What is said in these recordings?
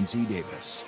Lindsay Davis.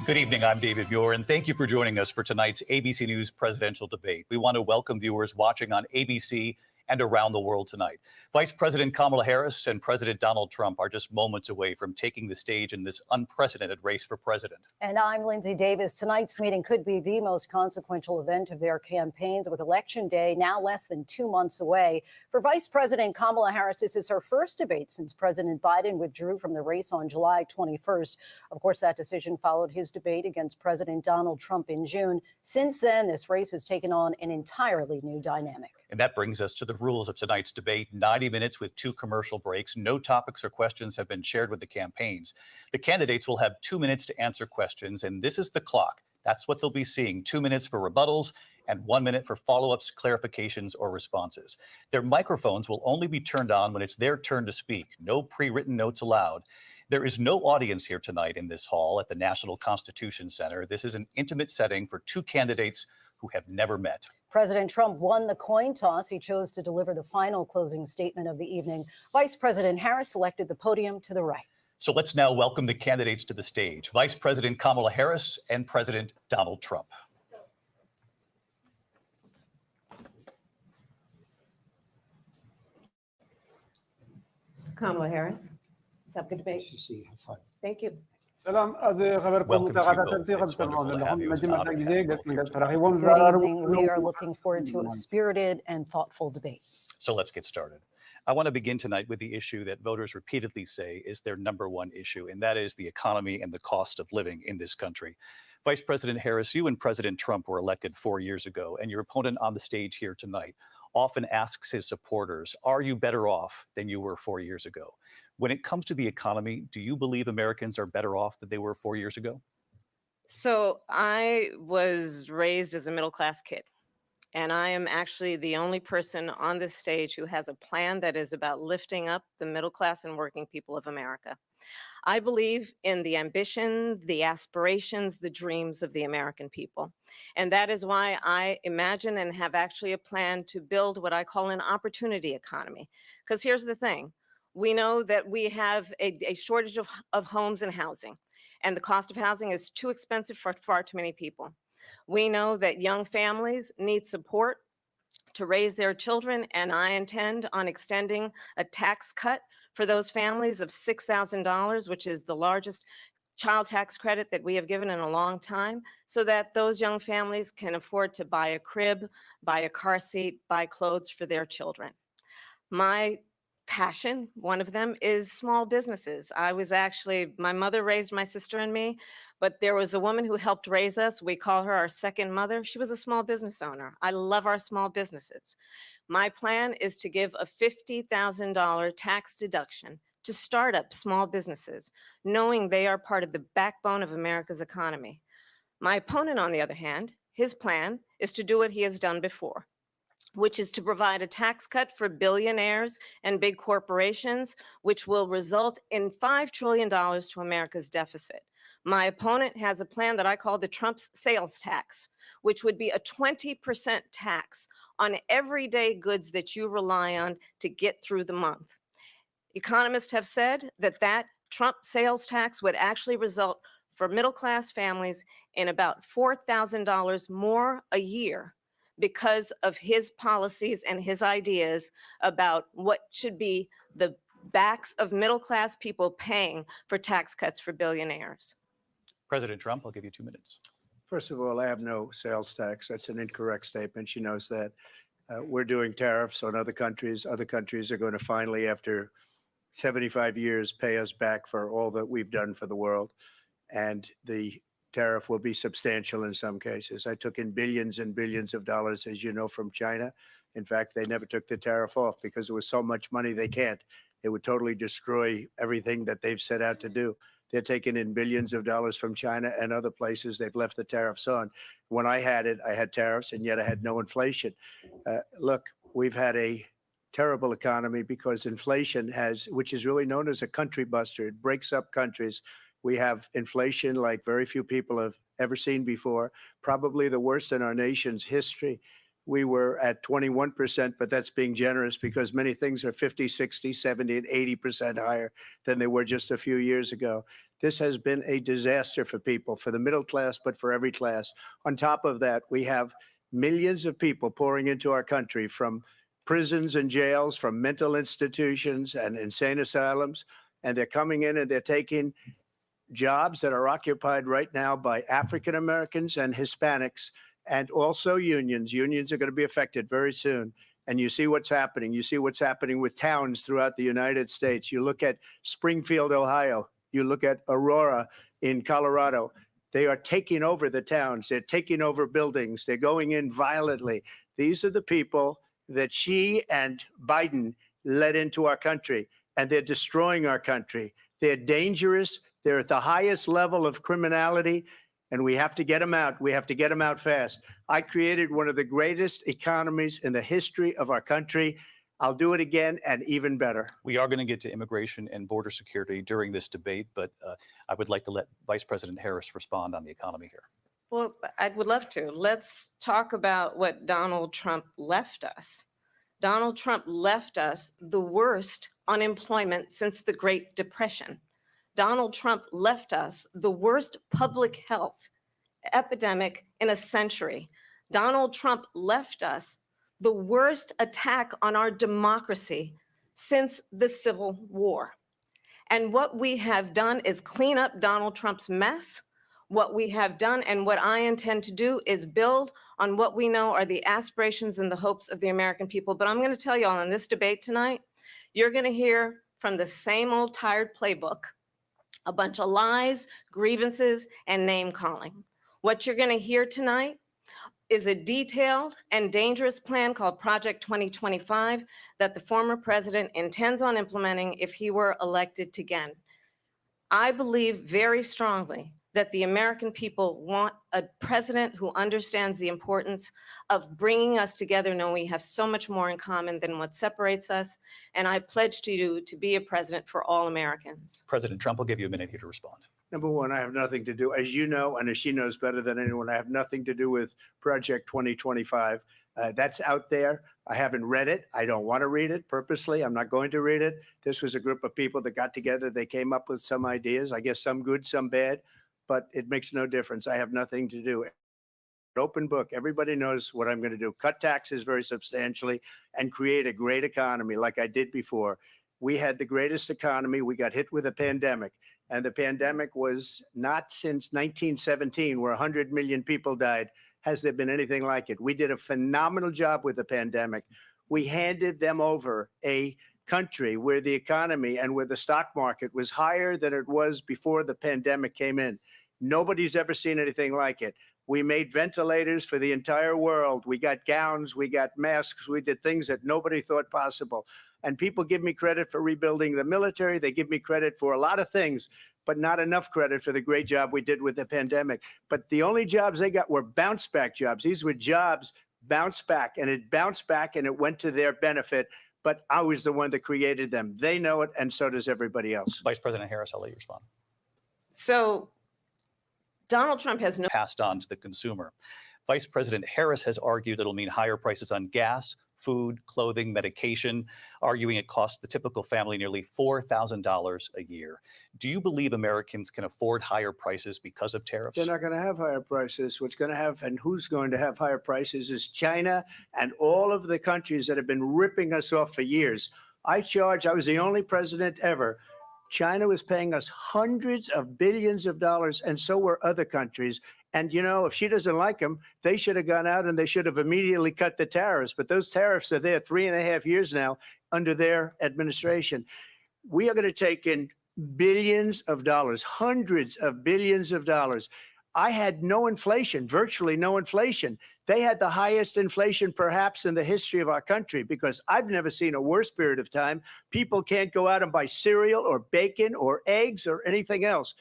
Good evening, I'm David Muir, and thank you for joining us for tonight's ABC News presidential debate. We want to welcome viewers watching on ABC and around the world tonight. Vice President Kamala Harris and President Donald Trump are just moments away from taking the stage in this unprecedented race for president. And I'm Lindsay Davis. Tonight's meeting could be the most consequential event of their campaigns, with Election Day now less than 2 months away. For Vice President Kamala Harris, this is her first debate since President Biden withdrew from the race on July 21st. Of course, that decision followed his debate against President Donald Trump in June. Since then, this race has taken on an entirely new dynamic. And that brings us to the rules of tonight's debate. 90 minutes with 2 commercial breaks. No topics or questions have been shared with the campaigns. The candidates will have 2 minutes to answer questions, and this is the clock. That's what they'll be seeing. 2 minutes for rebuttals and 1 minute for follow-ups, clarifications, or responses. Their microphones will only be turned on when it's their turn to speak. No pre-written notes allowed. There is no audience here tonight in this hall at the National Constitution Center. This is an intimate setting for 2 candidates who have never met. President Trump won the coin toss. He chose to deliver the final closing statement of the evening. Vice President Harris selected the podium to the right. So let's now welcome the candidates to the stage. Vice President Kamala Harris and President Donald Trump. Kamala Harris. Let's have a good debate. Have fun. Thank you. Welcome to you both. It's wonderful to have you. It's an honor to have you both here tonight. Good evening. We are looking forward to a spirited and thoughtful debate. So let's get started. I want to begin tonight with the issue that voters repeatedly say is their #1 issue, and that is the economy and the cost of living in this country. Vice President Harris, you and President Trump were elected 4 years ago, and your opponent on the stage here tonight often asks his supporters, are you better off than you were 4 years ago? When it comes to the economy, do you believe Americans are better off than they were 4 years ago? So I was raised as a middle-class kid, and I am actually the only person on this stage who has a plan that is about lifting up the middle class and working people of America. I believe in the ambition, the aspirations, the dreams of the American people. And that is why I imagine and have actually a plan to build what I call an opportunity economy. Because here's the thing. We know that we have a shortage of homes and housing, and the cost of housing is too expensive for far too many people. We know that young families need support to raise their children, and I intend on extending a tax cut for those families of $6,000, which is the largest child tax credit that we have given in a long time, so that those young families can afford to buy a crib, buy a car seat, buy clothes for their children. My passion, one of them, is small businesses. My mother raised my sister and me, but there was a woman who helped raise us. We call her our second mother. She was a small business owner. I love our small businesses. My plan is to give a $50,000 tax deduction to start up small businesses, knowing they are part of the backbone of America's economy. My opponent, on the other hand, his plan is to do what he has done before, which is to provide a tax cut for billionaires and big corporations, which will result in $5 trillion to America's deficit. My opponent has a plan that I call the Trump's sales tax, which would be a 20% tax on everyday goods that you rely on to get through the month. Economists have said that Trump sales tax would actually result for middle-class families in about $4,000 more a year, because of his policies and his ideas about what should be the backs of middle-class people paying for tax cuts for billionaires. President Trump, I'll give you 2 minutes. First of all, I have no sales tax. That's an incorrect statement. She knows that. We're doing tariffs on other countries. Other countries are going to finally, after 75 years, pay us back for all that we've done for the world. And the tariff will be substantial in some cases. I took in billions and billions of dollars, as you know, from China. In fact, they never took the tariff off because there was so much money they can't. It would totally destroy everything that they've set out to do. They're taking in billions of dollars from China and other places. They've left the tariffs on. When I had it, I had tariffs, and yet I had no inflation. Look, we've had a terrible economy because inflation which is really known as a country buster. It breaks up countries. We have inflation like very few people have ever seen before, probably the worst in our nation's history. we were at 21%, but that's being generous because many things are 50, 60, 70, and 80% higher than they were just a few years ago. This has been a disaster for people, for the middle class, but for every class. On top of that, we have millions of people pouring into our country from prisons and jails, from mental institutions and insane asylums, and they're coming in and they're taking jobs that are occupied right now by African Americans and Hispanics, and also unions. Unions are going to be affected very soon. And you see what's happening. You see what's happening with towns throughout the United States. You look at Springfield, Ohio. You look at Aurora in Colorado. They are taking over the towns. They're taking over buildings. They're going in violently. These are the people that Xi and Biden led into our country, and they're destroying our country. They're dangerous. They're at the highest level of criminality, and we have to get them out. We have to get them out fast. I created one of the greatest economies in the history of our country. I'll do it again and even better. We are going to get to immigration and border security during this debate, but I would like to let Vice President Harris respond on the economy here. Well, I would love to. Let's talk about what Donald Trump left us. Donald Trump left us the worst unemployment since the Great Depression. Donald Trump left us the worst public health epidemic in a century. Donald Trump left us the worst attack on our democracy since the Civil War. And what we have done is clean up Donald Trump's mess. What we have done and what I intend to do is build on what we know are the aspirations and the hopes of the American people. But I'm going to tell you all in this debate tonight, you're going to hear from the same old tired playbook, a bunch of lies, grievances, and name calling. What you're going to hear tonight is a detailed and dangerous plan called Project 2025 that the former president intends on implementing if he were elected again. I believe very strongly that the American people want a president who understands the importance of bringing us together, knowing we have so much more in common than what separates us. And I pledge to you to be a president for all Americans. President Trump will give you a minute here to respond. Number one, I have nothing to do, as you know, and as she knows better than anyone, I have nothing to do with Project 2025. That's out there. I haven't read it. I don't want to read it purposely. I'm not going to read it. This was a group of people that got together. They came up with some ideas, I guess some good, some bad, but it makes no difference. I have nothing to do. Open book. Everybody knows what I'm going to do. Cut taxes very substantially and create a great economy like I did before. We had the greatest economy. We got hit with a pandemic. And the pandemic was not since 1917, where 100 million people died, has there been anything like it. We did a phenomenal job with the pandemic. We handed them over a country where the economy and where the stock market was higher than it was before the pandemic came in. Nobody's ever seen anything like it. We made ventilators for the entire world. We got gowns, we got masks, we did things that nobody thought possible. And people give me credit for rebuilding the military. They give me credit for a lot of things, but not enough credit for the great job we did with the pandemic. But the only jobs they got were bounce back jobs. These were jobs bounce back, and it bounced back and it went to their benefit. But I was the one that created them. They know it, and so does everybody else. Vice President Harris, I'll let you respond. So Donald Trump has passed on to the consumer. Vice President Harris has argued it'll mean higher prices on gas, food, clothing, medication, arguing it costs the typical family nearly $4,000 a year. Do you believe Americans can afford higher prices because of tariffs? They're not going to have higher prices. What's going to have and who's going to have higher prices is China and all of the countries that have been ripping us off for years. I was the only president ever. China was paying us hundreds of billions of dollars, and so were other countries. And, you know, if she doesn't like them, they should have gone out and they should have immediately cut the tariffs. But those tariffs are there 3.5 years now under their administration. We are going to take in billions of dollars, hundreds of billions of dollars. I had no inflation, virtually no inflation. They had the highest inflation perhaps in the history of our country, because I've never seen a worse period of time. People can't go out and buy cereal or bacon or eggs or anything else.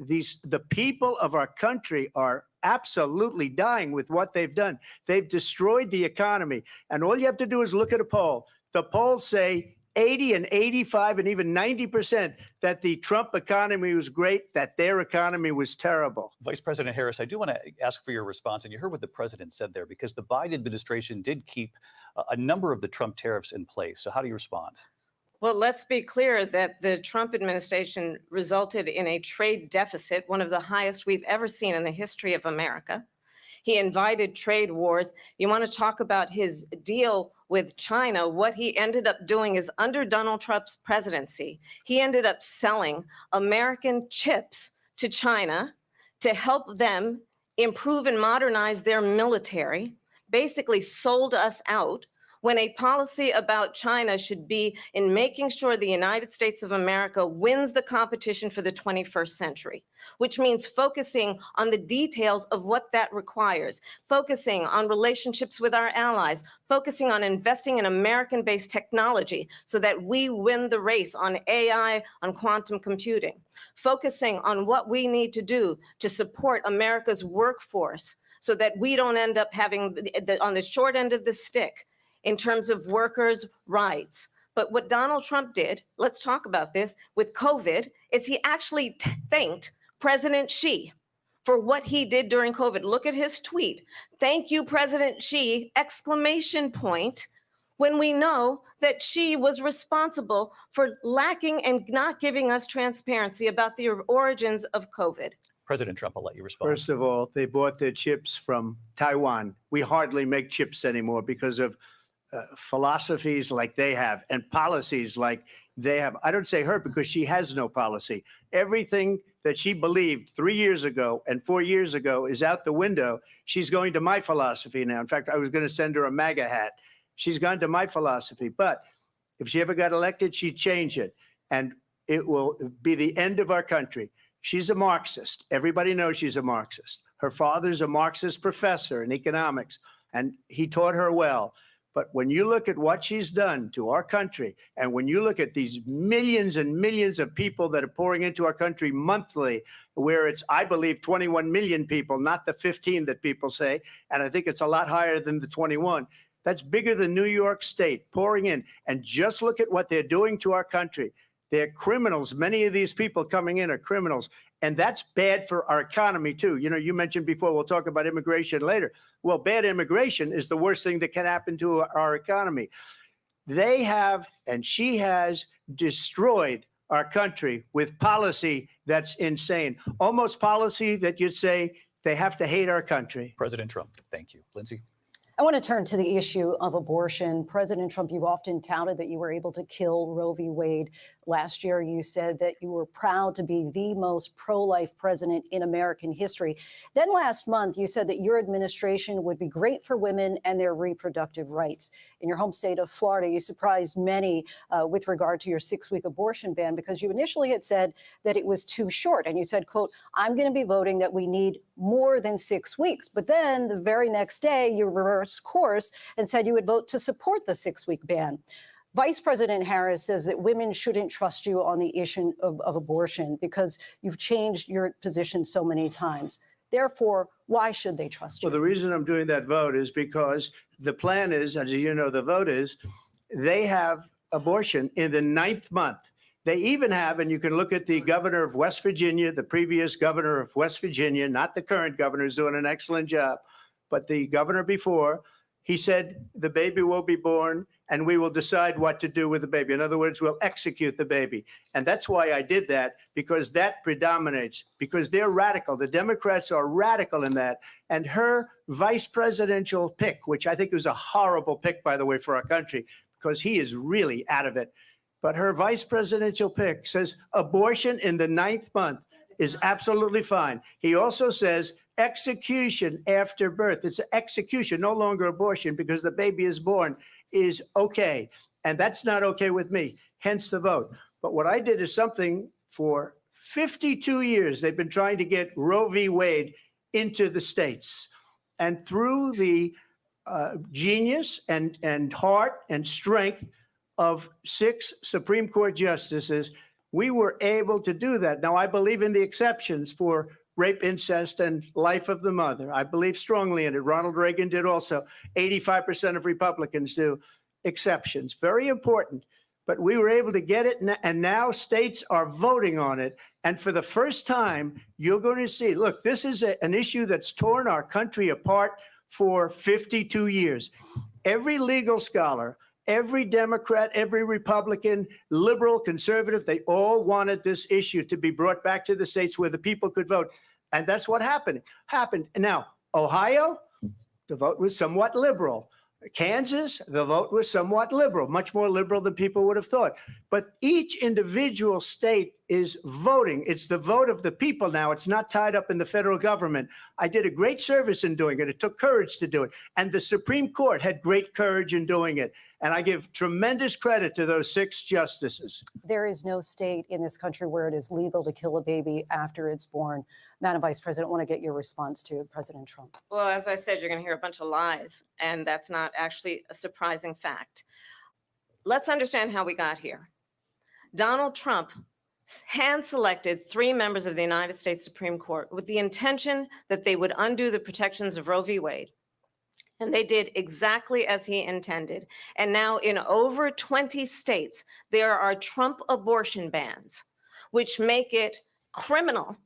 The people of our country are absolutely dying with what they've done. They've destroyed the economy. And all you have to do is look at a poll. The polls say 80 and 85 and even 90% that the Trump economy was great, that their economy was terrible. Vice President Harris, I do want to ask for your response. And you heard what the president said there, because the Biden administration did keep a number of the Trump tariffs in place. So how do you respond? Well, let's be clear that the Trump administration resulted in a trade deficit, one of the highest we've ever seen in the history of America. He invited trade wars. You want to talk about his deal with China? What he ended up doing is, under Donald Trump's presidency, he ended up selling American chips to China to help them improve and modernize their military, basically sold us out, when a policy about China should be in making sure the United States of America wins the competition for the 21st century, which means focusing on the details of what that requires, focusing on relationships with our allies, focusing on investing in American-based technology so that we win the race on AI, on quantum computing, focusing on what we need to do to support America's workforce so that we don't end up having on the short end of the stick in terms of workers' rights. But what Donald Trump did, let's talk about this, with COVID, is he actually thanked President Xi for what he did during COVID. Look at his tweet. Thank you, President Xi, exclamation point, when we know that Xi was responsible for lacking and not giving us transparency about the origins of COVID. President Trump, I'll let you respond. First of all, they bought their chips from Taiwan. We hardly make chips anymore because of philosophies like they have and policies like they have. I don't say her because she has no policy. Everything that she believed 3 years ago and 4 years ago is out the window. She's going to my philosophy now. In fact, I was going to send her a MAGA hat. She's gone to my philosophy. But if she ever got elected, she'd change it. And it will be the end of our country. She's a Marxist. Everybody knows she's a Marxist. Her father's a Marxist professor in economics, and he taught her well. But when you look at what she's done to our country, and when you look at these millions and millions of people that are pouring into our country monthly, where it's, I believe, 21 million people, not the 15 that people say, and I think it's a lot higher than the 21. That's bigger than New York State pouring in. And just look at what they're doing to our country. They're criminals. Many of these people coming in are criminals. And that's bad for our economy, too. You know, you mentioned before, we'll talk about immigration later. Well, bad immigration is the worst thing that can happen to our economy. They have, and she has, destroyed our country with policy that's insane. Almost policy that you'd say they have to hate our country. President Trump, thank you. Lindsay? I want to turn to the issue of abortion. President Trump, you've often touted that you were able to kill Roe v. Wade. Last year, you said that you were proud to be the most pro-life president in American history. Then last month, you said that your administration would be great for women and their reproductive rights. In your home state of Florida, you surprised many with regard to your 6-week abortion ban, because you initially had said that it was too short. And you said, quote, I'm going to be voting that we need more than 6 weeks. But then the very next day, you reversed course and said you would vote to support the 6-week ban. Vice President Harris says that women shouldn't trust you on the issue of abortion because you've changed your position so many times. Therefore, why should they trust you? Well, the reason I'm doing that vote is because the plan is, as you know, the vote is, they have abortion in the 9th month. They even have, and you can look at the governor of West Virginia, the previous governor of West Virginia, not the current governor, who's doing an excellent job, but the governor before, he said the baby will be born and we will decide what to do with the baby. In other words, we'll execute the baby. And that's why I did that, because that predominates, because they're radical. The Democrats are radical in that. And her vice presidential pick, which I think was a horrible pick, by the way, for our country, because he is really out of it. But her vice presidential pick says abortion in the 9th month is absolutely fine. He also says execution after birth. It's execution, no longer abortion, because the baby is born, is okay. And that's not okay with me, hence the vote. But what I did is something for 52 years. They've been trying to get Roe v. Wade into the states. And through the genius and heart and strength of 6 Supreme Court justices, we were able to do that. Now, I believe in the exceptions for rape, incest, and life of the mother. I believe strongly in it. Ronald Reagan did also. 85% of Republicans do. Exceptions, very important. but we were able to get it, and now states are voting on it. And for the first time, you're going to see, look, this is an issue that's torn our country apart for 52 years. Every legal scholar, every Democrat, every Republican, liberal, conservative, they all wanted this issue to be brought back to the states where the people could vote. And that's what happened. Now, Ohio, the vote was somewhat liberal. Kansas, the vote was somewhat liberal, much more liberal than people would have thought. But each individual state is voting. It's the vote of the people now. It's not tied up in the federal government. I did a great service in doing it. It took courage to do it. And the Supreme Court had great courage in doing it. And I give tremendous credit to those 6 justices. There is no state in this country where it is legal to kill a baby after it's born. Madam Vice President, I want to get your response to President Trump. Well, as I said, you're going to hear a bunch of lies, and that's not actually a surprising fact. Let's understand how we got here. Donald Trump hand-selected 3 members of the United States Supreme Court with the intention that they would undo the protections of Roe v. Wade. And they did exactly as he intended. And now in over 20 states, there are Trump abortion bans, which make it criminal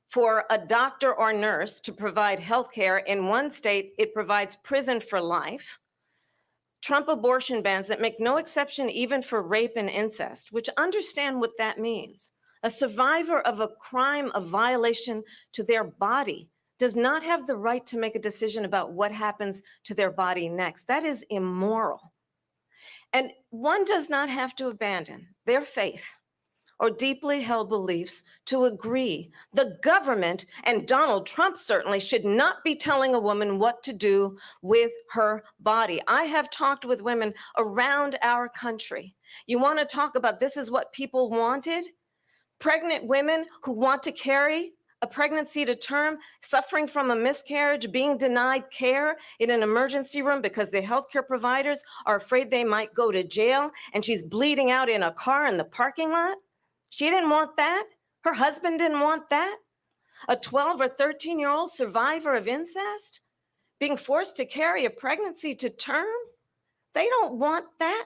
for a doctor or nurse to provide health care. In one state, it provides prison for life. Trump abortion bans that make no exception even for rape and incest, which understand what that means. A survivor of a crime of violation to their body does not have the right to make a decision about what happens to their body next. That is immoral. And one does not have to abandon their faith or deeply held beliefs to agree. The government, and Donald Trump certainly, should not be telling a woman what to do with her body. I have talked with women around our country. You want to talk about this is what people wanted? Pregnant women who want to carry a pregnancy to term, suffering from a miscarriage, being denied care in an emergency room because the healthcare providers are afraid they might go to jail, and she's bleeding out in a car in the parking lot. She didn't want that. Her husband didn't want that. A 12 or 13-year-old survivor of incest being forced to carry a pregnancy to term. They don't want that.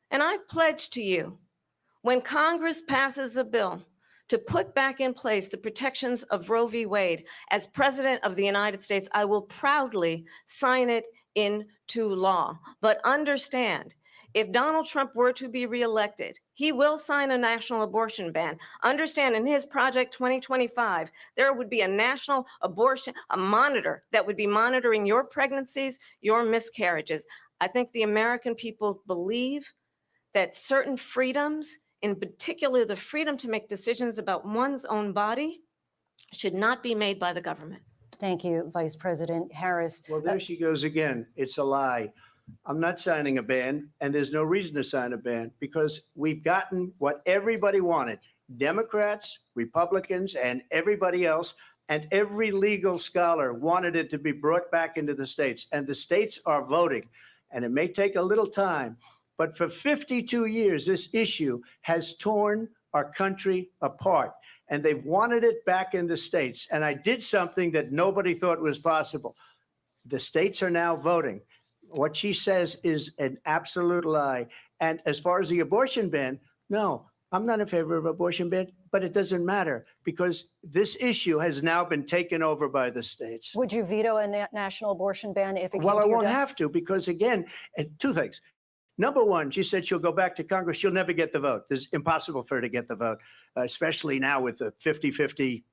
And I pledge to you, when Congress passes a bill to put back in place the protections of Roe v. Wade, as President of the United States, I will proudly sign it into law. But understand, if Donald Trump were to be reelected, he will sign a national abortion ban. Understand, in his Project 2025, there would be a national abortion, a monitor that would be monitoring your pregnancies, your miscarriages. I think the American people believe that certain freedoms, in particular the freedom to make decisions about one's own body, should not be made by the government. Thank you, Vice President Harris. Well, there she goes again. It's a lie. I'm not signing a ban, and there's no reason to sign a ban because we've gotten what everybody wanted. Democrats, Republicans, and everybody else, and every legal scholar wanted it to be brought back into the states, and the states are voting. And it may take a little time, but for 52 years, this issue has torn our country apart, and they've wanted it back in the states. And I did something that nobody thought was possible. The states are now voting. What she says is an absolute lie. And as far as the abortion ban, no, I'm not in favor of abortion ban, but it doesn't matter because this issue has now been taken over by the states. Would you veto a national abortion ban if it came Well, to I your won't desk? have to because, again, 2 things. Number one, she said she'll go back to Congress. She'll never get the vote. It's impossible for her to get the vote, especially now with the 50-50,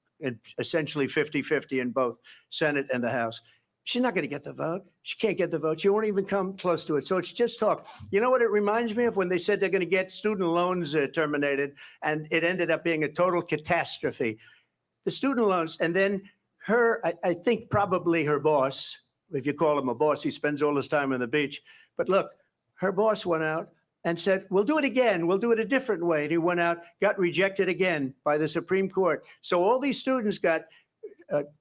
essentially 50-50 in both Senate and the House. She's not going to get the vote. She can't get the vote. She won't even come close to it. So it's just talk. You know what it reminds me of? When they said they're going to get student loans terminated, and it ended up being a total catastrophe. The student loans, and then I think probably her boss, if you call him a boss, he spends all his time on the beach. But look, her boss went out and said, we'll do it again. We'll do it a different way. And he went out, got rejected again by the Supreme Court. So all these students got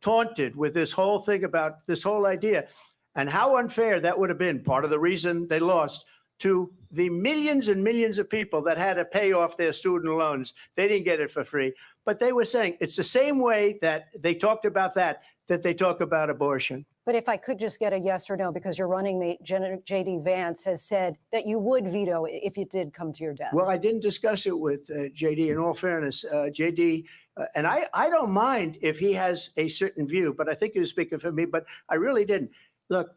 taunted with this whole thing about this whole idea. And how unfair that would have been, part of the reason they lost, to the millions and millions of people that had to pay off their student loans. They didn't get it for free. But they were saying it's the same way that they talked about that they talk about abortion. But if I could just get a yes or no, because your running mate, J.D. Vance, has said that you would veto it if it did come to your desk. Well, I didn't discuss it with JD. In all fairness, JD, and I don't mind if he has a certain view, but I think he was speaking for me, but I really didn't. Look,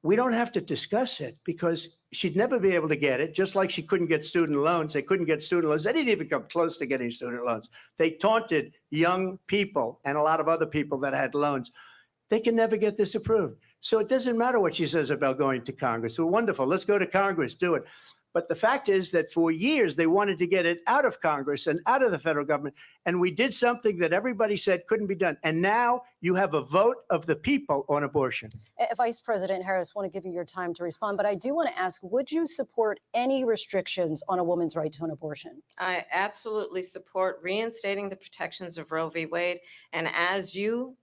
we don't have to discuss it because she'd never be able to get it, just like she couldn't get student loans. They couldn't get student loans. They didn't even come close to getting student loans. They taunted young people and a lot of other people that had loans. They can never get this approved. So it doesn't matter what she says about going to Congress. Well, wonderful. Let's go to Congress, do it. But the fact is that for years, they wanted to get it out of Congress and out of the federal government. And we did something that everybody said couldn't be done. And now you have a vote of the people on abortion. Vice President Harris, I want to give you your time to respond, but I do want to ask, would you support any restrictions on a woman's right to an abortion? I absolutely support reinstating the protections of Roe v. Wade. And as you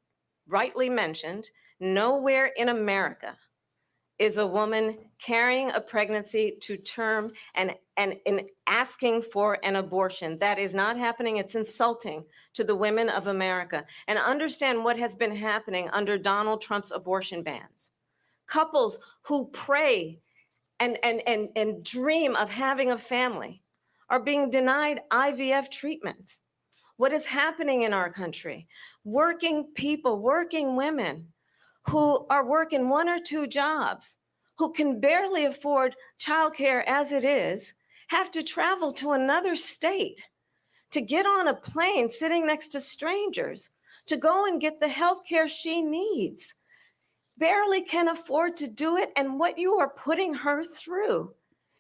rightly mentioned, nowhere in America is a woman carrying a pregnancy to term and asking for an abortion. That is not happening. It's insulting to the women of America. And understand what has been happening under Donald Trump's abortion bans. Couples who pray and dream of having a family are being denied IVF treatments. What is happening in our country? Working people, working women who are working 1 or 2 jobs, who can barely afford childcare as it is, have to travel to another state to get on a plane sitting next to strangers to go and get the health care she needs. Barely can afford to do it, and what you are putting her through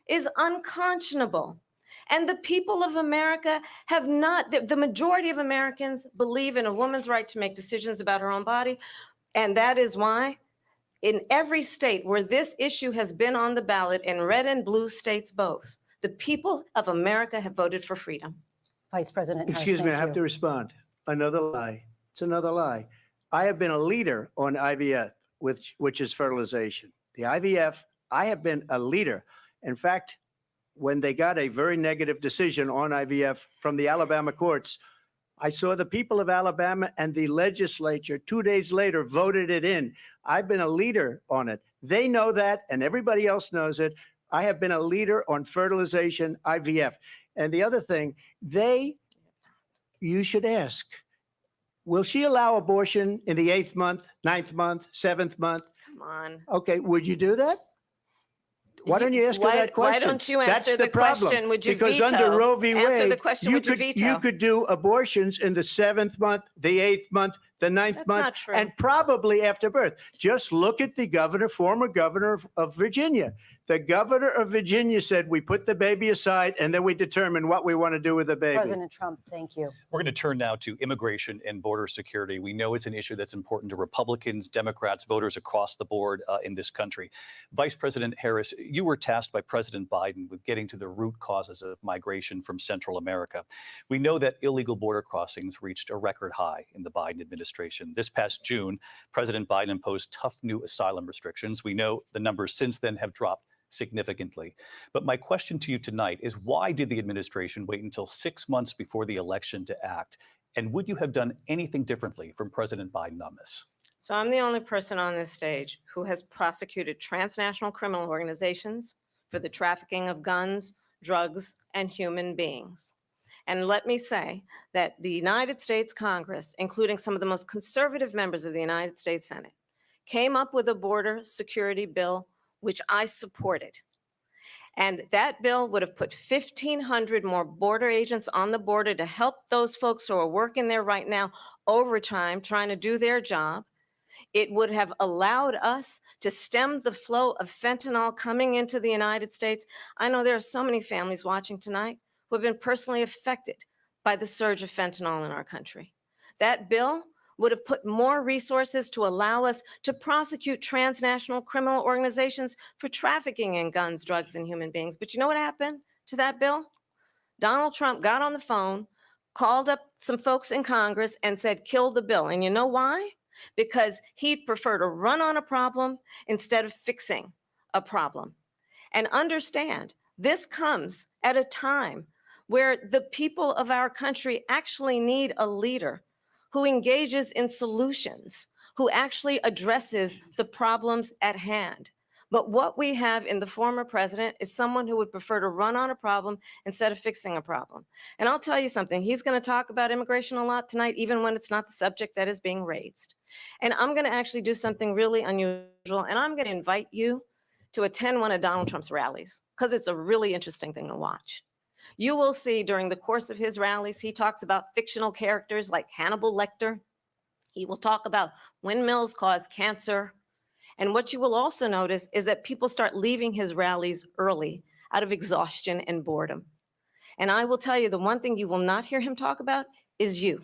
is unconscionable. And the people of America have not, the majority of Americans believe in a woman's right to make decisions about her own body. And that is why in every state where this issue has been on the ballot, in red and blue states both, the people of America have voted for freedom. Vice President Harris, Excuse me, I have you. to respond. Another lie. It's another lie. I have been a leader on IVF, which is fertilization. The IVF, I have been a leader. In fact, when they got a very negative decision on IVF from the Alabama courts, I saw the people of Alabama and the legislature 2 days later voted it in. I've been a leader on it. They know that, and everybody else knows it. I have been a leader on fertilization, IVF. And the other thing, you should ask, will she allow abortion in the 8th month, 9th month, 7th month? Come on. Okay, would you do that? Why don't you ask her that question? Why don't you answer That's the problem. question? Would you because veto? under Roe v. Answer Wade, the question, would you veto? you could do abortions in the 7th month, the 8th month, the 9th That's month, not true. and probably after birth. Just look at the governor, former governor of Virginia. The governor of Virginia said, we put the baby aside and then we determine what we want to do with the baby. President Trump, thank you. We're going to turn now to immigration and border security. We know it's an issue that's important to Republicans, Democrats, voters across the board in this country. Vice President Harris, you were tasked by President Biden with getting to the root causes of migration from Central America. We know that illegal border crossings reached a record high in the Biden administration. This past June, President Biden imposed tough new asylum restrictions. We know the numbers since then have dropped significantly. But my question to you tonight is, why did the administration wait until 6 months before the election to act? And would you have done anything differently from President Biden on this? So I'm the only person on this stage who has prosecuted transnational criminal organizations for the trafficking of guns, drugs, and human beings. And let me say that the United States Congress, including some of the most conservative members of the United States Senate, came up with a border security bill which I supported. And that bill would have put 1,500 more border agents on the border to help those folks who are working there right now overtime, trying to do their job. It would have allowed us to stem the flow of fentanyl coming into the United States. I know there are so many families watching tonight who have been personally affected by the surge of fentanyl in our country. That bill would have put more resources to allow us to prosecute transnational criminal organizations for trafficking in guns, drugs, and human beings. But you know what happened to that bill? Donald Trump got on the phone, called up some folks in Congress and said, kill the bill. And you know why? Because he'd prefer to run on a problem instead of fixing a problem. And understand, this comes at a time where the people of our country actually need a leader who engages in solutions, who actually addresses the problems at hand. But what we have in the former president is someone who would prefer to run on a problem instead of fixing a problem. And I'll tell you something, he's going to talk about immigration a lot tonight, even when it's not the subject that is being raised. And I'm going to actually do something really unusual, and I'm going to invite you to attend one of Donald Trump's rallies, because it's a really interesting thing to watch. You will see during the course of his rallies, he talks about fictional characters like Hannibal Lecter. He will talk about windmills cause cancer. And what you will also notice is that people start leaving his rallies early out of exhaustion and boredom. And I will tell you, the one thing you will not hear him talk about is you.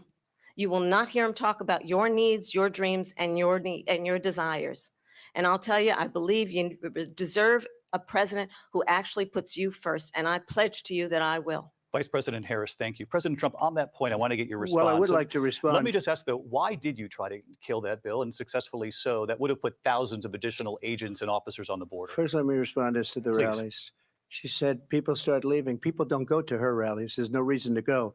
You will not hear him talk about your needs, your dreams, and your desires. And I'll tell you, I believe you deserve a president who actually puts you first. And I pledge to you that I will. Vice President Harris, thank you. President Trump, on that point, I want to get your response. Well, I would like to respond. Let me just ask, though, why did you try to kill that bill, and successfully so? That would have put thousands of additional agents and officers on the border. First, let me respond as to the Please. rallies. She said people start leaving. People don't go to her rallies. There's no reason to go.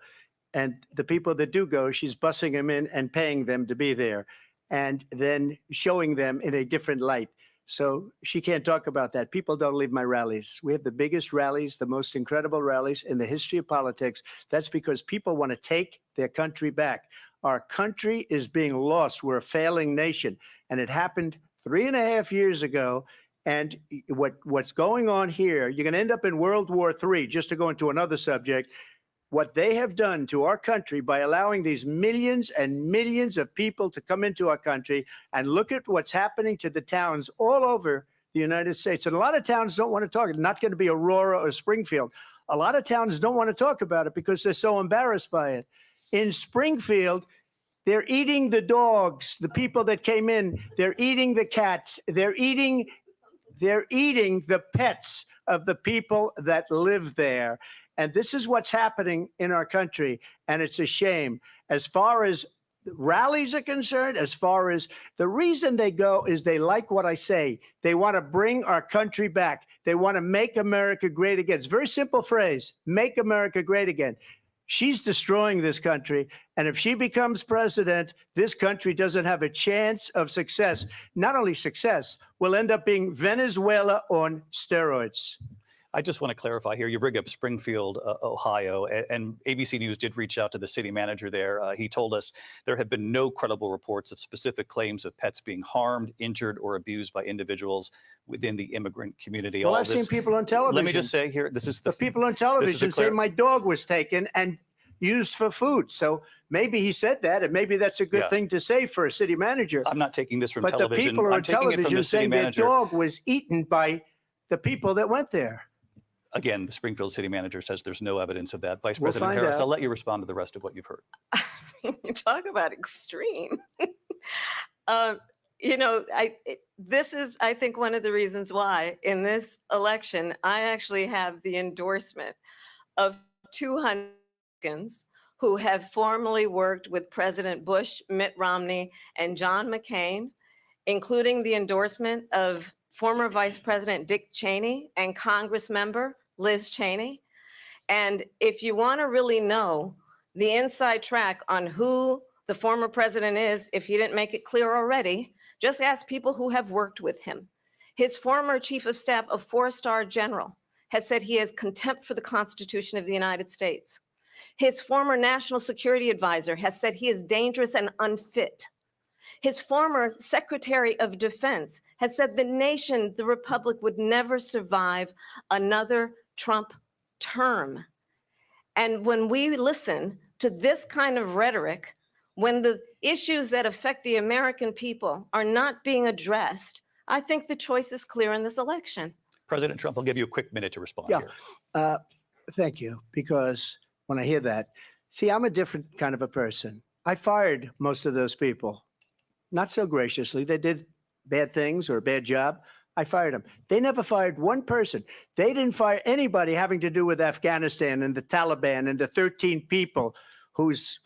And the people that do go, she's bussing them in and paying them to be there, and then showing them in a different light. So she can't talk about that. People don't leave my rallies. We have the biggest rallies, the most incredible rallies in the history of politics. That's because people want to take their country back. Our country is being lost. We're a failing nation. And it happened 3.5 years ago. And what's going on here, you're going to end up in World War III, just to go into another subject. What they have done to our country by allowing these millions and millions of people to come into our country, and look at what's happening to the towns all over the United States. And a lot of towns don't want to talk. It's not going to be Aurora or Springfield. A lot of towns don't want to talk about it because they're so embarrassed by it. In Springfield, they're eating the dogs, the people that came in. They're eating the cats. They're eating the pets of the people that live there. And this is what's happening in our country, and it's a shame. As far as rallies are concerned, as far as the reason they go is they like what I say. They want to bring our country back. They want to make America great again. It's a very simple phrase, make America great again. She's destroying this country, and if she becomes president, this country doesn't have a chance of success. Not only success, we'll end up being Venezuela on steroids. I just want to clarify here. You bring up Springfield, Ohio, and ABC News did reach out to the city manager there. He told us there have been no credible reports of specific claims of pets being harmed, injured, or abused by individuals within the immigrant community. Well, I've seen people on television. Let me just say here, this is the people on television say my dog was taken and used for food. So maybe he said that, and maybe that's a good thing to say for a city manager. I'm not taking this from but television. The people are I'm on taking it from television the city saying their manager. dog was eaten by the people that went there. Again, the Springfield city manager says there's no evidence of that. Vice We'll President find Harris, out. I'll let you respond to the rest of what you've heard. You talk about extreme. This is, I think, one of the reasons why in this election, I actually have the endorsement of 200 Americans who have formerly worked with President Bush, Mitt Romney, and John McCain, including the endorsement of former Vice President Dick Cheney and Congress member Liz Cheney. And if you want to really know the inside track on who the former president is, if he didn't make it clear already, just ask people who have worked with him. His former chief of staff, a 4-star general, has said he has contempt for the Constitution of the United States. His former national security advisor has said he is dangerous and unfit. His former Secretary of Defense has said the nation, the republic, would never survive another Trump term. And when we listen to this kind of rhetoric, when the issues that affect the American people are not being addressed, I think the choice is clear in this election. President Trump, I'll give you a quick minute to respond here. Thank you, because when I hear that, see, I'm a different kind of a person. I fired most of those people, not so graciously. They did bad things or a bad job. I fired them. They never fired one person. They didn't fire anybody having to do with Afghanistan and the Taliban and the 13 people whose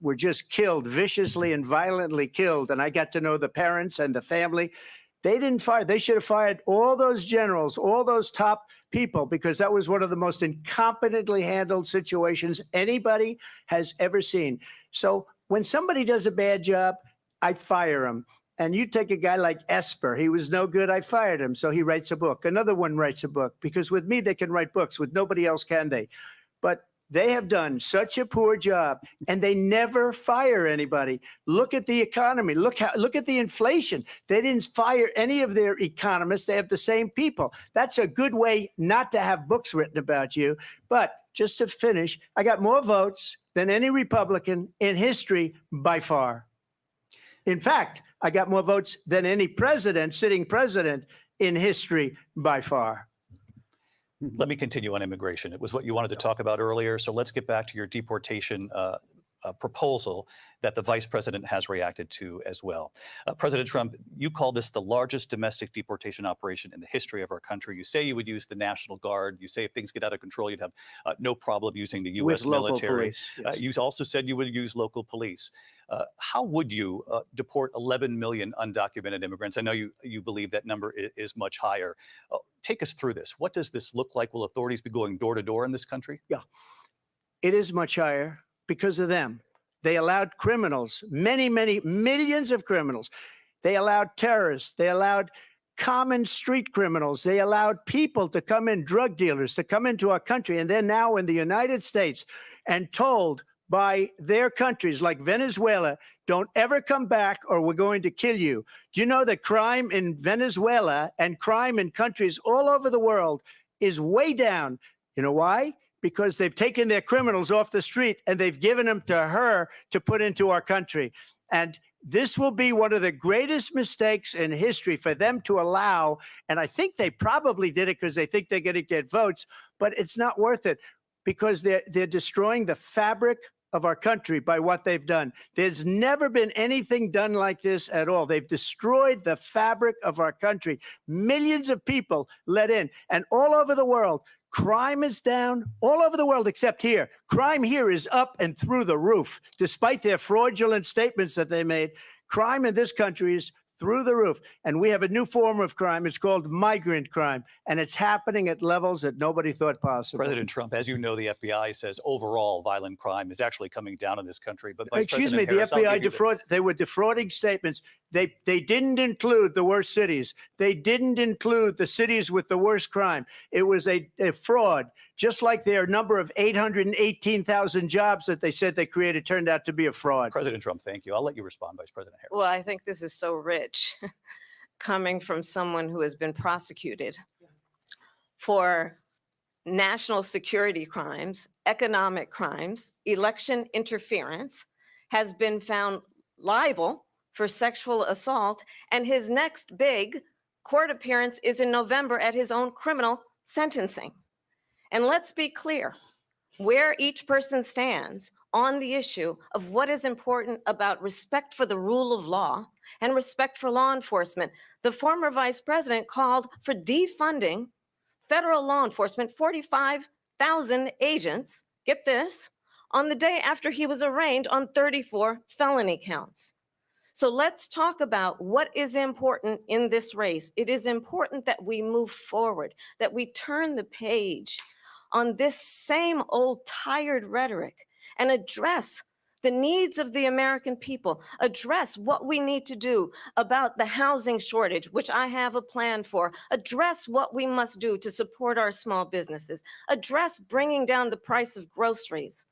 were just killed, viciously and violently killed. And I got to know the parents and the family. They didn't fire. They should have fired all those generals, all those top people, because that was one of the most incompetently handled situations anybody has ever seen. So when somebody does a bad job, I fire him. And you take a guy like Esper, he was no good, I fired him. So he writes a book. Another one writes a book, because with me, they can write books. With nobody else can they? But they have done such a poor job, and they never fire anybody. Look at the economy. Look at the inflation. They didn't fire any of their economists. They have the same people. That's a good way not to have books written about you. But just to finish, I got more votes than any Republican in history by far. In fact, I got more votes than any president, sitting president in history by far. Let me continue on immigration. It was what you wanted to talk about earlier. So let's get back to your deportation proposal that the vice president has reacted to as well. President Trump, you call this the largest domestic deportation operation in the history of our country. You say you would use the National Guard. You say if things get out of control, you'd have no problem using the U.S. military. Police, yes. You also said you would use local police. How would you deport 11 million undocumented immigrants? I know you believe that number is much higher. Take us through this. What does this look like? Will authorities be going door to door in this country? Yeah, it is much higher because of them. They allowed criminals, many millions of criminals. They allowed terrorists. They allowed common street criminals. They allowed people to come in, drug dealers to come into our country. And they're now in the United States and told by their countries like Venezuela, don't ever come back or we're going to kill you. Do you know that crime in Venezuela and crime in countries all over the world is way down? You know why? Because they've taken their criminals off the street and they've given them to her to put into our country. And this will be one of the greatest mistakes in history for them to allow. And I think they probably did it because they think they're going to get votes, but it's not worth it because they're destroying the fabric of our country by what they've done. There's never been anything done like this at all. They've destroyed the fabric of our country. Millions of people let in, and all over the world, crime is down all over the world except here. Crime here is up and through the roof. Despite their fraudulent statements that they made, crime in this country is through the roof. And we have a new form of crime. It's called migrant crime. And it's happening at levels that nobody thought possible. President Trump, as you know, the FBI says overall violent crime is actually coming down in this country. But Vice Excuse me, President the Harris, FBI they were defrauding statements. They didn't include the worst cities. They didn't include the cities with the worst crime. It was a fraud, just like their number of 818,000 jobs that they said they created turned out to be a fraud. President Trump, thank you. I'll let you respond, Vice President Harris. Well, I think this is so rich coming from someone who has been prosecuted for national security crimes, economic crimes, election interference, has been found liable for sexual assault, and his next big court appearance is in November at his own criminal sentencing. And let's be clear where each person stands on the issue of what is important about respect for the rule of law and respect for law enforcement. The former vice president called for defunding federal law enforcement, 45,000 agents, get this, on the day after he was arraigned on 34 felony counts. So let's talk about what is important in this race. It is important that we move forward, that we turn the page on this same old tired rhetoric and address the needs of the American people, address what we need to do about the housing shortage, which I have a plan for, address what we must do to support our small businesses, address bringing down the price of groceries.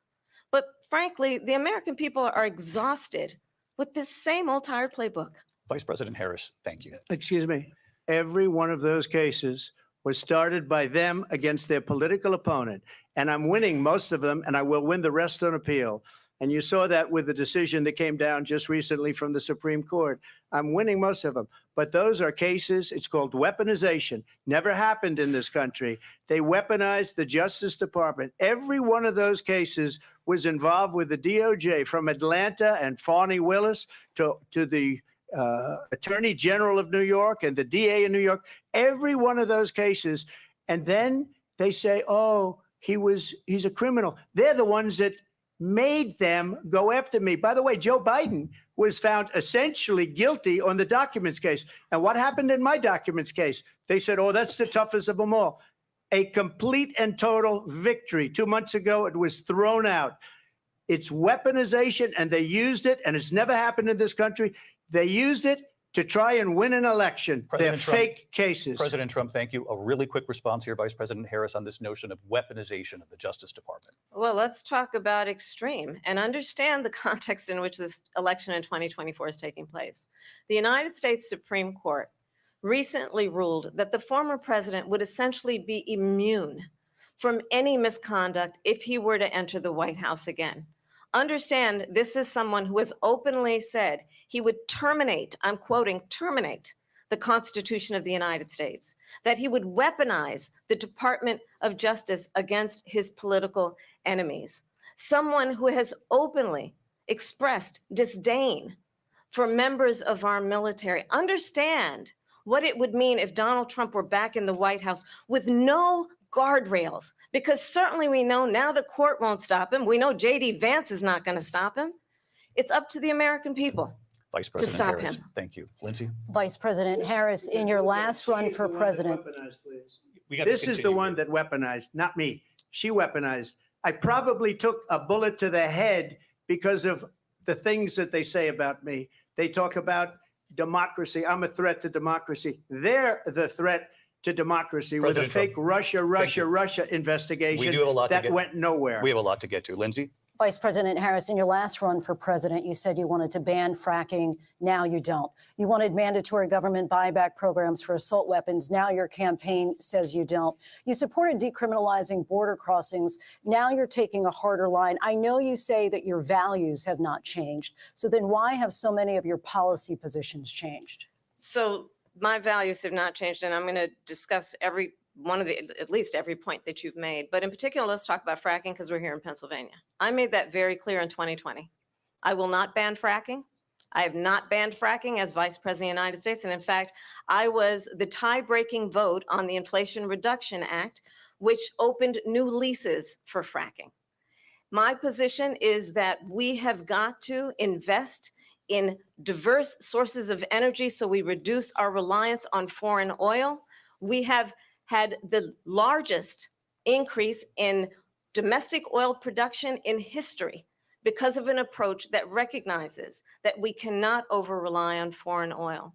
But frankly, the American people are exhausted with this same old tired playbook. Vice President Harris, thank you. Excuse me. Every one of those cases was started by them against their political opponent. And I'm winning most of them, and I will win the rest on appeal. And you saw that with the decision that came down just recently from the Supreme Court. I'm winning most of them. But those are cases, it's called weaponization. Never happened in this country. They weaponized the Justice Department. Every one of those cases was involved with the DOJ, from Atlanta and Fani Willis to the Attorney General of New York and the DA in New York. Every one of those cases. And then they say, oh, he's a criminal. They're the ones that made them go after me. By the way, Joe Biden was found essentially guilty on the documents case. And what happened in my documents case? They said, oh, that's the toughest of them all. A complete and total victory. 2 months ago, it was thrown out. It's weaponization, and they used it, and it's never happened in this country. They used it to try and win an election. They're President Trump- fake cases. President Trump, thank you. A really quick response here, Vice President Harris, on this notion of weaponization of the Justice Department. Well, let's talk about extreme and understand the context in which this election in 2024 is taking place. The United States Supreme Court recently ruled that the former president would essentially be immune from any misconduct if he were to enter the White House again. Understand, this is someone who has openly said he would terminate, I'm quoting, terminate the Constitution of the United States, that he would weaponize the Department of Justice against his political enemies. Someone who has openly expressed disdain for members of our military. Understand what it would mean if Donald Trump were back in the White House with no guardrails, because certainly we know now the court won't stop him. We know J.D. Vance is not going to stop him. It's up to the American people. Vice President stop Harris, him. thank you. Lindsay? Vice President Harris, in your last run for president, We got to This is the continue one here. that weaponized, not me. She weaponized. I probably took a bullet to the head because of the things that they say about me. They talk about democracy. I'm a threat to democracy. They're the threat to democracy with a President fake Trump, Russia investigation We do have a lot to that get. went nowhere. We have a lot to get to. Lindsay? Vice President Harris, in your last run for president, you said you wanted to ban fracking. Now you don't. You wanted mandatory government buyback programs for assault weapons. Now your campaign says you don't. You supported decriminalizing border crossings. Now you're taking a harder line. I know you say that your values have not changed. So then why have so many of your policy positions changed? So my values have not changed, and I'm going to discuss every one of the, at least every point that you've made. But in particular, let's talk about fracking because we're here in Pennsylvania. I made that very clear in 2020. I will not ban fracking. I have not banned fracking as Vice President of the United States. And in fact, I was the tie-breaking vote on the Inflation Reduction Act, which opened new leases for fracking. My position is that we have got to invest in diverse sources of energy so we reduce our reliance on foreign oil. We have had the largest increase in domestic oil production in history because of an approach that recognizes that we cannot over-rely on foreign oil.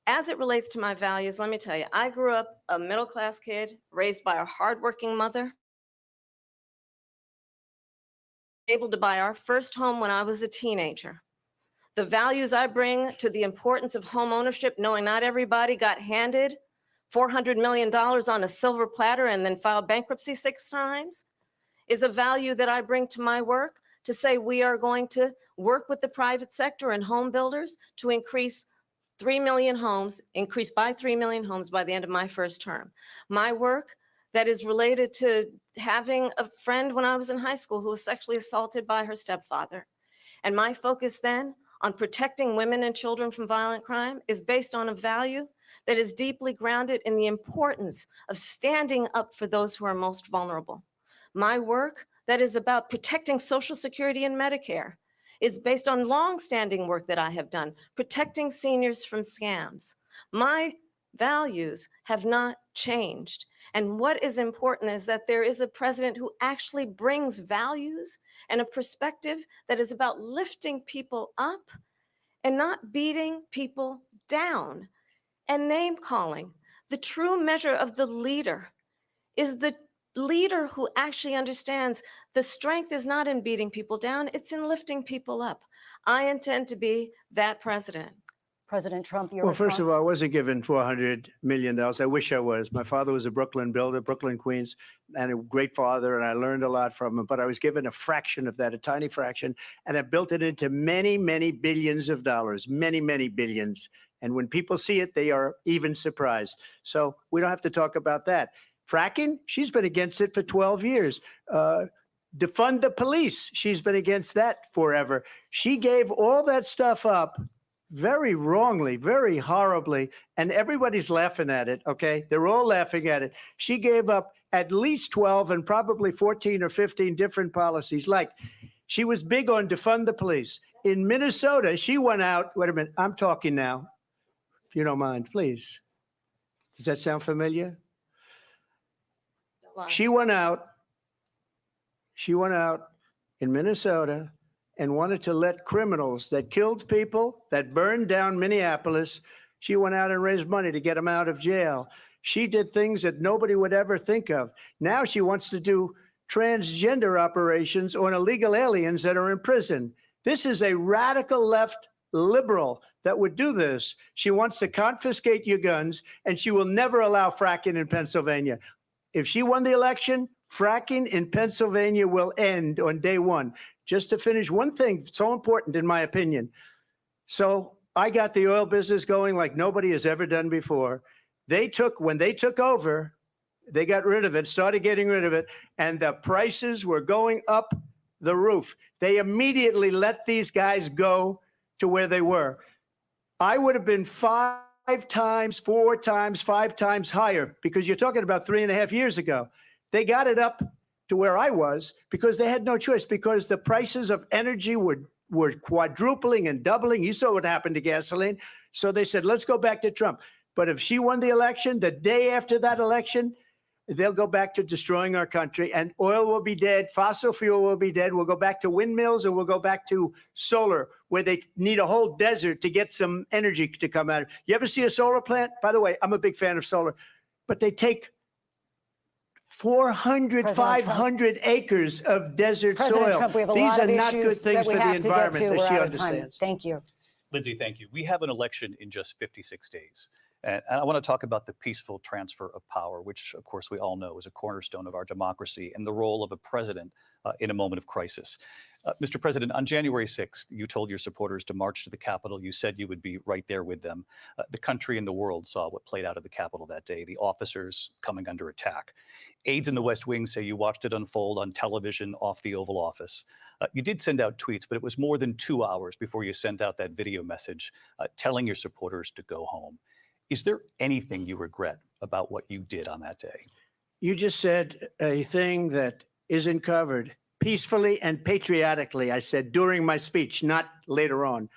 As it relates to my values, let me tell you, I grew up a middle-class kid raised by a hardworking mother, able to buy our first home when I was a teenager. The values I bring to the importance of home ownership, knowing not everybody got handed $400 million on a silver platter and then filed bankruptcy 6 times, is a value that I bring to my work to say we are going to work with the private sector and home builders to increase 3 million homes, increase by 3 million homes by the end of my first term. My work that is related to having a friend when I was in high school who was sexually assaulted by her stepfather. And my focus then on protecting women and children from violent crime is based on a value that is deeply grounded in the importance of standing up for those who are most vulnerable. My work that is about protecting Social Security and Medicare is based on longstanding work that I have done, protecting seniors from scams. My values have not changed. And what is important is that there is a president who actually brings values and a perspective that is about lifting people up and not beating people down. And name calling. The true measure of the leader is the leader who actually understands the strength is not in beating people down, it's in lifting people up. I intend to be that president. President Trump, your Well, response? first of all, I wasn't given $400 million. I wish I was. My father was a Brooklyn builder, Brooklyn, Queens, and a great father, and I learned a lot from him. But I was given a fraction of that, a tiny fraction, and I built it into many, many billions of dollars, many, many billions. And when people see it, they are even surprised. So we don't have to talk about that. Fracking, she's been against it for 12 years. Defund the police, she's been against that forever. She gave all that stuff up very wrongly, very horribly, and everybody's laughing at it, okay? They're all laughing at it. She gave up at least 12 and probably 14 or 15 different policies. Like, she was big on defund the police. In Minnesota, she went out, wait a minute, I'm talking now, if you don't mind, please. Does that sound familiar? She went out in Minnesota and wanted to let criminals that killed people, that burned down Minneapolis, she went out and raised money to get them out of jail. She did things that nobody would ever think of. Now she wants to do transgender operations on illegal aliens that are in prison. This is a radical left liberal that would do this. She wants to confiscate your guns, and she will never allow fracking in Pennsylvania. If she won the election, fracking in Pennsylvania will end on day one. Just to finish, one thing so important in my opinion. So I got the oil business going like nobody has ever done before. When they took over, they got rid of it, started getting rid of it, and the prices were going up the roof. They immediately let these guys go to where they were. I would have been 5 times, 4 times, 5 times higher, because you're talking about 3.5 years ago. They got it up to where I was because they had no choice, because the prices of energy were quadrupling and doubling. You saw what happened to gasoline. So they said, let's go back to Trump. But if she won the election, the day after that election, they'll go back to destroying our country, and oil will be dead. Fossil fuel will be dead. We'll go back to windmills, and we'll go back to solar, where they need a whole desert to get some energy to come out. You ever see a solar plant? By the way, I'm a big fan of solar, but they take 400, 500 acres of desert President soil. Trump, we have a These lot are of not good issues things that we for the have to get to. environment that We're she out of time. understands. Thank you. Lindsay, thank you. We have an election in just 56 days. And I want to talk about the peaceful transfer of power, which, of course, we all know is a cornerstone of our democracy, and the role of a president in a moment of crisis. Mr. President, on January 6th, you told your supporters to march to the Capitol. You said you would be right there with them. The country and the world saw what played out at the Capitol that day, the officers coming under attack. Aides in the West Wing say you watched it unfold on television off the Oval Office. You did send out tweets, but it was more than 2 hours before you sent out that video message telling your supporters to go home. Is there anything you regret about what you did on that day? You just said a thing that isn't covered. Peacefully and patriotically, I said during my speech, not later on.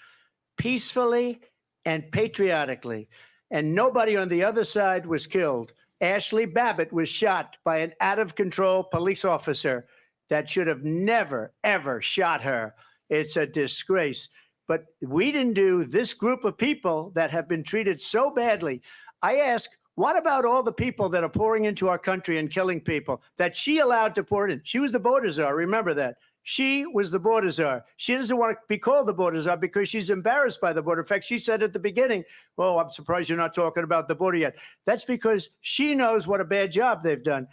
Peacefully and patriotically. And nobody on the other side was killed. Ashley Babbitt was shot by an out-of-control police officer that should have never, ever shot her. It's a disgrace. But we didn't do this group of people that have been treated so badly. I ask, what about all the people that are pouring into our country and killing people that she allowed to pour in? She was the border czar. Remember that. She was the border czar. She doesn't want to be called the border czar because she's embarrassed by the border. In fact, she said at the beginning, well, I'm surprised you're not talking about the border yet. That's because she knows what a bad job they've done.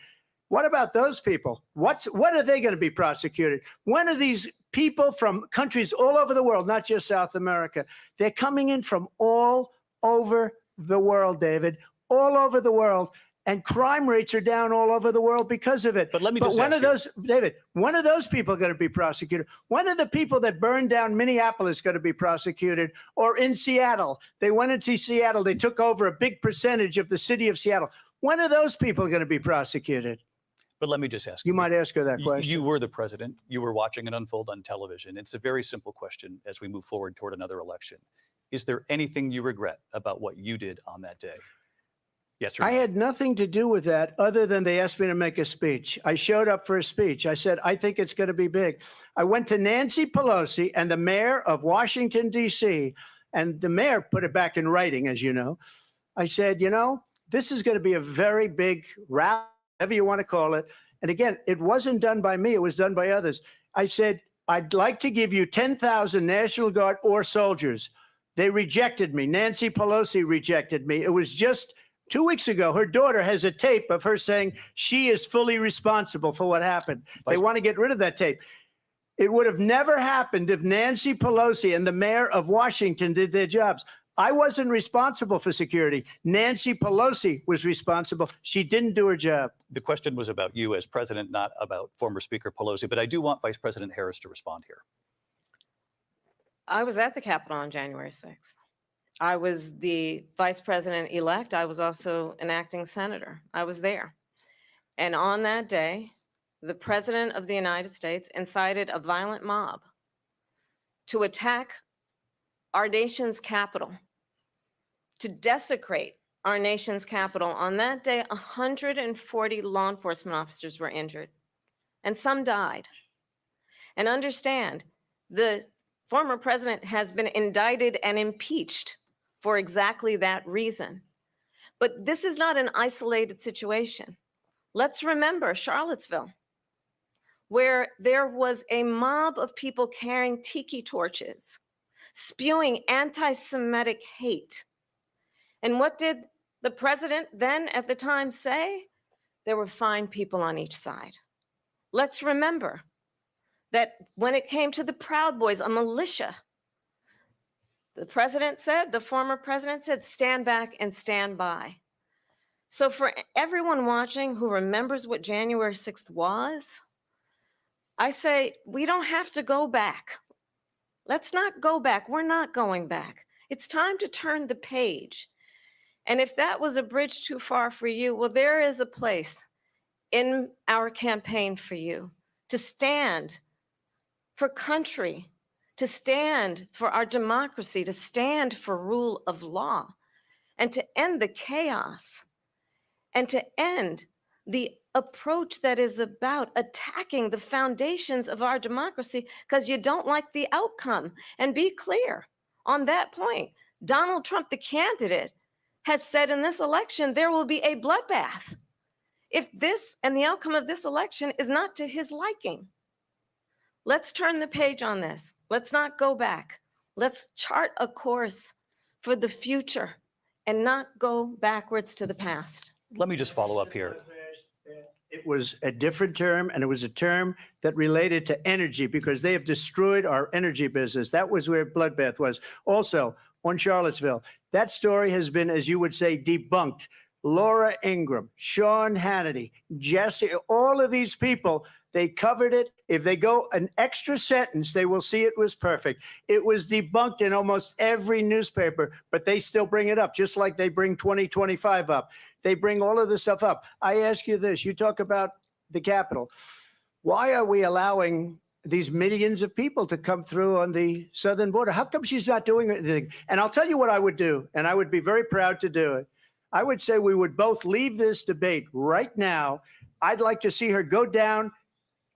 What about those people? When are they going to be prosecuted? When are these people from countries all over the world, not just South America? They're coming in from all over the world, David, all over the world. And crime rates are down all over the world because of it. But let me just ask you, David, when are those people going to be prosecuted? When are the people that burned down Minneapolis going to be prosecuted? Or in Seattle? They went into Seattle. They took over a big percentage of the city of Seattle. When are those people going to be prosecuted? But let me just ask you. You might ask her that question. You were the president. You were watching it unfold on television. It's a very simple question as we move forward toward another election. Is there anything you regret about what you did on that day? Yes or no? I had nothing to do with that other than they asked me to make a speech. I showed up for a speech. I said, I think it's going to be big. I went to Nancy Pelosi and the mayor of Washington, D.C., and the mayor put it back in writing, as you know. I said, you know, this is going to be a very big rally, whatever you want to call it. And again, it wasn't done by me. It was done by others. I said, I'd like to give you 10,000 National Guard or soldiers. They rejected me. Nancy Pelosi rejected me. It was just 2 weeks ago. Her daughter has a tape of her saying she is fully responsible for what happened. They want to get rid of that tape. It would have never happened if Nancy Pelosi and the mayor of Washington did their jobs. I wasn't responsible for security. Nancy Pelosi was responsible. She didn't do her job. The question was about you as president, not about former Speaker Pelosi, but I do want Vice President Harris to respond here. I was at the Capitol on January 6th. I was the vice president-elect. I was also an acting senator. I was there. And on that day, the president of the United States incited a violent mob to attack our nation's capital, to desecrate our nation's capital. On that day, 140 law enforcement officers were injured, and some died. And understand, The former president has been indicted and impeached for exactly that reason. But this is not an isolated situation. Let's remember Charlottesville, where there was a mob of people carrying tiki torches, spewing anti-Semitic hate. And what did the president then at the time say? There were fine people on each side. Let's remember that when it came to the Proud Boys, a militia, the president said, the former president said, stand back and stand by. So for everyone watching who remembers what January 6th was, I say, we don't have to go back. Let's not go back. We're not going back. It's time to turn the page. And if that was a bridge too far for you, well, there is a place in our campaign for you to stand for country, to stand for our democracy, to stand for rule of law, and to end the chaos, and to end the approach that is about attacking the foundations of our democracy because you don't like the outcome. And be clear on that point. Donald Trump, the candidate, has said in this election there will be a bloodbath if this and the outcome of this election is not to his liking. Let's turn the page on this. Let's not go back. Let's chart a course for the future and not go backwards to the past. Let me just follow up here. It was a different term, and it was a term that related to energy because they have destroyed our energy business. That was where bloodbath was. Also, on Charlottesville, that story has been, as you would say, debunked. Laura Ingraham, Sean Hannity, Jesse, all of these people, they covered it. If they go an extra sentence, they will see it was perfect. It was debunked in almost every newspaper, but they still bring it up, just like they bring 2025 up. They bring all of this stuff up. I ask you this, you talk about the Capitol. Why are we allowing these millions of people to come through on the southern border? How come she's not doing anything? And I'll tell you what I would do, and I would be very proud to do it. I would say we would both leave this debate right now. I'd like to see her go down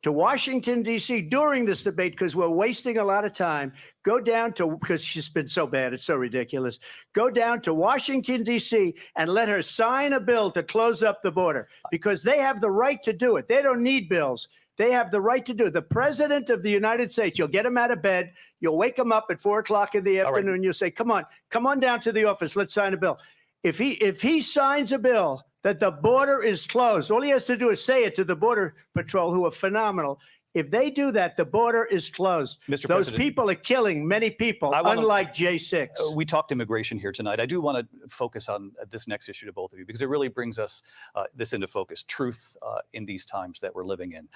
to Washington, D.C. during this debate because we're wasting a lot of time. Go down to, because she's been so bad, it's so ridiculous. Go down to Washington, D.C. and let her sign a bill to close up the border because they have the right to do it. They don't need bills. They have the right to do it. The president of the United States, you'll get him out of bed. You'll wake him up at 4 o'clock in the afternoon. Right. You'll say, come on down to the office. Let's sign a bill. If he signs a bill that the border is closed, all he has to do is say it to the Border Patrol, who are phenomenal. If they do that, the border is closed. Mr. Those people are killing many people, unlike J6. We talked immigration here tonight. I do want to focus on this next issue to both of you because it really brings us this into focus, truth in these times that we're living in.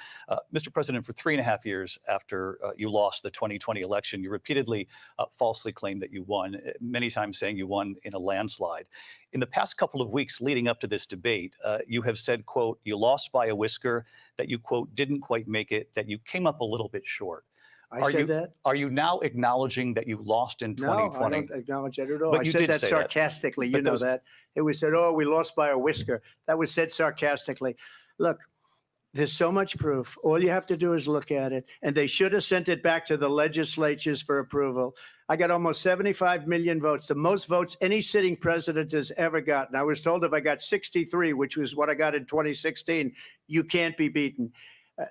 Mr. President, for 3.5 years after you lost the 2020 election, you repeatedly falsely claimed that you won, many times saying you won in a landslide. In the past couple of weeks leading up to this debate, you have said, quote, you lost by a whisker, that you, quote, didn't quite make it, that you came up a little bit short. I said that? Are you now acknowledging that you lost in 2020? No, I don't acknowledge that at all. But I you said did that say sarcastically. That. You know that. It was said, oh, we lost by a whisker. That was said sarcastically. Look, there's so much proof. All you have to do is look at it. And they should have sent it back to the legislatures for approval. I got almost 75 million votes, the most votes any sitting president has ever gotten. I was told if I got 63, which was what I got in 2016, you can't be beaten.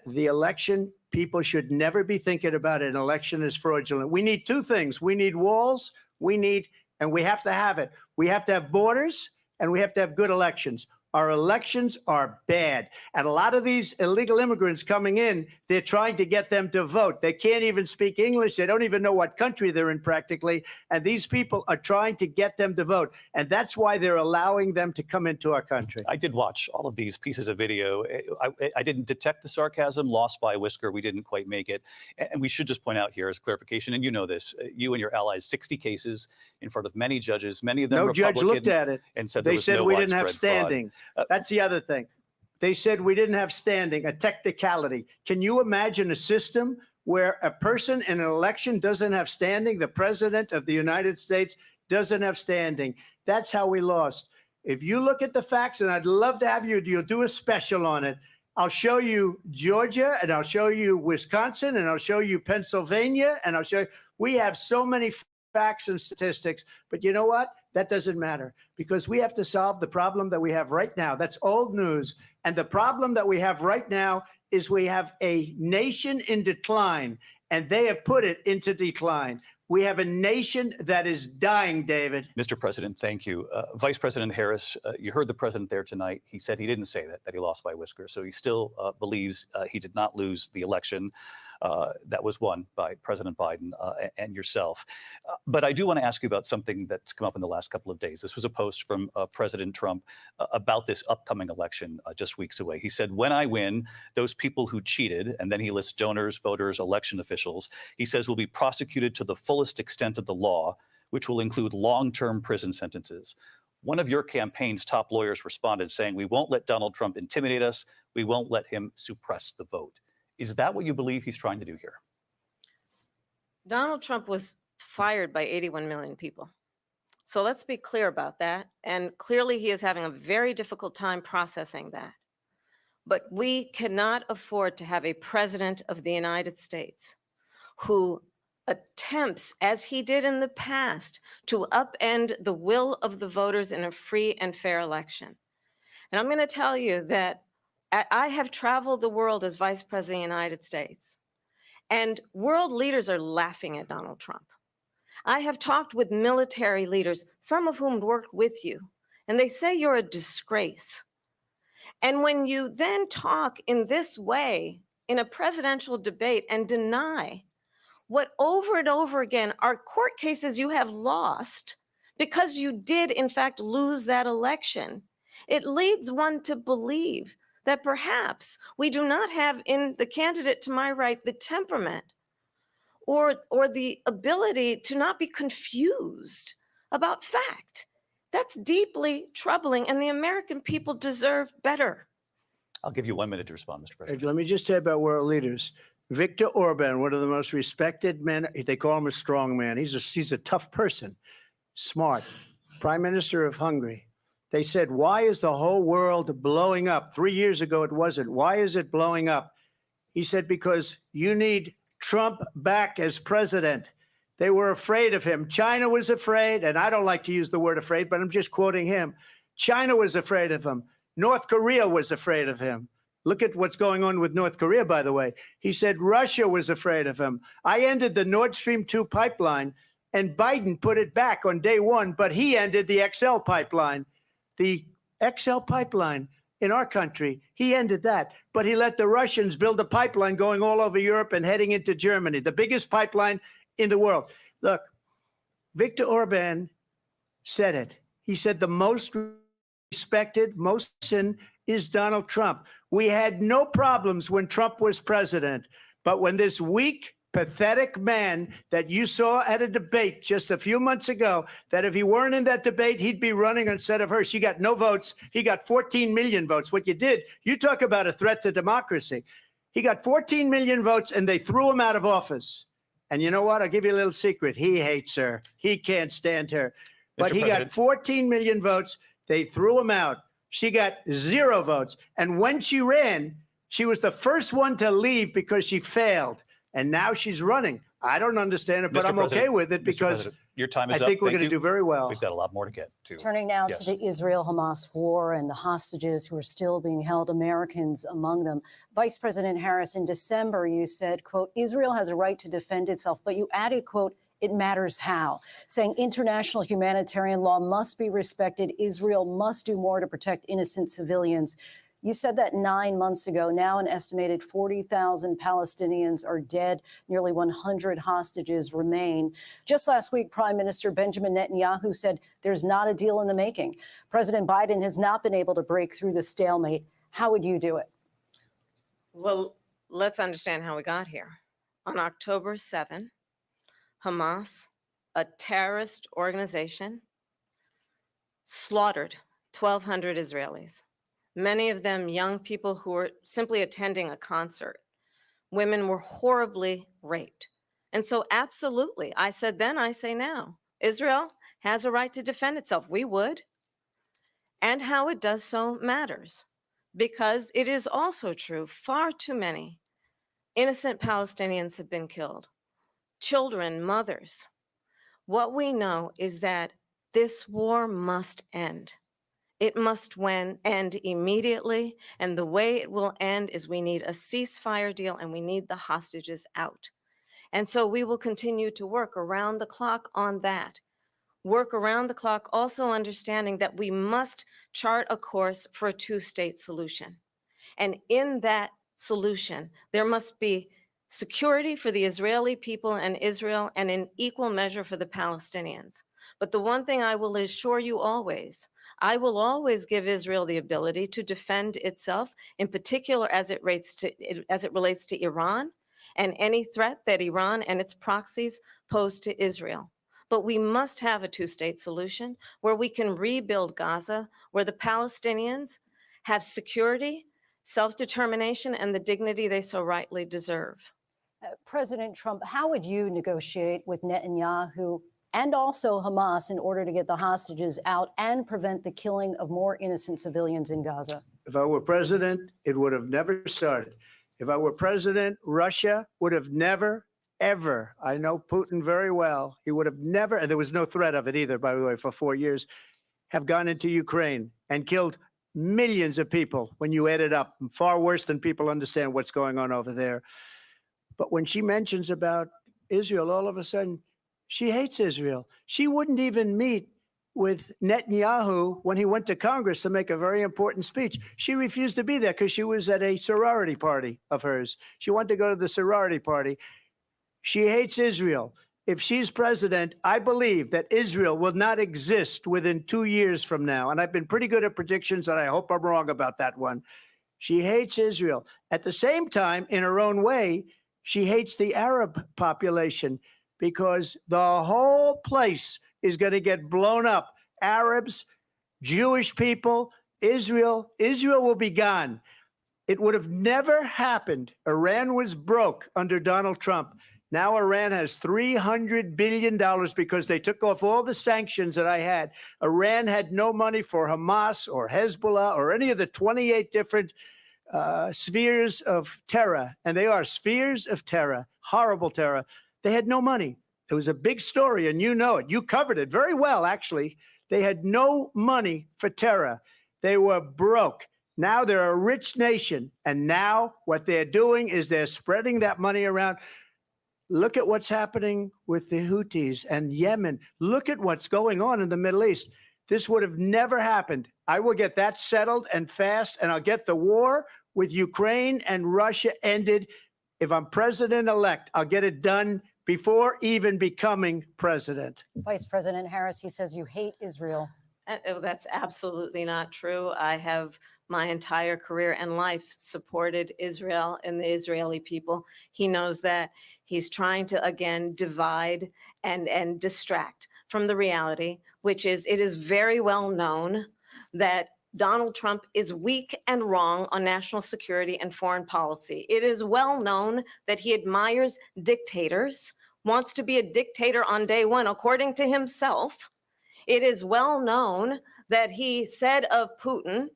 The election, people should never be thinking about an election as fraudulent. We need two things. We need walls, and we have to have it. We have to have borders, and we have to have good elections. Our elections are bad. And a lot of these illegal immigrants coming in, they're trying to get them to vote. They can't even speak English. They don't even know what country they're in practically. And these people are trying to get them to vote. And that's why they're allowing them to come into our country. I did watch all of these pieces of video. I didn't detect the sarcasm, lost by a whisker. We didn't quite make it. And we should just point out here as clarification, and you know this, you and your allies, 60 cases in front of many judges, many of them Republican. No judge looked at it. And said they said no we didn't have widespread standing. fraud. That's the other thing. They said we didn't have standing, a technicality. Can you imagine a system where a person in an election doesn't have standing? The president of the United States doesn't have standing. That's how we lost. If you look at the facts, and I'd love to have you'll do a special on it. I'll show you Georgia, and I'll show you Wisconsin, and I'll show you Pennsylvania, and I'll show you. We have so many facts and statistics, but you know what? That doesn't matter because we have to solve the problem that we have right now. That's old news. And the problem that we have right now is we have a nation in decline, and they have put it into decline. We have a nation that is dying, David. Mr. President, thank you. Vice President Harris, you heard the president there tonight. He said he didn't say that he lost by a whisker. So he still believes he did not lose the election that was won by President Biden and yourself. But I do want to ask you about something that's come up in the last couple of days. This was a post from President Trump about this upcoming election just weeks away. He said, when I win, those people who cheated, and then he lists donors, voters, election officials, he says will be prosecuted to the fullest extent of the law, which will include long-term prison sentences. One of your campaign's top lawyers responded saying, we won't let Donald Trump intimidate us. We won't let him suppress the vote. Is that what you believe he's trying to do here? Donald Trump was fired by 81 million people. So let's be clear about that. And clearly he is having a very difficult time processing that. But we cannot afford to have a president of the United States who attempts, as he did in the past, to upend the will of the voters in a free and fair election. And I'm going to tell you that I have traveled the world as Vice President of the United States, and world leaders are laughing at Donald Trump. I have talked with military leaders, some of whom worked with you, and they say you're a disgrace. And when you then talk in this way in a presidential debate and deny what over and over again are court cases you have lost because you did in fact lose that election, it leads one to believe that perhaps we do not have in the candidate to my right the temperament or the ability to not be confused about fact. That's deeply troubling, and the American people deserve better. I'll give you 1 minute to respond, Mr. President. Let me just say about world leaders. Viktor Orban, one of the most respected men, they call him a strong man. He's a tough person, smart, Prime Minister of Hungary. They said, why is the whole world blowing up? 3 years ago, it wasn't. Why is it blowing up? He said, because you need Trump back as president. They were afraid of him. China was afraid, and I don't like to use the word afraid, but I'm just quoting him. China was afraid of him. North Korea was afraid of him. Look at what's going on with North Korea, by the way. He said Russia was afraid of him. I ended the Nord Stream 2 pipeline, and Biden put it back on day one, but he ended the XL pipeline. The XL pipeline in our country, he ended that, but he let the Russians build a pipeline going all over Europe and heading into Germany, the biggest pipeline in the world. Look, Viktor Orban said it. He said the most respected, most sin is Donald Trump. We had no problems when Trump was president, but when this weak, pathetic man that you saw at a debate just a few months ago, that if he weren't in that debate, he'd be running instead of her. She got no votes. He got 14 million votes. What you did, you talk about a threat to democracy. He got 14 million votes and they threw him out of office. And you know what? I'll give you a little secret. He hates her. He can't stand her. But Mr. he President. got 14 million votes. They threw him out. She got 0 votes. And when she ran, she was the first one to leave because she failed. And now she's running. I don't understand it, but Mr. I'm President, okay with it Mr. because President, your time is I up. think we're Thank going to you. do very well. We've got a lot more to get to. Turning now Yes. to the Israel-Hamas war and the hostages who are still being held, Americans among them. Vice President Harris, in December, you said, quote, Israel has a right to defend itself, but you added, quote, it matters how, saying international humanitarian law must be respected. Israel must do more to protect innocent civilians. You said that 9 months ago. Now an estimated 40,000 Palestinians are dead. Nearly 100 hostages remain. Just last week, Prime Minister Benjamin Netanyahu said there's not a deal in the making. President Biden has not been able to break through the stalemate. How would you do it? Well, let's understand how we got here. On October 7, Hamas, a terrorist organization, slaughtered 1,200 Israelis. Many of them young people who were simply attending a concert. Women were horribly raped. And so absolutely, I said then, I say now, Israel has a right to defend itself. We would. And how it does so matters. because it is also true, far too many innocent Palestinians have been killed. Children, mothers. What we know is that this war must end. It must end immediately, and the way it will end is we need a ceasefire deal and we need the hostages out. And so we will continue to work around the clock on that. Work around the clock, also understanding that we must chart a course for a two-state solution. And in that solution, there must be security for the Israeli people and Israel, and in equal measure for the Palestinians. But the one thing I will assure you always, I will always give Israel the ability to defend itself, in particular as it relates to Iran and any threat that Iran and its proxies pose to Israel. But we must have a two-state solution where we can rebuild Gaza, where the Palestinians have security, self-determination, and the dignity they so rightly deserve. President Trump, how would you negotiate with Netanyahu and also Hamas in order to get the hostages out and prevent the killing of more innocent civilians in Gaza? If I were president, it would have never started. If I were president, Russia would have never, ever, I know Putin very well, he would have never, and there was no threat of it either, by the way, for 4 years, have gone into Ukraine and killed millions of people when you add it up, far worse than people understand what's going on over there. But when she mentions about Israel, all of a sudden, she hates Israel. She wouldn't even meet with Netanyahu when he went to Congress to make a very important speech. She refused to be there because she was at a sorority party of hers. She wanted to go to the sorority party. She hates Israel. If she's president, I believe that Israel will not exist within 2 years from now. And I've been pretty good at predictions, and I hope I'm wrong about that one. She hates Israel. At the same time, in her own way, she hates the Arab population because the whole place is going to get blown up. Arabs, Jewish people, Israel will be gone. It would have never happened. Iran was broke under Donald Trump. Now Iran has $300 billion because they took off all the sanctions that I had. Iran had no money for Hamas or Hezbollah or any of the 28 different spheres of terror. And they are spheres of terror, horrible terror. They had no money. It was a big story, and you know it. You covered it very well, actually. They had no money for terror. They were broke. Now they're a rich nation. And now what they're doing is they're spreading that money around. Look at what's happening with the Houthis and Yemen. Look at what's going on in the Middle East. This would have never happened. I will get that settled and fast, and I'll get the war with Ukraine and Russia ended. If I'm president-elect, I'll get it done before even becoming president. Vice President Harris, he says you hate Israel. That's absolutely not true. I have my entire career and life supported Israel and the Israeli people. He knows that. He's trying to, again, divide and distract from the reality, which is it is very well known that Donald Trump is weak and wrong on national security and foreign policy. It is well known that he admires dictators, wants to be a dictator on day one, according to himself. It is well known that he said of Putin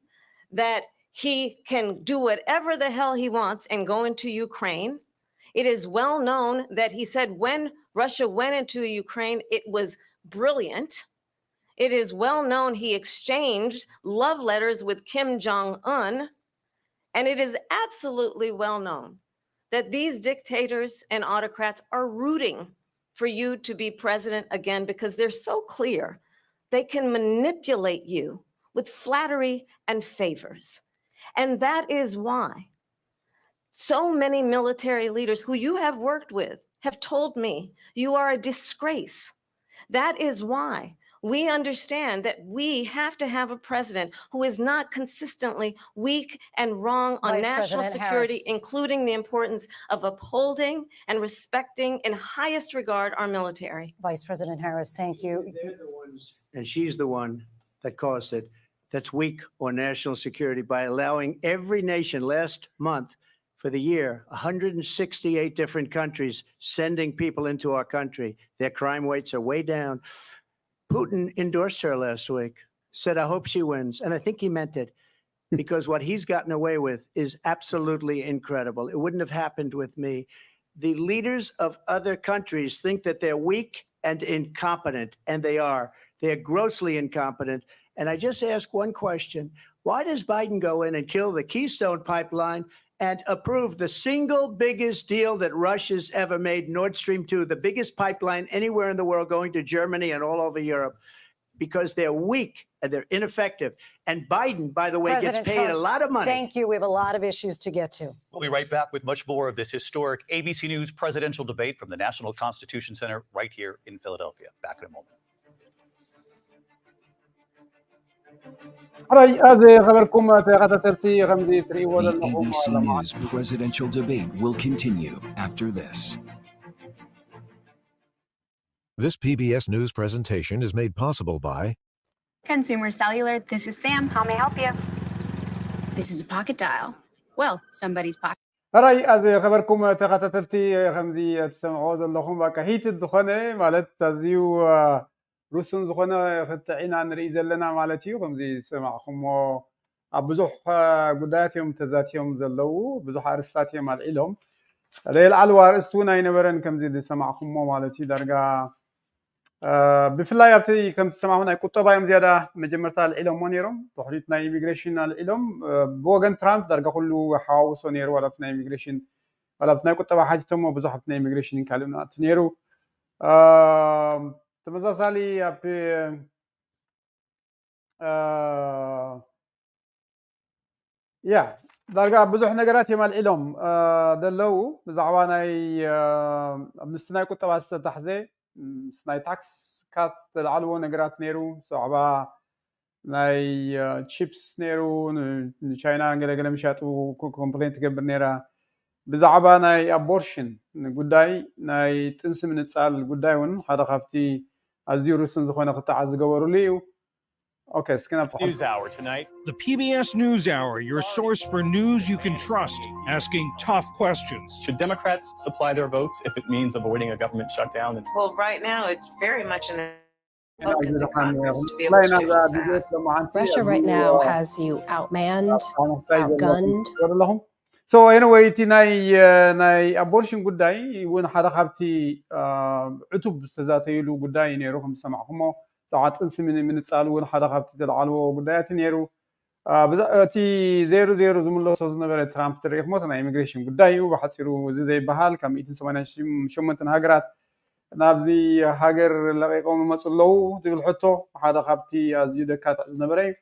that he can do whatever the hell he wants and go into Ukraine. It is well known that he said when Russia went into Ukraine, it was brilliant. It is well known he exchanged love letters with Kim Jong-un. And it is absolutely well known that these dictators and autocrats are rooting for you to be president again because they're so clear they can manipulate you with flattery and favors. And that is why so many military leaders who you have worked with have told me you are a disgrace. That is why we understand that we have to have a president who is not consistently weak and wrong on Vice national President security, Harris. including the importance of upholding and respecting in highest regard our military. Vice President Harris, thank you. They're the ones, and she's the one that caused it, that's weak on national security by allowing every nation last month for the year, 168 different countries sending people into our country. Their crime rates are way down. Putin endorsed her last week, said, I hope she wins. And I think he meant it. because what he's gotten away with is absolutely incredible. It wouldn't have happened with me. The leaders of other countries think that they're weak and incompetent, and they are. They're grossly incompetent. And I just ask one question. Why does Biden go in and kill the Keystone Pipeline and approve the single biggest deal that Russia's ever made, Nord Stream 2, the biggest pipeline anywhere in the world going to Germany and all over Europe? Because they're weak and they're ineffective. And Biden, by the way, President gets paid Trump, a lot of money. Thank you. We have a lot of issues to get to. We'll be right back with much more of this historic ABC News presidential debate from the National Constitution Center right here in Philadelphia. Back in a moment. The ABC News presidential debate will continue after this. This PBS News presentation is made possible by Consumer Cellular. This is Sam. How may I help you? This is a pocket dial. Well, somebody's pocket. هراي از خبركم تخاتلتي خمزي تسمعوا زلخم باكهيت الدخنه مالت تزيو روسن زخنه فتعينا نري زلنا مالتي خمزي سمعكم بزح غداتهم تزاتهم زلو بزح ارساتهم العلم ليل الوار اسونا ينبرن كمزي سمعكم مالتي درجه بفلاي ابتي كم تسمعون اي قطبه يوم زياده مجمرتا العلم ونيرم تحريتنا ايميغريشن العلم بوغن ترامب درجه كله حاوس ونير ولا بتنا ايميغريشن ولا بتنا قطبه حاجتهم بزح بتنا ايميغريشن كلمنا تنيرو تمزاسالي ابي يا درجه بزح نغرات يمال العلم دلو بزعواناي مستناي قطبه استتحزي سناي تاكس كات العلو نغرات نيرو صعبا ناي تشيبس نيرو تشاينا غلغل مشاتو كومبلينت جبر نيرا بزعبا ناي ابورشن غداي ناي تنس من تصال غدايون حدا خفتي ازيروسن زخونه قطع زغبرو ليو Okay, News Hour tonight. The PBS News Hour, your source for news you can trust, asking tough questions. Should Democrats supply their votes if it means avoiding a government shutdown? Well, right now it's very much in Republicans in Congress to be able to do that. Russia right now has you outmanned, outgunned. So anyway, ناي abortion قداي وين حدا خبتي عتب استزاتيلو قداي نيرو خم سمعكم ساعات انس من تصال وين حدا خبتي العلو قدايات نيرو بزاتي 00 زملو سوز نبر ترامب تريخ موتنا ايميغريشن قداي وبحصيرو زي بحال كم 188 هاجرات نابزي هاجر لقيقوم مصلو تقول حتو حدا خبتي ازي دكات نبري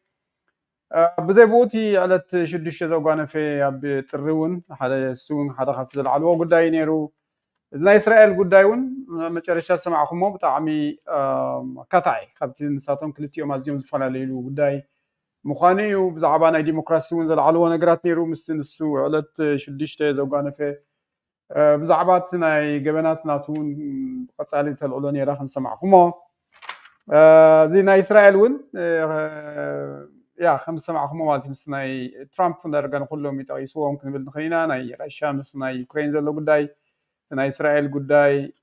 بزي بوتي على شدش زوغانا في اب ترون حدا سون حدا خبتي العلو قداي نيرو إذا إسرائيل قدايون مچرشا سمعكم بطعمي كتعي خبتي نساتهم كلتيوم ازيوم زفلاليلو قداي مخاني وبزعبانا ديمقراسي ونزل علو نغرات نيرو مستنسو علت شدشته زوغانا في بزعباتنا جبناتنا تون قصالي تلعلو نيرا خم سمعكم زينا إسرائيل ون يا خم سمعكم مالتي مسناي ترامب ندرغن كلهم يتقيسوا ممكن بالخلينا ناي رشا مسناي يوكرين زلو قداي تنا إسرائيل قداي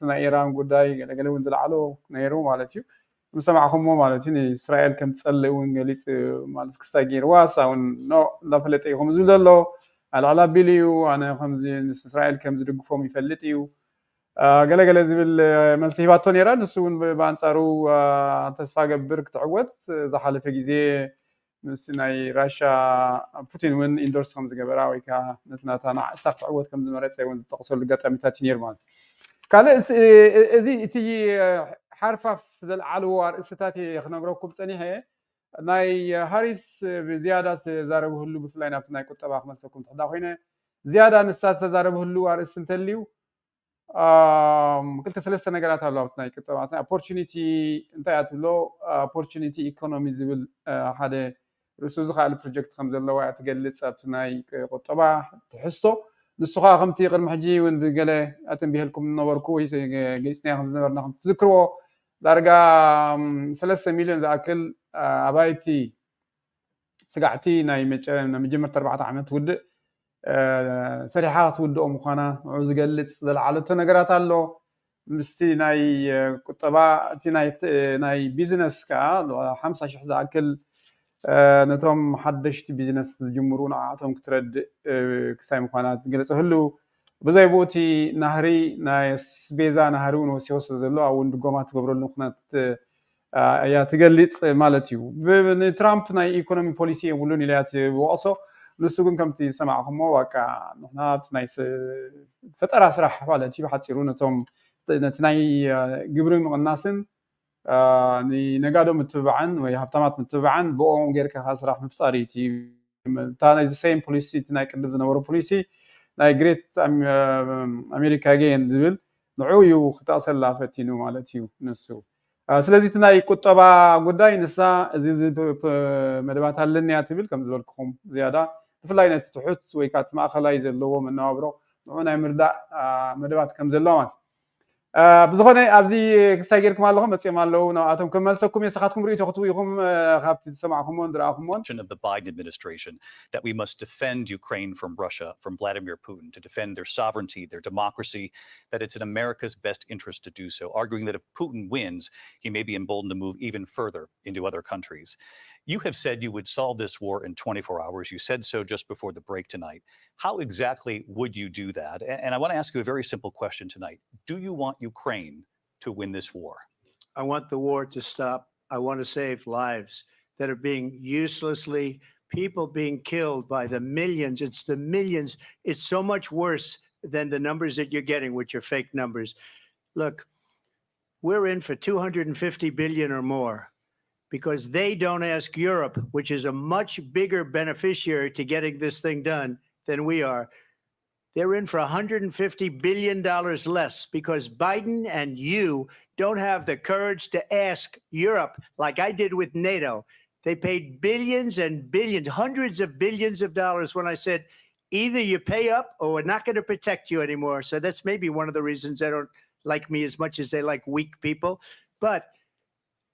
تنا إيران قداي قال ونزل علو نيرو مالتي مسمعكم مالتي إسرائيل كم تصلي ونقليت مالت كستاجير واسا ونو لفلت أيهم زودلو على بيليو أنا خمزين إسرائيل كم زدقفهم يفلتيو قال زبل منسيبات نيرا نسون بانصارو تسفا قبرك تعود زحل في جزء مسناي راشا بوتين وين اندورس خمز قبراوي كا نتناتنا سقف عود كم زمرت سيون تقصر لقطع متاتنير مان قال ازي تي حرفه في العلوار استاتي خنغروكم صنيحه ناي هاريس بزياده زاربه هلو بفلاينا بتناي قطبا خمسكم تحدا خوينه زياده نسات تزاربه هلو ارس انتليو كنت ثلاث نغرات الله بتناي قطبا opportunity انت له opportunity economy زبل هذا رسوز خال بروجكت خمسة الله تقلت سابتناي قطبا تحسه نسخة خمتي غير محجي وين قال أتم لكم النور كويس جلسنا خمسة نور نحن تذكروا درجة 3 مليون زاكل أبايتي سقعتي ناي مجمع 4 عامات ود سريحات ود مخانا عوز قلت على تنقرات الله مستي ناي قطبا تي ناي بيزنس كا 5 شح زاكل ነቶም ሓደሽቲ ቢዝነስ ዝጅምሩ ንዓቶም ክትረድእ ክሳይ ምዃናት ገለጸ ህሉ ብዘይ ቦቲ ናህሪ ናይ ስቤዛ ናህሪ እውን ወሲኹ ስለ ዘሎ ኣብኡ ድጎማ ትገብረሉ ኩነት እያ ትገልጽ ማለት እዩ ንትራምፕ ናይ ኢኮኖሚ ፖሊሲ የብሉን ኢላ ትወቕሶ ንሱ ግን ከምቲ ሰማዕኹሞ ዋቃ ንሕና ናይ ፈጠራ ስራሕ ማለት እዩ ሓፂሩ ነቶም ነቲ ናይ ግብሪ ምቕናስን ንነጋዶ ምትብባዕን ወይ ሃብታማት ምትብባዕን ብኦም ጌርካ ስራሕ ምፍጣር እዩ እታ ናይ ሴም ፖሊሲ እቲ ናይ ቅድም ዝነበሮ ፖሊሲ ናይ ግሬት ኣሜሪካ ጌን ዝብል ንዑ እዩ ክጠቕሰላ ፈቲኑ ማለት እዩ ንሱ ስለዚ እቲ ናይ ቁጠባ ጉዳይ ንሳ እዚ መደባት ኣለኒ እያ ትብል ከም ዝበልክኹም ዝያዳ ብፍላይ ነቲ ትሑት ወይ ከዓ እቲ ማእኸላይ ዘለዎ መነባብሮ ንዑ ናይ ምርዳእ መደባት ከም ዘለዋ ማለት ብዝኾነ ኣብዚ ክሳይ ጌርኩም ኣለኹም መፅኦም ኣለዉ ናብኣቶም ክመልሰኩም እየ ንስኻትኩም ርእቶ ክትቡ ኢኹም ካብቲ ዝሰማዕኹሞን ዝረኣኹሞን of the Biden administration that we must defend Ukraine from Russia, from Vladimir Putin, to defend their sovereignty, their democracy, that it's in America's best interest to do so, arguing that if Putin wins, he may be emboldened to move even further into other countries. You have said you would solve this war in 24 hours. You said so just before the break tonight. How exactly would you do that? And I want to ask you a very simple question tonight. Do you want Ukraine to win this war? I want the war to stop. I want to save lives that are being uselessly, people being killed by the millions. It's the millions. It's so much worse than the numbers that you're getting, which are fake numbers. Look, we're in for 250 billion or more because they don't ask Europe, which is a much bigger beneficiary to getting this thing done than we are. They're in for $150 billion less because Biden and you don't have the courage to ask Europe like I did with NATO. They paid billions and billions, hundreds of billions of dollars when I said, either you pay up or we're not going to protect you anymore. So that's maybe one of the reasons they don't like me as much as they like weak people. But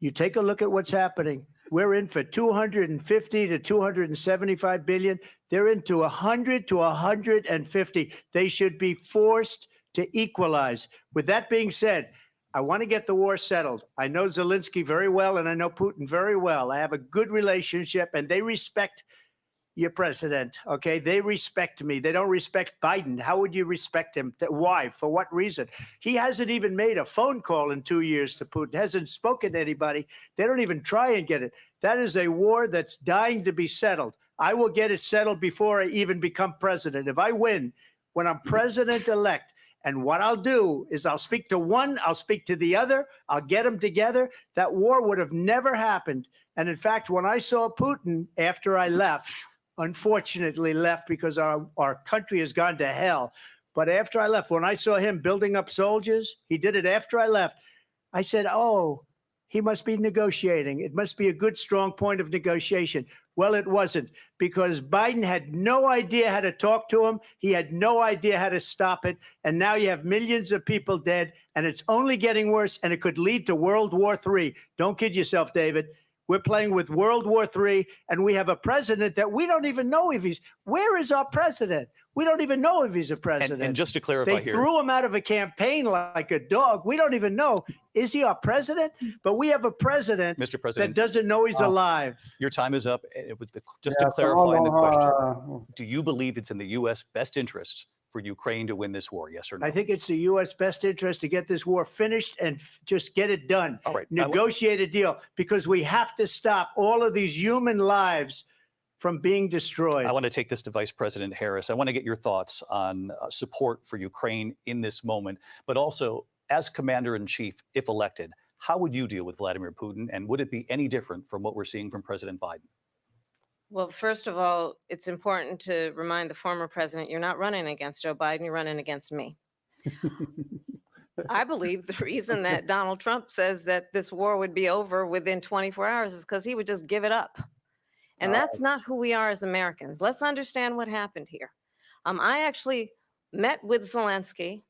you take a look at what's happening. We're in for 250 to 275 billion. They're into 100 to 150. They should be forced to equalize. With that being said, I want to get the war settled. I know Zelensky very well, and I know Putin very well. I have a good relationship, and they respect your president, okay? They respect me. They don't respect Biden. How would you respect him? Why? For what reason? He hasn't even made a phone call in 2 years to Putin, hasn't spoken to anybody. They don't even try and get it. That is a war that's dying to be settled. I will get it settled before I even become president. If I win, when I'm president-elect, and what I'll do is I'll speak to one, I'll speak to the other, I'll get them together. That war would have never happened. And in fact, when I saw Putin after I left, unfortunately left because our country has gone to hell. But after I left, when I saw him building up soldiers, he did it after I left. I said, oh, he must be negotiating. It must be a good, strong point of negotiation. Well, it wasn't because Biden had no idea how to talk to him. He had no idea how to stop it. And now you have millions of people dead, and it's only getting worse, and it could lead to World War III. Don't kid yourself, David. We're playing with World War III, and we have a president that we don't even know if he's. Where is our president? We don't even know if he's a president. And just to clarify they here, threw him out of a campaign like a dog. We don't even know. Is he our president? But we have a president, Mr. President, that doesn't know he's alive. Your time is up. Just to clarify the question, do you believe it's in the U.S. best interest for Ukraine to win this war? Yes or no? I think it's the U.S. best interest to get this war finished and just get it done. All right. Negotiate a deal because we have to stop all of these human lives from being destroyed. I want to take this to Vice President Harris. I want to get your thoughts on support for Ukraine in this moment, but also as Commander-in-Chief, if elected, how would you deal with Vladimir Putin? And would it be any different from what we're seeing from President Biden? Well, first of all, it's important to remind the former president, you're not running against Joe Biden, you're running against me. I believe the reason that Donald Trump says that this war would be over within 24 hours is because he would just give it up. And that's not who we are as Americans. Let's understand what happened here. I actually met with Zelensky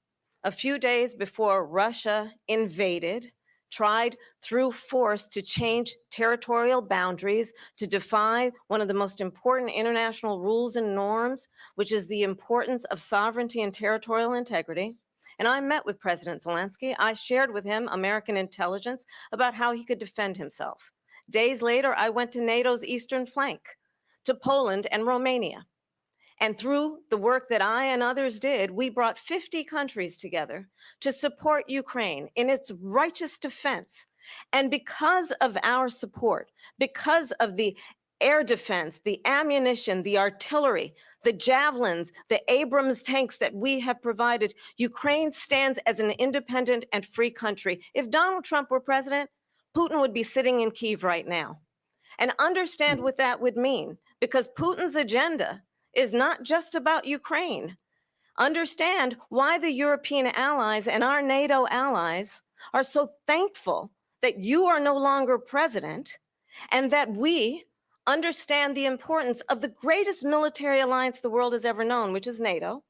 a few days before Russia invaded, tried through force to change territorial boundaries, to defy one of the most important international rules and norms, which is the importance of sovereignty and territorial integrity. And I met with President Zelensky. I shared with him American intelligence about how he could defend himself. Days later, I went to NATO's eastern flank, to Poland and Romania. And through the work that I and others did, we brought 50 countries together to support Ukraine in its righteous defense. And because of our support, because of the air defense, the ammunition, the artillery, the javelins, the Abrams tanks that we have provided, Ukraine stands as an independent and free country. If Donald Trump were president, Putin would be sitting in Kyiv right now. And understand what that would mean, because Putin's agenda is not just about Ukraine. Understand why the European allies and our NATO allies are so thankful that you are no longer president, and that we understand the importance of the greatest military alliance the world has ever known, which is NATO,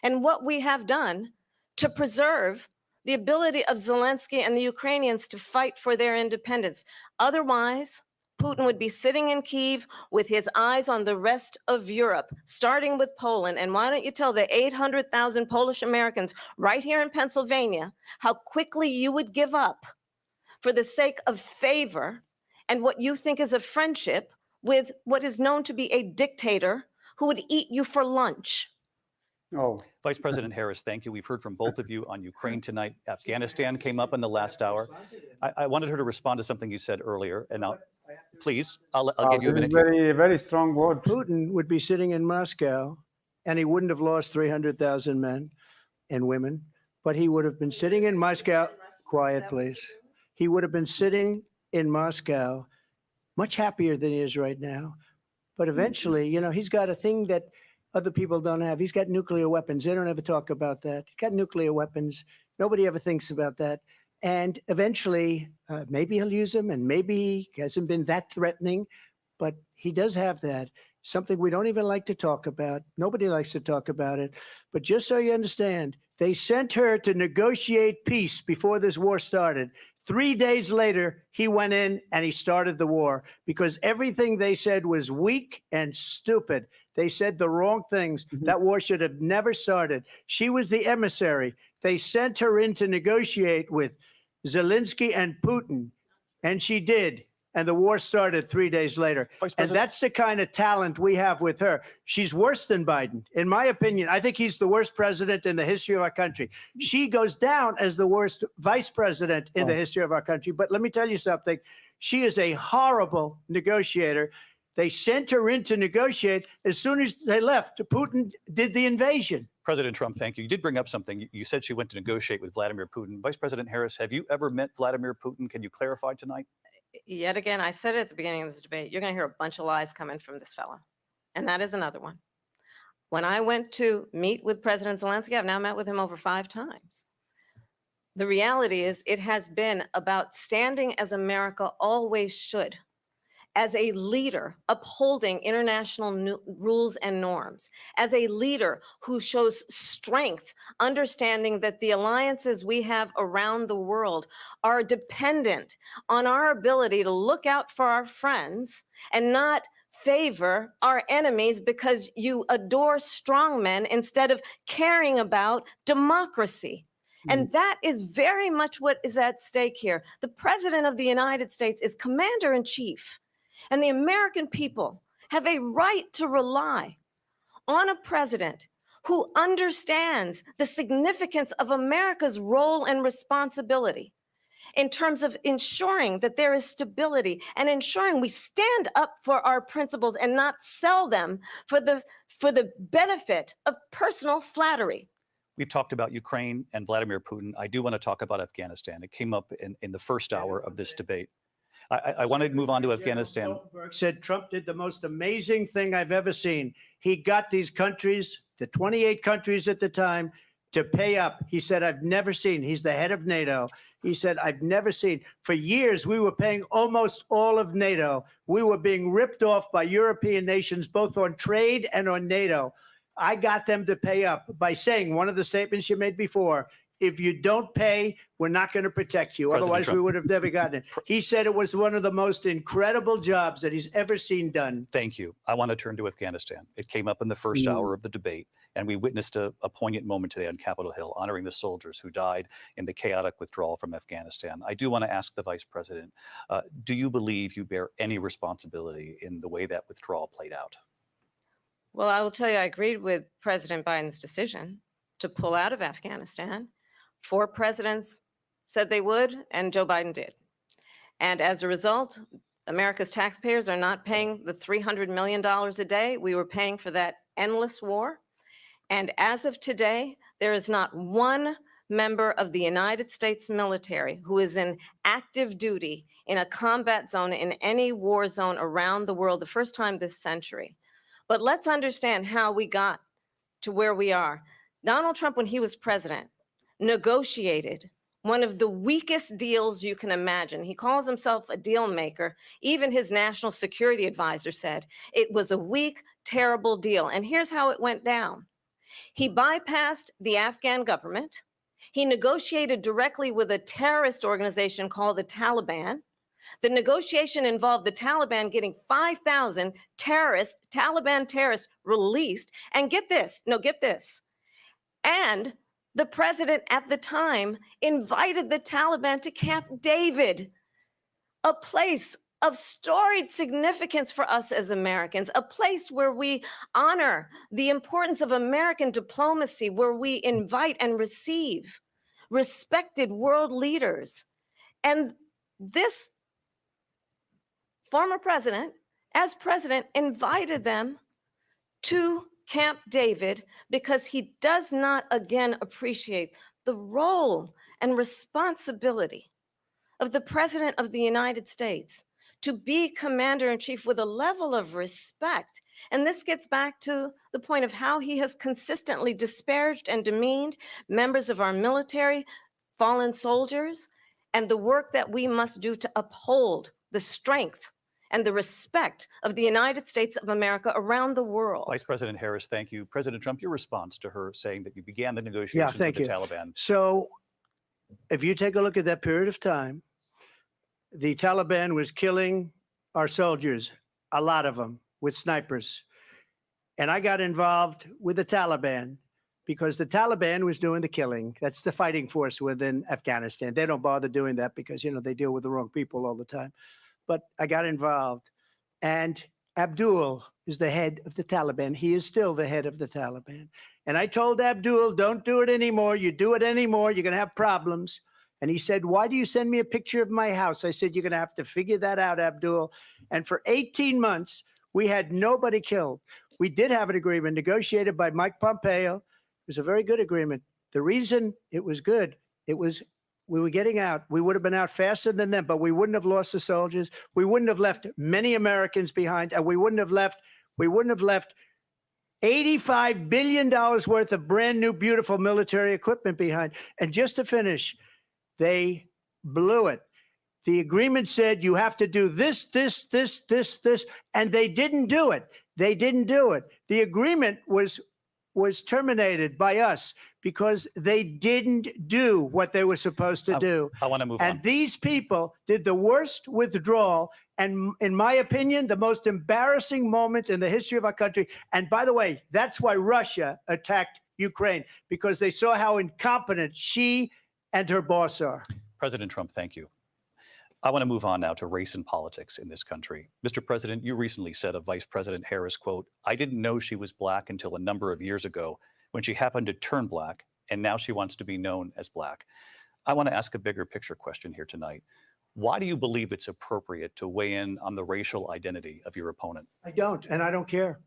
and what we have done to preserve the ability of Zelensky and the Ukrainians to fight for their independence. Otherwise, Putin would be sitting in Kyiv with his eyes on the rest of Europe, starting with Poland. And why don't you tell the 800,000 Polish Americans right here in Pennsylvania how quickly you would give up for the sake of favor and what you think is a friendship with what is known to be a dictator who would eat you for lunch. Oh, Vice President Harris, thank you. We've heard from both of you on Ukraine tonight. Afghanistan came up in the last hour. I wanted her to respond to something you said earlier, and please, I'll give you a minute. Very, very strong word. Putin would be sitting in Moscow, and he wouldn't have lost 300,000 men and women, but he would have been sitting in Moscow. Quiet, please. He would have been sitting in Moscow much happier than he is right now. But eventually, you know, he's got a thing that other people don't have. He's got nuclear weapons. They don't ever talk about that. He's got nuclear weapons. Nobody ever thinks about that. And eventually, maybe he'll use them, and maybe he hasn't been that threatening, but he does have that. Something we don't even like to talk about. Nobody likes to talk about it. But just so you understand, they sent her to negotiate peace before this war started. 3 days later, he went in and he started the war because everything they said was weak and stupid. They said the wrong things. That war should have never started. She was the emissary. They sent her in to negotiate with Zelensky and Putin, and she did. And the war started 3 days later. And that's the kind of talent we have with her. She's worse than Biden. In my opinion, I think he's the worst president in the history of our country. She goes down as the worst vice president in the history of our country. But let me tell you something. She is a horrible negotiator. They sent her in to negotiate. As soon as they left, Putin did the invasion. President Trump, thank you. You did bring up something. You said she went to negotiate with Vladimir Putin. Vice President Harris, have you ever met Vladimir Putin? Can you clarify tonight? Yet again, I said it at the beginning of this debate, you're going to hear a bunch of lies coming from this fellow. And that is another one. When I went to meet with President Zelensky, I've now met with him over 5 times. The reality is it has been about standing as America always should, as a leader upholding international rules and norms, as a leader who shows strength, understanding that the alliances we have around the world are dependent on our ability to look out for our friends and not favor our enemies because you adore strong men instead of caring about democracy. And that is very much what is at stake here. The President of the United States is commander-in-chief. And the American people have a right to rely on a president who understands the significance of America's role and responsibility in terms of ensuring that there is stability and ensuring we stand up for our principles and not sell them for the benefit of personal flattery. We've talked about Ukraine and Vladimir Putin. I do want to talk about Afghanistan. It came up in the first hour of this debate. I want to move on to Afghanistan. Stoltenberg said Trump did the most amazing thing I've ever seen. He got these countries, the 28 countries at the time, to pay up. He said, I've never seen. He's the head of NATO. He said, I've never seen. For years, we were paying almost all of NATO. We were being ripped off by European nations, both on trade and on NATO. I got them to pay up by saying one of the statements you made before, if you don't pay, we're not going to protect you. President Otherwise, Trump. we would have never gotten it. He said it was one of the most incredible jobs that he's ever seen done. Thank you. I want to turn to Afghanistan. It came up in the first hour of the debate, and we witnessed a poignant moment today on Capitol Hill, honoring the soldiers who died in the chaotic withdrawal from Afghanistan. I do want to ask the Vice President, do you believe you bear any responsibility in the way that withdrawal played out? Well, I will tell you, I agreed with President Biden's decision to pull out of Afghanistan. 4 presidents said they would, and Joe Biden did. And as a result, America's taxpayers are not paying the $300 million a day we were paying for that endless war. And as of today, there is not one member of the United States military who is in active duty in a combat zone in any war zone around the world, the first time this century. But let's understand how we got to where we are. Donald Trump, when he was president, negotiated one of the weakest deals you can imagine. He calls himself a deal maker. Even his national security advisor said it was a weak, terrible deal. And here's how it went down. He bypassed the Afghan government. He negotiated directly with a terrorist organization called the Taliban. The negotiation involved the Taliban getting 5,000 Taliban terrorists released. And get this, and the president at the time invited the Taliban to Camp David, a place of storied significance for us as Americans, a place where we honor the importance of American diplomacy, where we invite and receive respected world leaders. And this former president, as president, invited them to Camp David because he does not again appreciate the role and responsibility of the President of the United States to be commander-in-chief with a level of respect. And this gets back to the point of how he has consistently disparaged and demeaned members of our military, fallen soldiers, and the work that we must do to uphold the strength and the respect of the United States of America around the world. Vice President Harris, thank you. President Trump, your response to her saying that you began the negotiations with the Taliban. So if you take a look at that period of time, the Taliban was killing our soldiers, a lot of them, with snipers. And I got involved with the Taliban because the Taliban was doing the killing. That's the fighting force within Afghanistan. They don't bother doing that because, they deal with the wrong people all the time. But I got involved. And Abdul is the head of the Taliban. He is still the head of the Taliban. And I told Abdul, don't do it anymore. You do it anymore, you're going to have problems. And he said, why do you send me a picture of my house? I said, you're going to have to figure that out, Abdul. And for 18 months, we had nobody killed. We did have an agreement negotiated by Mike Pompeo. It was a very good agreement. The reason it was good, we were getting out. We would have been out faster than them, but we wouldn't have lost the soldiers. We wouldn't have left many Americans behind, and we wouldn't have left $85 billion worth of brand new, beautiful military equipment behind. And just to finish, they blew it. The agreement said you have to do this, and they didn't do it. The agreement was terminated by us because they didn't do what they were supposed to do. I want to move on. And these people did the worst withdrawal, and in my opinion, the most embarrassing moment in the history of our country. And by the way, that's why Russia attacked Ukraine, because they saw how incompetent she and her boss are. President Trump, thank you. I want to move on now to race and politics in this country. Mr. President, you recently said of Vice President Harris, quote, I didn't know she was black until a number of years ago when she happened to turn black, and now she wants to be known as black. I want to ask a bigger picture question here tonight. Why do you believe it's appropriate to weigh in on the racial identity of your opponent? I don't, and I don't care.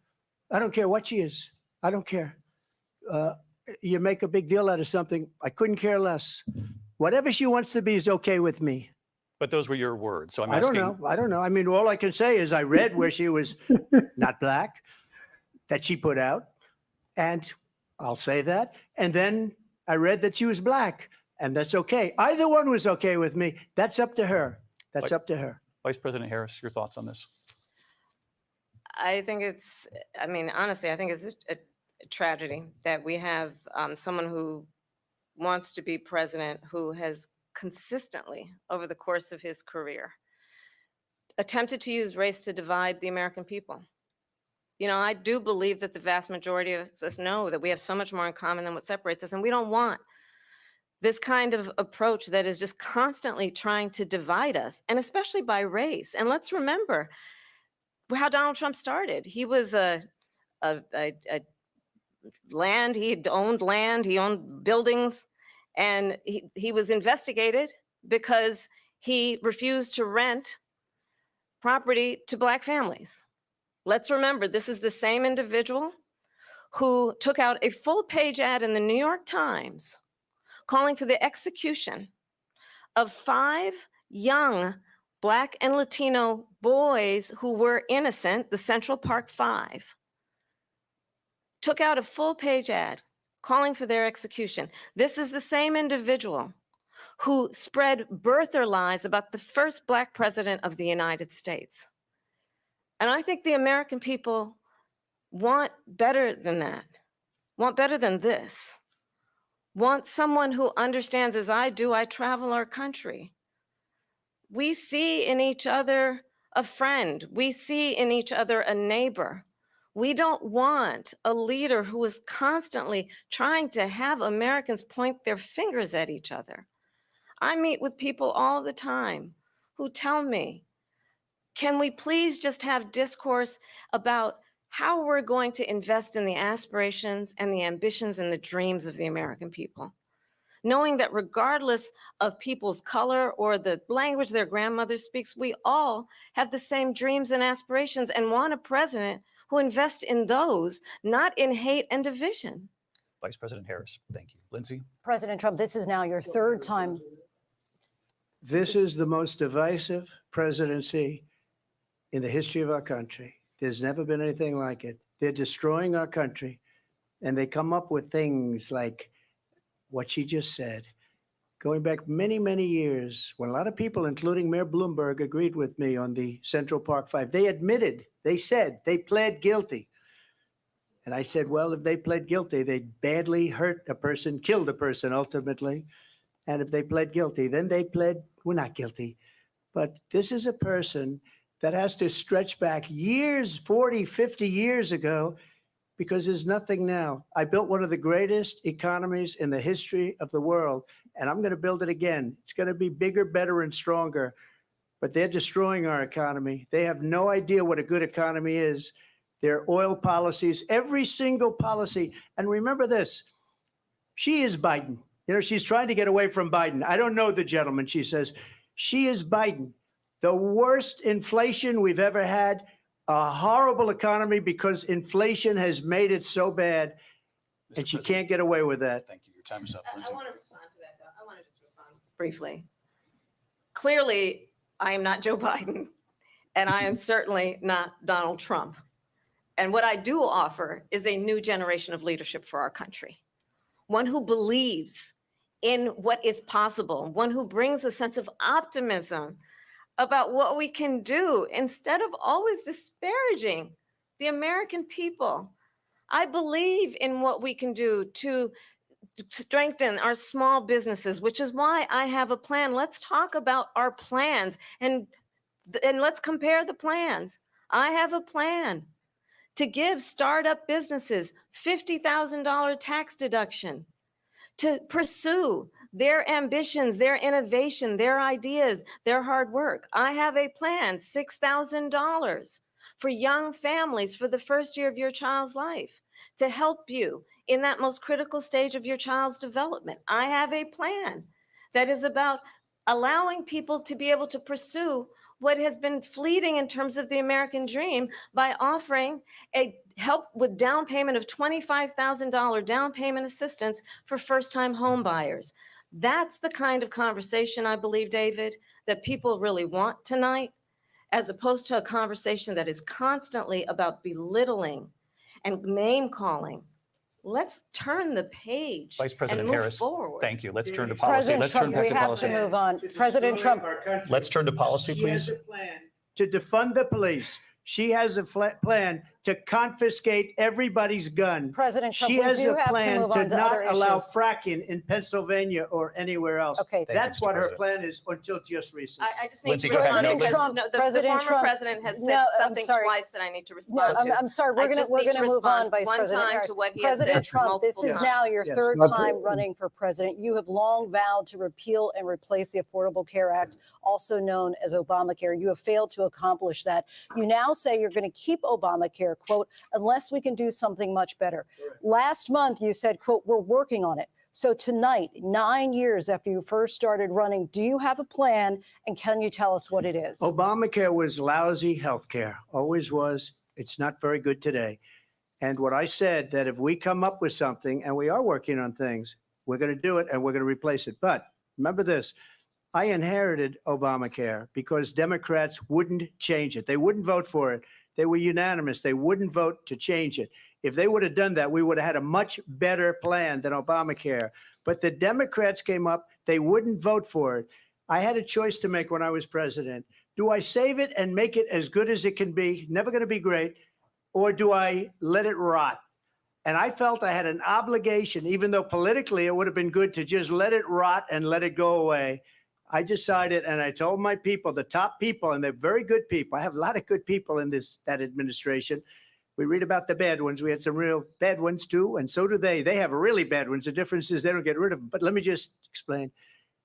I don't care what she is. I don't care. You make a big deal out of something. I couldn't care less. Whatever she wants to be is okay with me. But those were your words. So I don't know. I mean, all I can say is I read where she was not black, that she put out, and I'll say that. And then I read that she was black, and that's okay. Either one was okay with me. That's up to her. That's up to her. Vice President Harris, your thoughts on this? I think honestly, I think it's a tragedy that we have someone who wants to be president who has consistently, over the course of his career, attempted to use race to divide the American people. You know, I do believe that the vast majority of us know that we have so much more in common than what separates us, and we don't want this kind of approach that is just constantly trying to divide us, and especially by race. And let's remember how Donald Trump started. He was land, he owned buildings, and he was investigated because he refused to rent property to Black families. Let's remember, this is the same individual who took out a full-page ad in the New York Times calling for the execution of 5 young Black and Latino boys who were innocent, the Central Park 5. Took out a full-page ad calling for their execution. This is the same individual who spread birther lies about the first Black president of the United States. And I think the American people want better than that, want better than this, want someone who understands, as I do, I travel our country. We see in each other a friend. We see in each other a neighbor. We don't want a leader who is constantly trying to have Americans point their fingers at each other. I meet with people all the time who tell me, can we please just have discourse about how we're going to invest in the aspirations and the ambitions and the dreams of the American people? Knowing that regardless of people's color or the language their grandmother speaks, we all have the same dreams and aspirations and want a president who invests in those, not in hate and division. Vice President Harris, thank you. Lindsay? President Trump, this is now your 3rd time. This is the most divisive presidency in the history of our country. There's never been anything like it. They're destroying our country, and they come up with things like what she just said. Going back many, many years, when a lot of people, including Mayor Bloomberg, agreed with me on the Central Park 5, they admitted, they said, they pled guilty. And I said, well, if they pled guilty, they badly hurt a person, killed a person ultimately. And if they pled guilty, then they pled, we're not guilty. But this is a person that has to stretch back years, 40, 50 years ago, because there's nothing now. I built one of the greatest economies in the history of the world, and I'm going to build it again. It's going to be bigger, better, and stronger. But they're destroying our economy. They have no idea what a good economy is. Their oil policies, every single policy. And remember this, she is Biden. You know, she's trying to get away from Biden. I don't know the gentleman, she says. She is Biden. The worst inflation we've ever had, a horrible economy because inflation has made it so bad, and she can't get away with that. Thank you. Your time is up, I Lindsay. want to respond to that, though. I want to just respond briefly. Clearly, I am not Joe Biden, and I am certainly not Donald Trump. And what I do offer is a new generation of leadership for our country, one who believes in what is possible, one who brings a sense of optimism about what we can do instead of always disparaging the American people. I believe in what we can do to strengthen our small businesses, which is why I have a plan. Let's talk about our plans and let's compare the plans. I have a plan to give startup businesses $50,000 tax deduction, to pursue their ambitions, their innovation, their ideas, their hard work. I have a plan, $6,000 for young families for the first year of your child's life to help you in that most critical stage of your child's development. I have a plan that is about allowing people to be able to pursue what has been fleeting in terms of the American dream by offering a help with down payment of $25,000 down payment assistance for first-time home buyers. That's the kind of conversation, I believe, David, that people really want tonight, as opposed to a conversation that is constantly about belittling and name-calling. Let's turn the page Vice President and move Harris, forward. thank you. Let's turn to policy. President Let's Trump, turn back we to have policy. to move on. President Trump. Let's turn to policy, She has please. a plan to defund the police. She has a plan to confiscate everybody's gun. President Trump, She we has do a have to plan move to on to not other allow issues. fracking in Pennsylvania or anywhere else. Okay. Thank you, That's Mr. what her President. plan is until just recently. I just need Lindsay, to go ahead. respond President because Trump- no, the President former Trump- president has said No, I'm something sorry. twice that I need to No, respond to. I'm sorry. I We're just gonna need to move on, respond Vice one President time Harris. to what he has President said Trump, this multiple is times. now your Yes. third But- time running for president. You have long vowed to repeal and replace the Affordable Care Act, also known as Obamacare. You have failed to accomplish that. You now say you're going to keep Obamacare, quote, unless we can do something much better. Last month, you said, quote, we're working on it. So tonight, 9 years after you first started running, do you have a plan? And can you tell us what it is? Obamacare was lousy health care, always was. It's not very good today. And what I said, that if we come up with something, and we are working on things, we're going to do it and we're going to replace it. But remember this, I inherited Obamacare because Democrats wouldn't change it. They wouldn't vote for it. They were unanimous. They wouldn't vote to change it. If they would have done that, we would have had a much better plan than Obamacare. But the Democrats came up, they wouldn't vote for it. I had a choice to make when I was president. Do I save it and make it as good as it can be, never going to be great, or do I let it rot? And I felt I had an obligation, even though politically it would have been good to just let it rot and let it go away. I decided, and I told my people, the top people, and they're very good people. I have a lot of good people in that administration. We read about the bad ones. We had some real bad ones too, and so do they. They have really bad ones. The difference is they don't get rid of them. But let me just explain.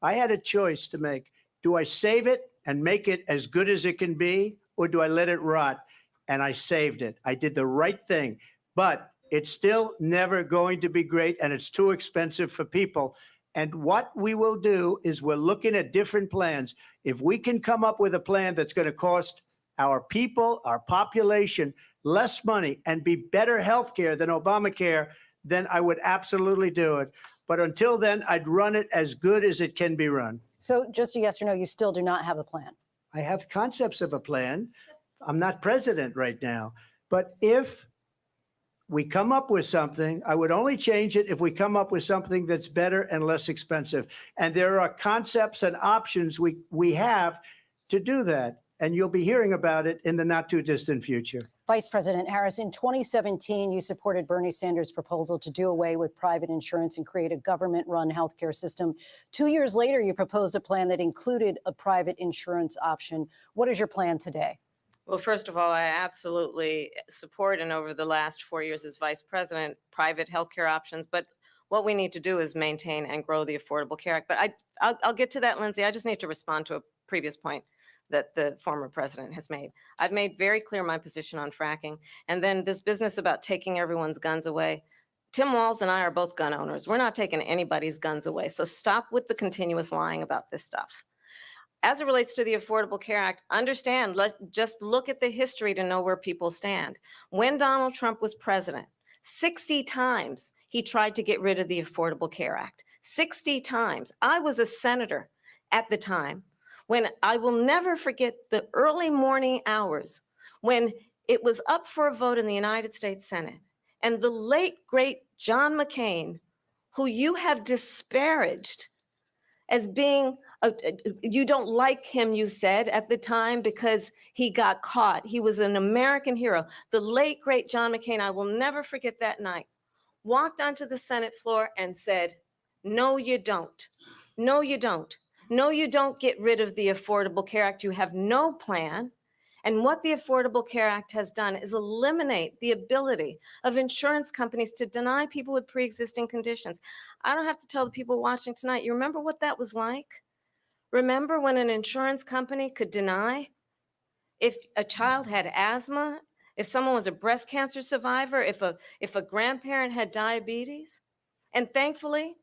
I had a choice to make. Do I save it and make it as good as it can be, or do I let it rot? And I saved it. I did the right thing. But it's still never going to be great, and it's too expensive for people. And what we will do is we're looking at different plans. If we can come up with a plan that's going to cost our people, our population, less money and be better health care than Obamacare, then I would absolutely do it. But until then, I'd run it as good as it can be run. So just a yes or no, you still do not have a plan. I have concepts of a plan. I'm not president right now. But if we come up with something, I would only change it if we come up with something that's better and less expensive. And there are concepts and options we have to do that. And you'll be hearing about it in the not too distant future. Vice President Harris, in 2017, you supported Bernie Sanders' proposal to do away with private insurance and create a government-run healthcare system. 2 years later, you proposed a plan that included a private insurance option. What is your plan today? Well, first of all, I absolutely support, and over the last 4 years as vice president, private healthcare options. But what we need to do is maintain and grow the Affordable Care Act. But I'll get to that, Lindsay. I just need to respond to a previous point that the former president has made. I've made very clear my position on fracking. And then this business about taking everyone's guns away. Tim Walz and I are both gun owners. We're not taking anybody's guns away. So stop with the continuous lying about this stuff. As it relates to the Affordable Care Act, understand, just look at the history to know where people stand. When Donald Trump was president, 60 times he tried to get rid of the Affordable Care Act. 60 times. I was a senator at the time. When I will never forget the early morning hours when it was up for a vote in the United States Senate, and the late, great John McCain, who you have disparaged as being, you don't like him, you said at the time, because he got caught. He was an American hero. The late, great John McCain, I will never forget that night, walked onto the Senate floor and said, no, you don't. No, you don't. No, you don't get rid of the Affordable Care Act. You have no plan. And what the Affordable Care Act has done is eliminate the ability of insurance companies to deny people with pre-existing conditions. I don't have to tell the people watching tonight, you remember what that was like? Remember when an insurance company could deny if a child had asthma, if someone was a breast cancer survivor, if a grandparent had diabetes? And thankfully,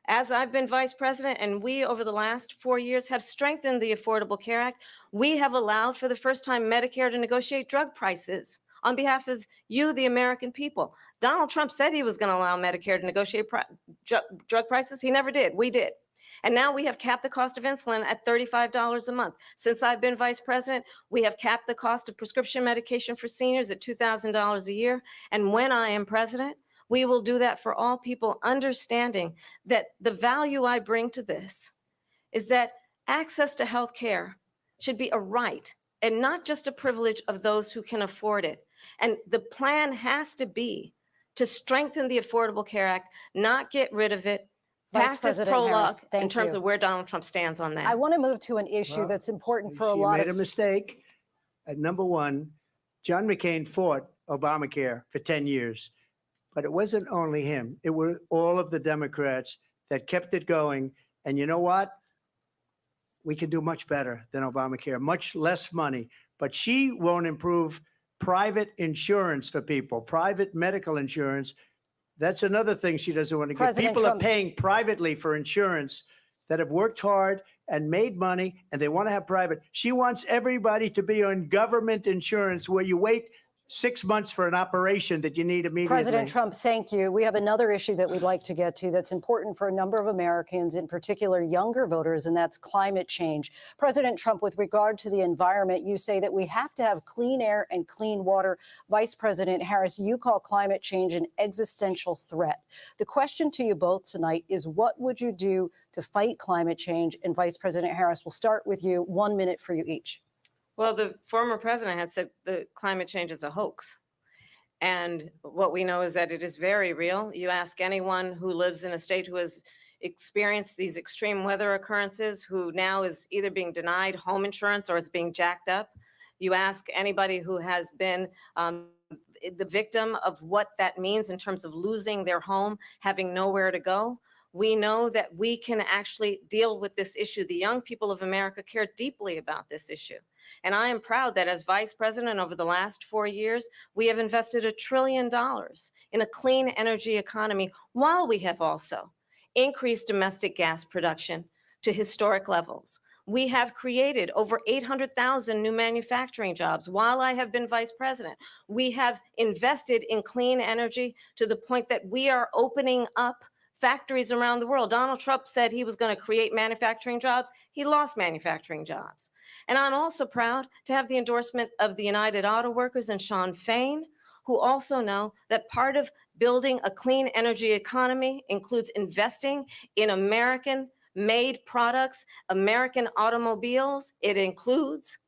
as I've been vice president and we over the last 4 years have strengthened the Affordable Care Act, we have allowed for the first time Medicare to negotiate drug prices on behalf of you, the American people. Donald Trump said he was going to allow Medicare to negotiate drug prices. He never did. We did. And now we have capped the cost of insulin at $35 a month. Since I've been vice president, we have capped the cost of prescription medication for seniors at $2,000 a year. And when I am president, we will do that for all people, understanding that the value I bring to this is that access to health care should be a right and not just a privilege of those who can afford it. And the plan has to be to strengthen the Affordable Care Act, not get rid of it. Vice Past is President prologue Harris, in thank terms you. of where Donald Trump stands on that. I want to move to an issue Well, that's important for a She lot made a of mistake. Number one, John McCain fought Obamacare for 10 years, but it wasn't only him. It were all of the Democrats that kept it going. And you know what? We can do much better than Obamacare, much less money, but she won't improve private insurance for people, private medical insurance. That's another thing she doesn't want to get. President People Trump- are paying privately for insurance that have worked hard and made money, and they want to have private. She wants everybody to be on government insurance where you wait 6 months for an operation that you need immediately. President Trump, thank you. We have another issue that we'd like to get to that's important for a number of Americans, in particular younger voters, and that's climate change. President Trump, with regard to the environment, you say that we have to have clean air and clean water. Vice President Harris, you call climate change an existential threat. The question to you both tonight is, what would you do to fight climate change? And Vice President Harris, we'll start with you. 1 minute for you each. Well, the former president had said that climate change is a hoax. And what we know is that it is very real. You ask anyone who lives in a state who has experienced these extreme weather occurrences, who now is either being denied home insurance or it's being jacked up. You ask anybody who has been the victim of what that means in terms of losing their home, having nowhere to go. We know that we can actually deal with this issue. The young people of America care deeply about this issue. And I am proud that as vice president over the last 4 years, we have invested $1 trillion in a clean energy economy, while we have also increased domestic gas production to historic levels. We have created over 800,000 new manufacturing jobs while I have been vice president. We have invested in clean energy to the point that we are opening up factories around the world. Donald Trump said he was going to create manufacturing jobs. He lost manufacturing jobs. And I'm also proud to have the endorsement of the United Auto Workers and Sean Fain, who also know that part of building a clean energy economy includes investing in American-made products, American automobiles. It includes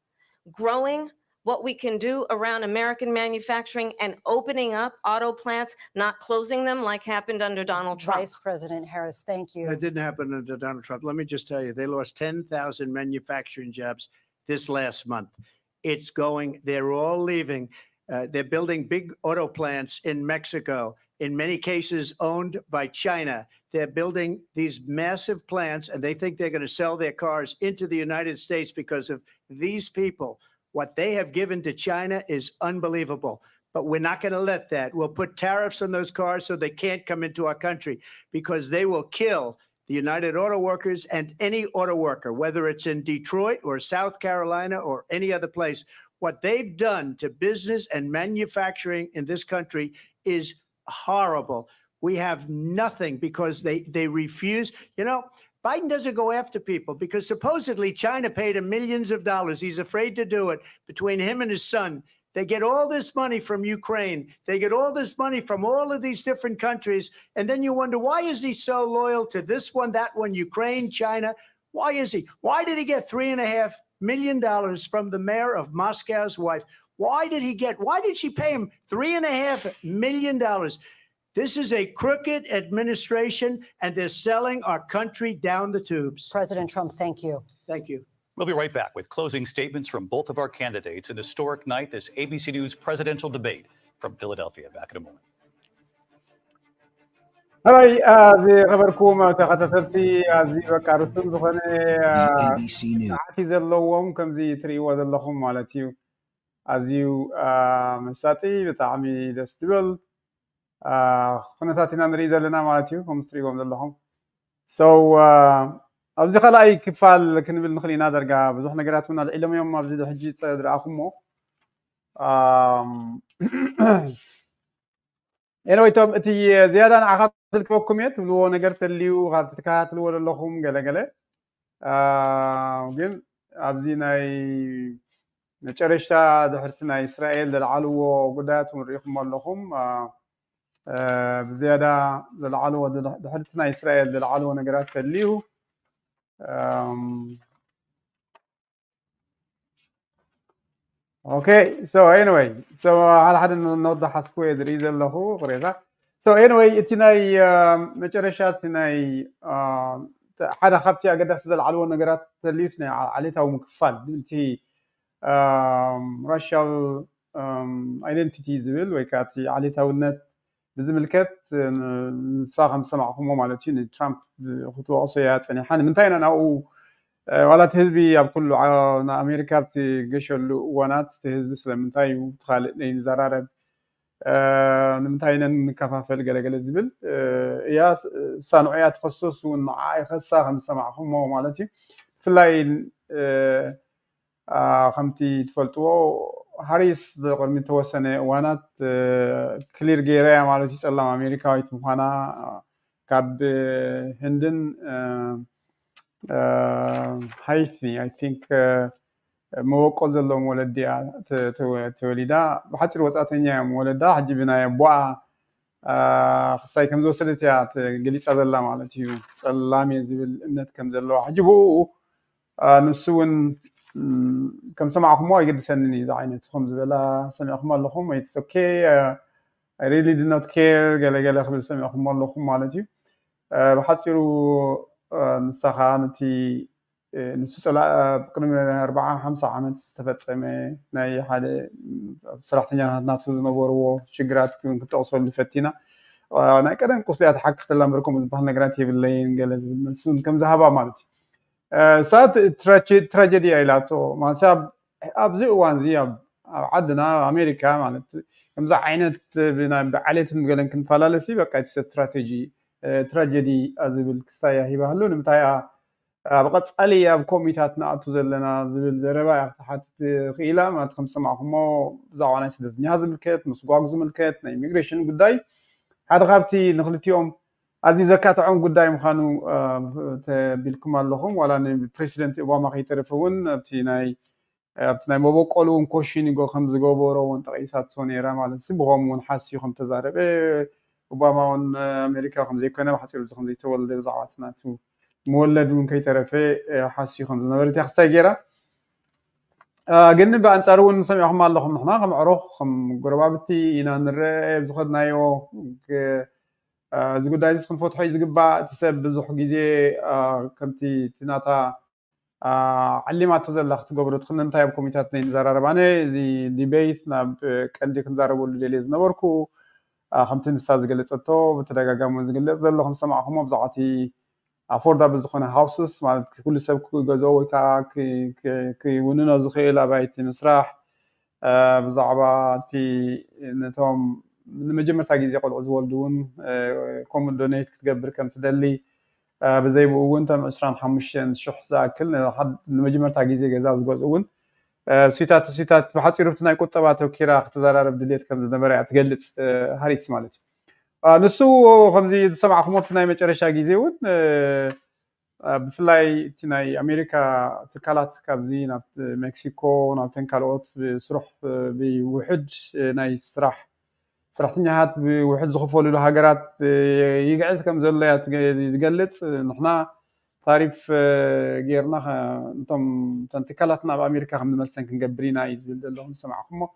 growing what we can do around American manufacturing and opening up auto plants, not closing them like happened under Donald Trump. Vice President Harris, thank you. That didn't happen under Donald Trump. Let me just tell you, they lost 10,000 manufacturing jobs this last month. It's going, they're all leaving. They're building big auto plants in Mexico, in many cases owned by China. They're building these massive plants, and they think they're going to sell their cars into the United States because of these people. What they have given to China is unbelievable, but we're not going to let that. We'll put tariffs on those cars so they can't come into our country, because they will kill the United Auto Workers and any auto worker, whether it's in Detroit or South Carolina or any other place. What they've done to business and manufacturing in this country is horrible. We have nothing because they refuse. You know, Biden doesn't go after people because supposedly China paid him millions of dollars. He's afraid to do it. Between him and his son, they get all this money from Ukraine. They get all this money from all of these different countries. And then you wonder, why is he so loyal to this one, that one, Ukraine, China? Why is he? Why did he get $3.5 million from the mayor of Moscow's wife? Why did she pay him $3.5 million? This is a crooked administration, and they're selling our country down the tubes. President Trump, thank you. Thank you. We'll be right back with closing statements from both of our candidates. An historic night, this ABC News presidential debate from Philadelphia. Back in a moment. هاي زي خبركم تخطرتي زي بكارتم زخنة ABC News. عاتي زلوهم كم زي تري وزلهم مالتيو أزيو مساتي بتعمي دستبل خناتاتنا نريد لنا مالتيو كم تريهم زلهم أبزي خلاص كفال كنبل نخلينا درجة بزوج نجاراتنا العلم يوم ما بزيد الحجي تصير أخمو anyway توم تي زيادة أنا أخذت الكوكميت ولو نجارت الليو غادت كات لو ولا لهم جل جن أبزينا نشرشتا دحرتنا إسرائيل للعلو وقدات ونريهم لهم بزيادة للعلو دحرتنا إسرائيل للعلو نجارت الليو Okay, so anyway, so على حد نوضح سكويد ريد اللي هو غريزة. So anyway, اتناي مجرشات تناي حدا خبتي أقدر أسدل على نجارات ليسنا عليها ومكفل دلتي racial identities بيل ويكاتي عليها والنت بزملكت صاغم سمعهم مالتين ترامب خطوة أصيات يعني حن من تاينا أو ولا تهزبي أب كله على أمريكا بتجيشوا وانات تهزبي سلمنتاي وتخالق لين زرارب نمتاينا نكفافل جل زبل يا صناعيات تخصص ونعاي خاصة هم سمعهم مالتي في اللاين خمتي تفلتوا هاريس من توسنة وانات كلير جيريا مالتي سلام أمريكا يتمخانا كاب هندن هايثني I think موقع زلهم ولدي توليدا بحث الوسطانية مولدا حجبنا يبوا خصاي كم زوجة تيات قليت أزلا مالتيو سلامي زبل النت كم زلوا حجبوا نسون كم سمعهم ما يقدر سنني زعينة خمس بلا سمعهم الله خم it's okay I really did not care قال خبر سمعهم الله خم مالتيو بحثوا نسخانتي نسوسلا بقرنا 4-5 عامات استفدت ناي حدا صراحة ناتو نبورو شجرات كنت توصل لفتينا أنا كده قصدي حق تلا مركم زبحنا جراتي بالليل جلز بالمنسون كم ذهبا مالتي سات تراجيدي إلاتو ما ساب أبزي وانزي عدنا أمريكا مالت كم زعينت بنا بعليت مقلن كن فلالسي بقى استراتيجي تراجيدي أزبل كستايا هي بهلون متايا بقت عليا بكوميتات نأتو زلنا زبل زربا تحت خيلا ما تخمس معهم زعوانا سدد نهاز بالكيت نسقاق زملكيت نا إميغريشن قداي هذا غابتي نخلتيهم أزي زكاة عم قداي مخانو بالكم اللهم ولا ن أوباما خيترفون بتيناي مبوك قولون كوشين يقول خمس جوبورو وانتقيسات سونيرا مال سبهم ونحاسي خم تزارب أوباما ون أمريكا خمس يكون بحثي خمس يتولد زعواتنا تو مولدون كي ترفي حاسي خمس نورتي خستا جيرا قلنا بأنتارون نسمعهم اللهم نحنا خم عروخ خم قربابتي إنا نرى بزخدنايو زقود دايز خم فتحي زقبا تسب بزخ جيزي كمتي تناتا علمات تزل لخت قبرو تخلنا نتايب كوميتات نين زرارباني زي ديبيت ناب كندي كنزاربو الليليز نوركو خمتين استاذ قلت اتو بتلاقا قامون زقلت ظلو خم سمعهم بزعتي affordable زخونه houses مالت كل سب جزء كي وننا زخيلة بيت مسرح بزعبة تي نتهم مجمع تاجيز يقول عزول دون كومن دونيت تقبر كم تدلي بزي بوون تم 25 شخص كل حد مجمع تاجيز جزاز جزء سيتات بحثي ربطنا يكون تبعت وكيرا اختزار رب دليت كم زنبرة تقلت هاريس مالتي نسو خمزي سبعة خموت تناي مجرشة جيزيون بفلاي تناي أمريكا تكالات كابزي ناب مكسيكو ناب تنكالوت بسرح بوحد ناي سرح هات بوحد زخفولو لهاجرات يقعز كم زلات تقلت نحنا تعرف غيرنا نتم تنتكالاتنا بأمريكا خمد ملسن كنقبرينا يزبل لهم سمعهم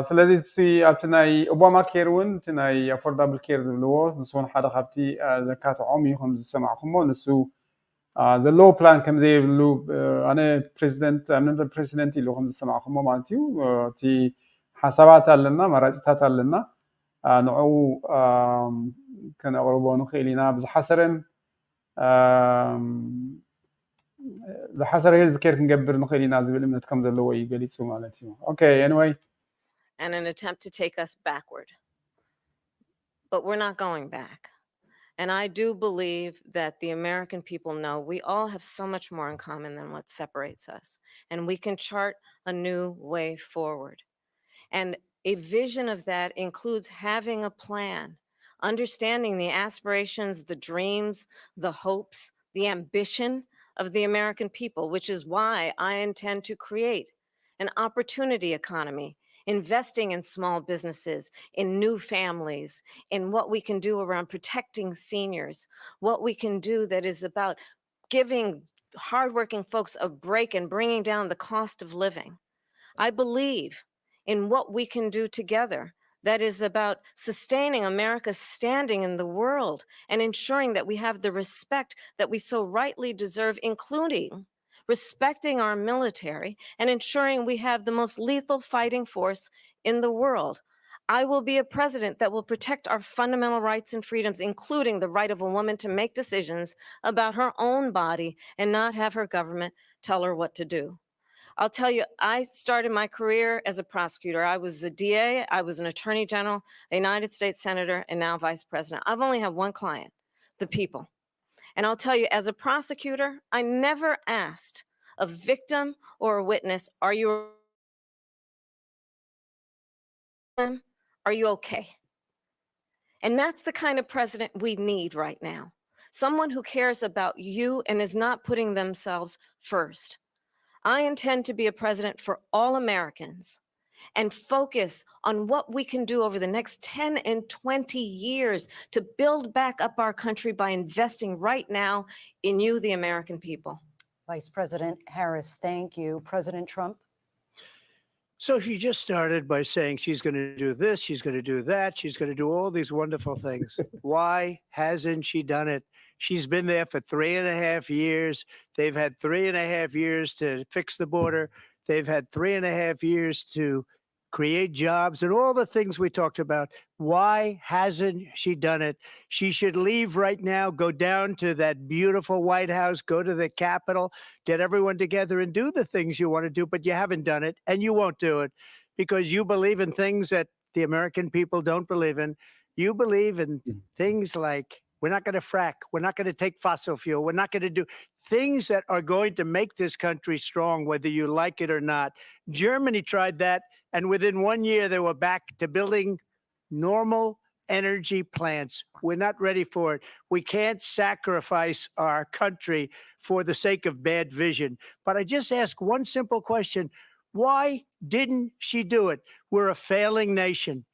ስለዚህ ኣብቲ ናይ ኦባማ ኬር እውን እቲ ናይ ኣፎርዳብል ኬር ዝብልዎ ንስውን ሓደ ካብቲ ዘካትዖም እዩ ከም ዝሰማዕኩሞ ንሱ ዘለዎ ፕላን ከም ዘይብሉ ኣነ ፕሬዚደንት ኢሉ ከም ዝሰማዕኩሞ ማለት እዩ እቲ ሓሳባት ኣለና መራፂታት ኣለና ንዕኡ ከነቕርቦ ንኽእል ኢና ዝሓሰረ ሄልዝ ኬር ክንገብር ንኽእል ኢና ዝብል እምነት ከም ዘለዎ እዩ ገሊፁ ማለት እዩ okay anyway and an attempt to take us backward. But we're not going back. And I do believe that the American people know we all have so much more in common than what separates us. And we can chart a new way forward. And a vision of that includes having a plan, understanding the aspirations, the dreams, the hopes, the ambition of the American people, which is why I intend to create an opportunity economy, investing in small businesses, in new families, in what we can do around protecting seniors, what we can do that is about giving hardworking folks a break and bringing down the cost of living. I believe in what we can do together that is about sustaining America's standing in the world and ensuring that we have the respect that we so rightly deserve, including respecting our military and ensuring we have the most lethal fighting force in the world. I will be a president that will protect our fundamental rights and freedoms, including the right of a woman to make decisions about her own body and not have her government tell her what to do. I'll tell you, I started my career as a prosecutor. I was a DA, I was an attorney general, a United States senator, and now vice president. I've only had one client, the people. And I'll tell you, as a prosecutor, I never asked a victim or a witness, are you okay? And that's the kind of president we need right now. Someone who cares about you and is not putting themselves first. I intend to be a president for all Americans and focus on what we can do over the next 10 and 20 years to build back up our country by investing right now in you, the American people. Vice President Harris, thank you. President Trump? So she just started by saying she's going to do this, she's going to do that, she's going to do all these wonderful things. Why hasn't she done it? She's been there for 3.5 years. They've had 3.5 years to fix the border. They've had 3.5 years to create jobs and all the things we talked about. Why hasn't she done it? She should leave right now, go down to that beautiful White House, go to the Capitol, get everyone together and do the things you want to do, but you haven't done it and you won't do it because you believe in things that the American people don't believe in. You believe in things like we're not going to frack. We're not going to take fossil fuel. We're not going to do things that are going to make this country strong, whether you like it or not. Germany tried that, and within 1 year, they were back to building normal energy plants. We're not ready for it. We can't sacrifice our country for the sake of bad vision. But I just ask one simple question. Why didn't she do it? We're a failing nation.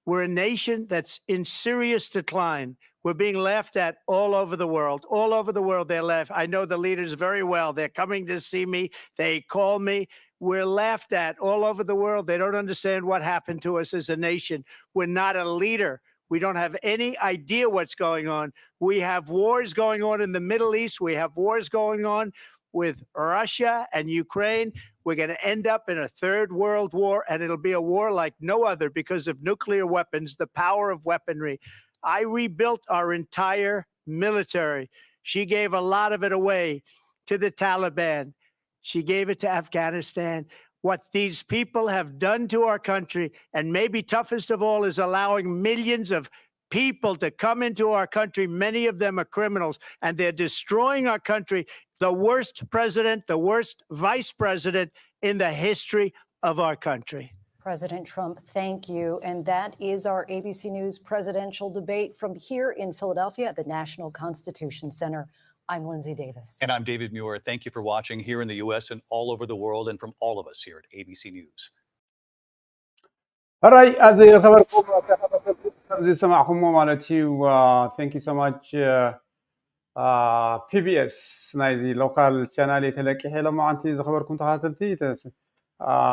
We're a nation that's in serious decline. We're being laughed at all over the world. All over the world, they're laughed. I know the leaders very well. They're coming to see me. They call me. We're laughed at all over the world. They don't understand what happened to us as a nation. We're not a leader. We don't have any idea what's going on. We have wars going on in the Middle East. We have wars going on with Russia and Ukraine. We're going to end up in a third world war, and it'll be a war like no other because of nuclear weapons, the power of weaponry. I rebuilt our entire military. She gave a lot of it away to the Taliban. She gave it to Afghanistan. What these people have done to our country, and maybe toughest of all, is allowing millions of people to come into our country. Many of them are criminals, and they're destroying our country. The worst president, the worst vice president in the history of our country. President Trump, thank you. And that is our ABC News presidential debate from here in Philadelphia at the National Constitution Center. I'm Lindsay Davis. And I'm David Muir. Thank you for watching here in the U.S. and all over the world, and from all of us here at ABC News. All right, as a خبركم سمعكم مالتي thank you so much PBS نايزي local channel يتلقي حيلا ما أنتي إذا خبركم تخاطلتي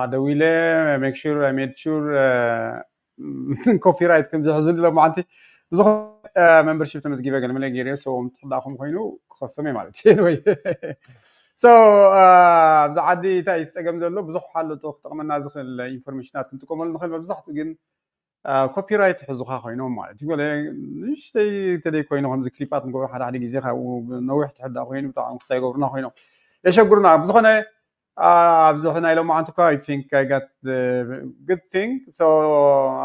دويلة make sure I made sure copyright كم زحزن لو ما أنتي زخ membership تمزجيبه قال ملك جريه so متحداكم خينو خصمي مالتي anyway so بزعدي تاي استقام زلوا بزح حلو تقطع نازخ الانفورميشنات كنتكم اللي نخل بزحتوا جن copyright حزوخا خينو مالتي يقول إيش تدي كوينو هم ذكريات نقول حدا جيزي خا ونوح تحدا خينو تاع مختايقورنا خينو إيش أقولنا بزخنا بزخنا لو ما أنتوا I think I got the good thing so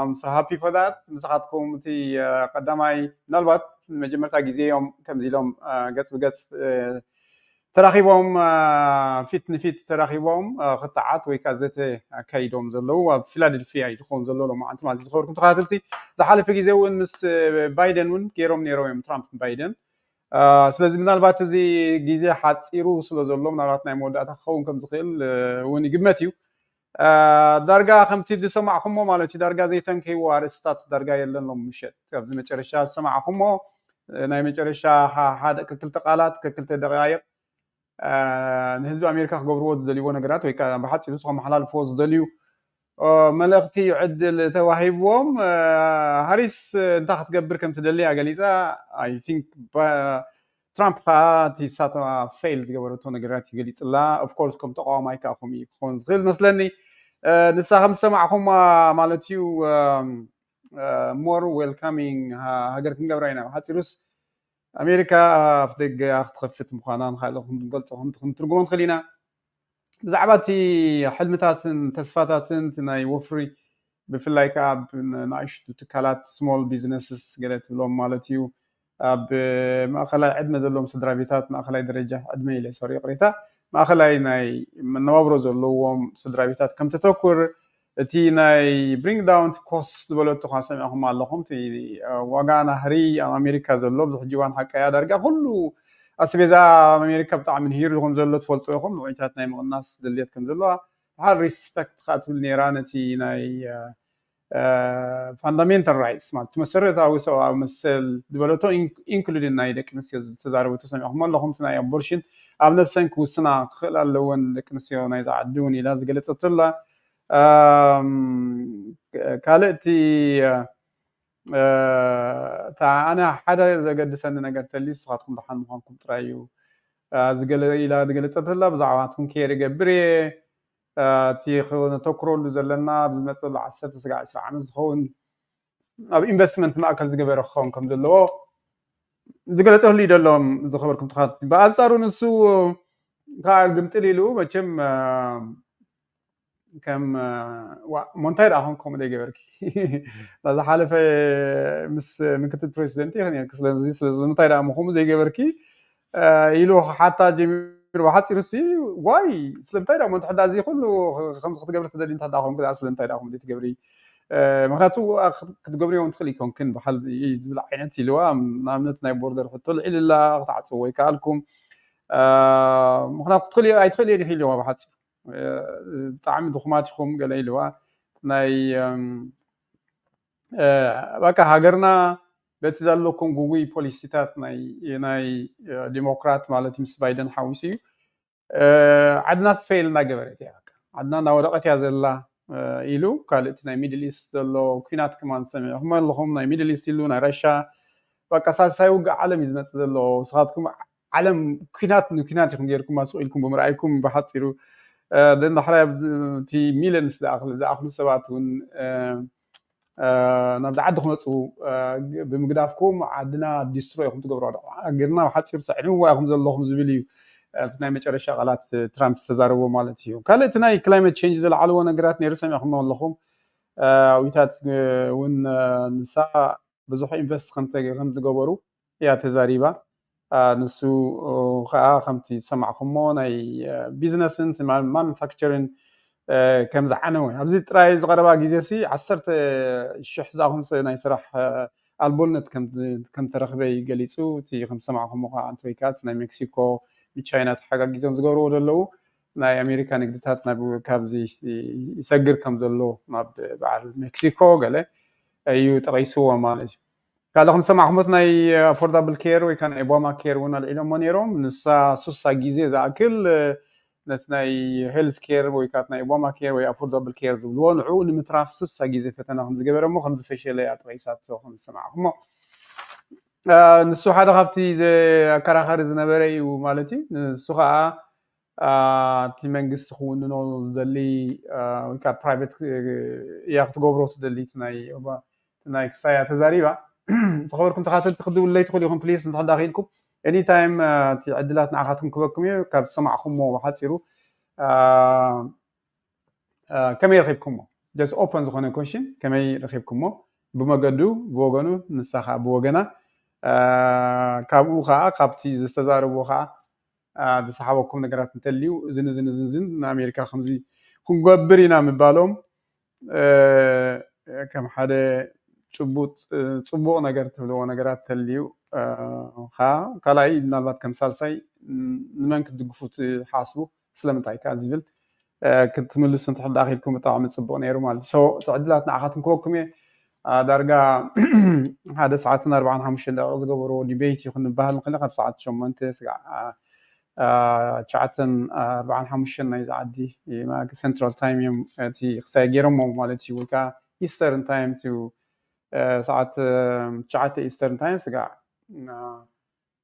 I'm so happy for that مسحتكم تي قدامي نلبط مجمرتا جيزي يوم كم زيلهم قص تراخيبهم فيت تراخيبهم قطعات ويكازته كايدهم زلوا فيلادلفيا يكون زلوا لما أنتم ما تذكركم تقاتلتي زحالة في جزء مس بايدن ون كيروم نيرويم ترامب بايدن ስለዚህ ምናልባት እዚ ግዜ ሓፂሩ ስለ ዘሎ ምናልባት ናይ መወዳእታ ክኸውን ከም ዝኽእል እውን ይግመት እዩ ዳርጋ ከምቲ ዝሰማዕኹሞ ማለት እዩ ዳርጋ ዘይተንከይዎ ኣርእስታት ዳርጋ የለንም ምሸት ኣብዚ መጨረሻ ዝሰማዕኹሞ ናይ መጨረሻ ሓደ ክልተ ቃላት ክልተ ደቂቕ ንህዝቢ ኣሜሪካ ክገብርዎ ዝደልይዎ ነገራት ወይ ከዓ ብሓፂሩ ንስኹም መሓላልፍዎ ዝደልዩ መልእኽቲ ይዕድል ተዋሂብዎም ሃሪስ እንታይ ክትገብር ከም ትደልያ ገሊፃ ኣይ ቲንክ ትራምፕ ከዓ እቲ ሳተማ ፌል ዝገበረቶ ነገራት ይገሊፅላ ኦፍኮርስ ከም ተቃዋማይ ከዓ ከምኡ ክኾን ዝኽእል መስለኒ ንሳ ከም ዝሰማዕኹም ማለት እዩ ሞር ዌልካሚንግ ሃገር ክንገብራ ኢና ብሓፂሩስ ኣሜሪካ ኣፍ ደገ ክትኸፍት ምዃና ንካልእ ክንገልፆ ክንትርጉሞ ንኽእል ኢና ብዛዕባ እቲ ሕልምታትን ተስፋታትን እቲ ናይ ወፍሪ ብፍላይ ከዓ ንኣሽቱ ትካላት ስሞል ቢዝነስስ ገለ ትብሎም ማለት እዩ ኣብ ማእኸላይ ዕድመ ዘለዎም ስድራ ቤታት ማእኸላይ ደረጃ ዕድመ ኢለ ሰሪ ቅሬታ ማእኸላይ ናይ መነባብሮ ዘለዎም ስድራ ቤታት ከም ተተኩር እቲ ናይ ብሪንግ ዳውን ኮስት ዝበለቶ ካ ሰሚዕኹም ኣለኹም እቲ ዋጋ ናህሪ ኣብ ኣሜሪካ ዘሎ ብዙሕ ጅዋን ሓቀያ ዳርጋ ኩሉ ኣስቤዛ ኣሜሪካ ብጣዕሚ ንሂር ከም ዘሎ ትፈልጡ ኢኹም ንዑይታት ናይ ምቕናስ ድልየት ከም ዘለዋ ብሓል ሪስፔክት ካ ትብል ነራ ነቲ ናይ ፋንዳሜንታል ራይትስ ማለት መሰረታዊ ሰብኣዊ መሰል ዝበለቶ ኢንክሉድን ናይ ደቂ ኣንስትዮ ዝተዛረበቶ ሰሚዕኹም ኣለኹም እቲ ናይ ኣቦርሽን ኣብ ነፍሰን ክውስና ክኽእል ኣለወን ደቂ ኣንስትዮ ናይ ዝዓዲ እውን ኢላ ዝገለፀትላ ካልእ እቲ ኣነ ሓደ ዘገድሰኒ ነገር ተልዩ ንስኻትኩም ብሓን ምዃንኩም ጥራይ እዩ ኢላ ዝገለፀትላ ብዛዕባትኩም ከይር ይገብር እየ እቲ ክነተኩረሉ ዘለና ብዝመፅሉ 10-20 ዓመት ዝኸውን ኣብ ኢንቨስትመንት ማእከል ዝገበረ ክኸውን ከም ዘለዎ ዝገለፀሉ እዩ ደሎም ዝኸበርኩም ትኻት ብኣንፃሩ ንሱ ከዓ ግምጥል ኢሉ መቸም ከም ሞንታይ ዳኹም ከምኡ ዘይገበርኪ ዝሓለፈ ምስ ምክትል ፕረሲደንት ይኽእል ስለዚ ስለምንታይ ዳ ምኹም ዘይገበርኪ ኢሉ ሓታ ጀሚሩ ብሓፂሩ ሲ ዋይ ስለምንታይ ዳ ሞ እንተሕዳ እዚ ኩሉ ከምዚ ክትገብሪ ትደሊ እንተሕዳ ኹም ክዳ ስለምንታይ ዳኹም ዘይትገብሪ ምክንያቱ ክትገብሪዮ እውን ትኽእል ይኮንክን በሓል ዝብል ዓይነት ኢልዋ ንኣብነት ናይ ቦርደር ሕቶ ልዒልላ ክትዓፅዎ ይከኣልኩም ምክንያቱ ክትኽእል ኣይትኽእል እየ ኢልዋ ብሓፂር ብጣዕሚ ድኹማት ኢኹም ገለ ኢልዋ ናይ በቃ ሃገርና በቲ ዘለኩም ጉጉይ ፖሊሲታት ናይ ዲሞክራት ማለት ምስ ባይደን ሓዊሱ እዩ ዓድና ስትፌል እናገበረት እያ ዓድና እናወደቐት እያ ዘላ ኢሉ ካልእቲ ናይ ሚድል ኢስት ዘሎ ኩናት ከማን ሰሚዕኹም ኣለኹም ናይ ሚድል ኢስት ኢሉ ናይ ራሻ በቃ ሳልሳይ ውግእ ዓለም እዩ ዝመፅእ ዘሎ ንስኻትኩም ዓለም ኩናት ንኩናት ኢኹም ጌርኩም ኣስቑ ኢልኩም ብምርኣይኩም ብሓፂሩ ደንዳሕራይ እቲ ሚሊየንስ ዝኣኽሉ ሰባት እውን ናብዚ ዓዲ ክመፁ ብምግዳፍኩም ዓድና ዲስትሮይ ኢኹም ትገብሮ ሃገርና ብሓፂሩ ሰዕንዋ ኢኹም ዘለኹም ዝብል እዩ ናይ መጨረሻ ቃላት ትራምፕ ዝተዛረቦ ማለት እዩ ካልእ እቲ ናይ ክላይሜት ቼንጅ ዘለዓለዎ ነገራት ነይሩ ሰሚዕኹም ኣለኹም ዊታት እውን ንሳ ብዙሕ ኢንቨስት ከም ዝገበሩ እያ ተዛሪባ ንሱ ከዓ ከምቲ ዝሰማዕኹሞ ናይ ቢዝነስን ማኑፋክቸርን ከም ዝዓነወ ኣብዚ ጥራይ ዝቐረባ ግዜ ሲ 10,000 ዝኣኹን ናይ ስራሕ ኣልቦልነት ከም ተረኽበ ገሊፁ እቲ ከም ዝሰማዕኹሞ ከዓ ኣንትሪካት ናይ ሜክሲኮ ብቻይና ተሓጋጊዞም ዝገብርዎ ዘለዉ ናይ ኣሜሪካ ንግድታት ካብዚ ይሰግር ከም ዘሎ ናብ በዓል ሜክሲኮ ገለ እዩ ጠቒስዎ ማለት እዩ ካልእ ከም ዝሰማዕኹሞት ናይ ኣፎርዳብል ኬር ወይ ከዓ ናይ ኦባማ ኬር እውን ኣልዒሎሞ ነይሮም ንሳ 60 ግዜ ዝኣክል ነቲ ናይ ሄልዝ ኬር ወይ ከዓ ናይ ኦባማ ኬር ወይ ኣፎርዳብል ኬር ዝብልዎ ንዕኡ ንምትራፍ 60 ግዜ ፈተና ከም ዝገበረ እሞ ከም ዝፈሸለ እያ ጠቒሳቶ ከም ዝሰማዕኹሞ ንሱ ሓደ ካብቲ ኣከራኻሪ ዝነበረ እዩ ማለት እዩ ንሱ ከዓ እቲ መንግስቲ ክውንኖ ዝደሊ ወይ ከዓ ፕራይቬት እያ ክትገብሮ ትደሊ ናይ ክሳያ ተዛሪባ ተኸበርኩም ተኻተልቲ ክድውለይ ትኽእሉ ኢኹም ፕሊስ እንተሕዳ ኺኢልኩም ኤኒ ታይም እቲ ዕድላት ንዓኻትኩም ክበኩም እዩ ካብ ዝሰማዕኹሞ ብሓፂሩ ከመይ ረኺብኩሞ ጀስት ኦፐን ዝኾነ ኮሽን ከመይ ረኺብኩሞ ብመገዱ ብወገኑ ንሳ ከዓ ብወገና ካብኡ ከዓ ካብቲ ዝተዛረብዎ ከዓ ዝሰሓበኩም ነገራት እንተልዩ ዝን ንኣሜሪካ ከምዚ ክንገብር ኢና ምባሎም ከም ሓደ ፅቡቕ ነገር ትብልዎ ነገራት ተልዩ ከዓ ካልኣይ ምናልባት ከም ሳልሳይ ንመን ክትድግፉ ትሓስቡ ስለምንታይ ከዓ ዝብል ክትምልሱ እንተሕዳ ኺኢልኩም ብጣዕሚ ፅቡቕ ነይሩ ማለት እዩ እቲ ዕድላት ንዓኻትኩም ክበኩም እየ ዳርጋ 1 ሰዓትን 45 ደቂቕ ዝገበርዎ ዲቤት ይኹን ንባህል ንኽእል ካብ ሰዓት 8 ስጋዕ شعتن 45 نايز عدي ما سنترال تايم يوم تي خساجيرهم مالتي وكا إيسترن تايم تو ساعات شعت إيسترن تايم سجع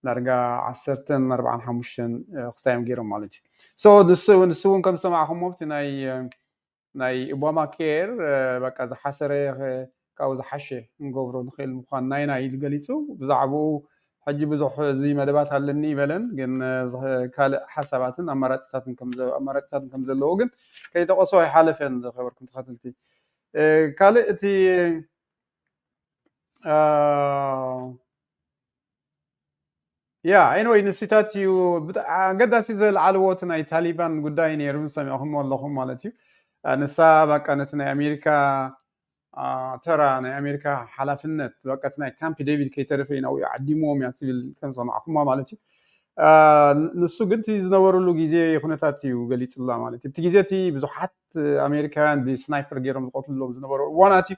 نرجع عسرتن 45 خسايم جيرهم مالتي so نسون كم سمعهم وقت ناي أوباما كير بقى إذا حسره كأو إذا حشة نقبرو نخيل مخان ناينا يلقليسو بزعبو حجي بزح زي ما دبات هالني بلن جن كال حساباتن أمارات ستاتن كم زلوجن كي تقصوا حالفين خبركم تخاتلتي كال تي يا anyway نسيتاتي قد أسيد العلوات ناي طالبان قداين يرون سمعهم واللهم مالتي نسا كانتنا أمريكا ترى أنا أمريكا حلفنت وقتنا كامب ديفيد كي تعرفين أو يعدموهم يعتبر كم سمعهم مالتي نسو قلت يزنوروا له جزء يخونتاتي وقلت الله مالتي بتجزيتي بزحت أمريكان بسنايبر جيرهم قتل لهم زنوروا واناتي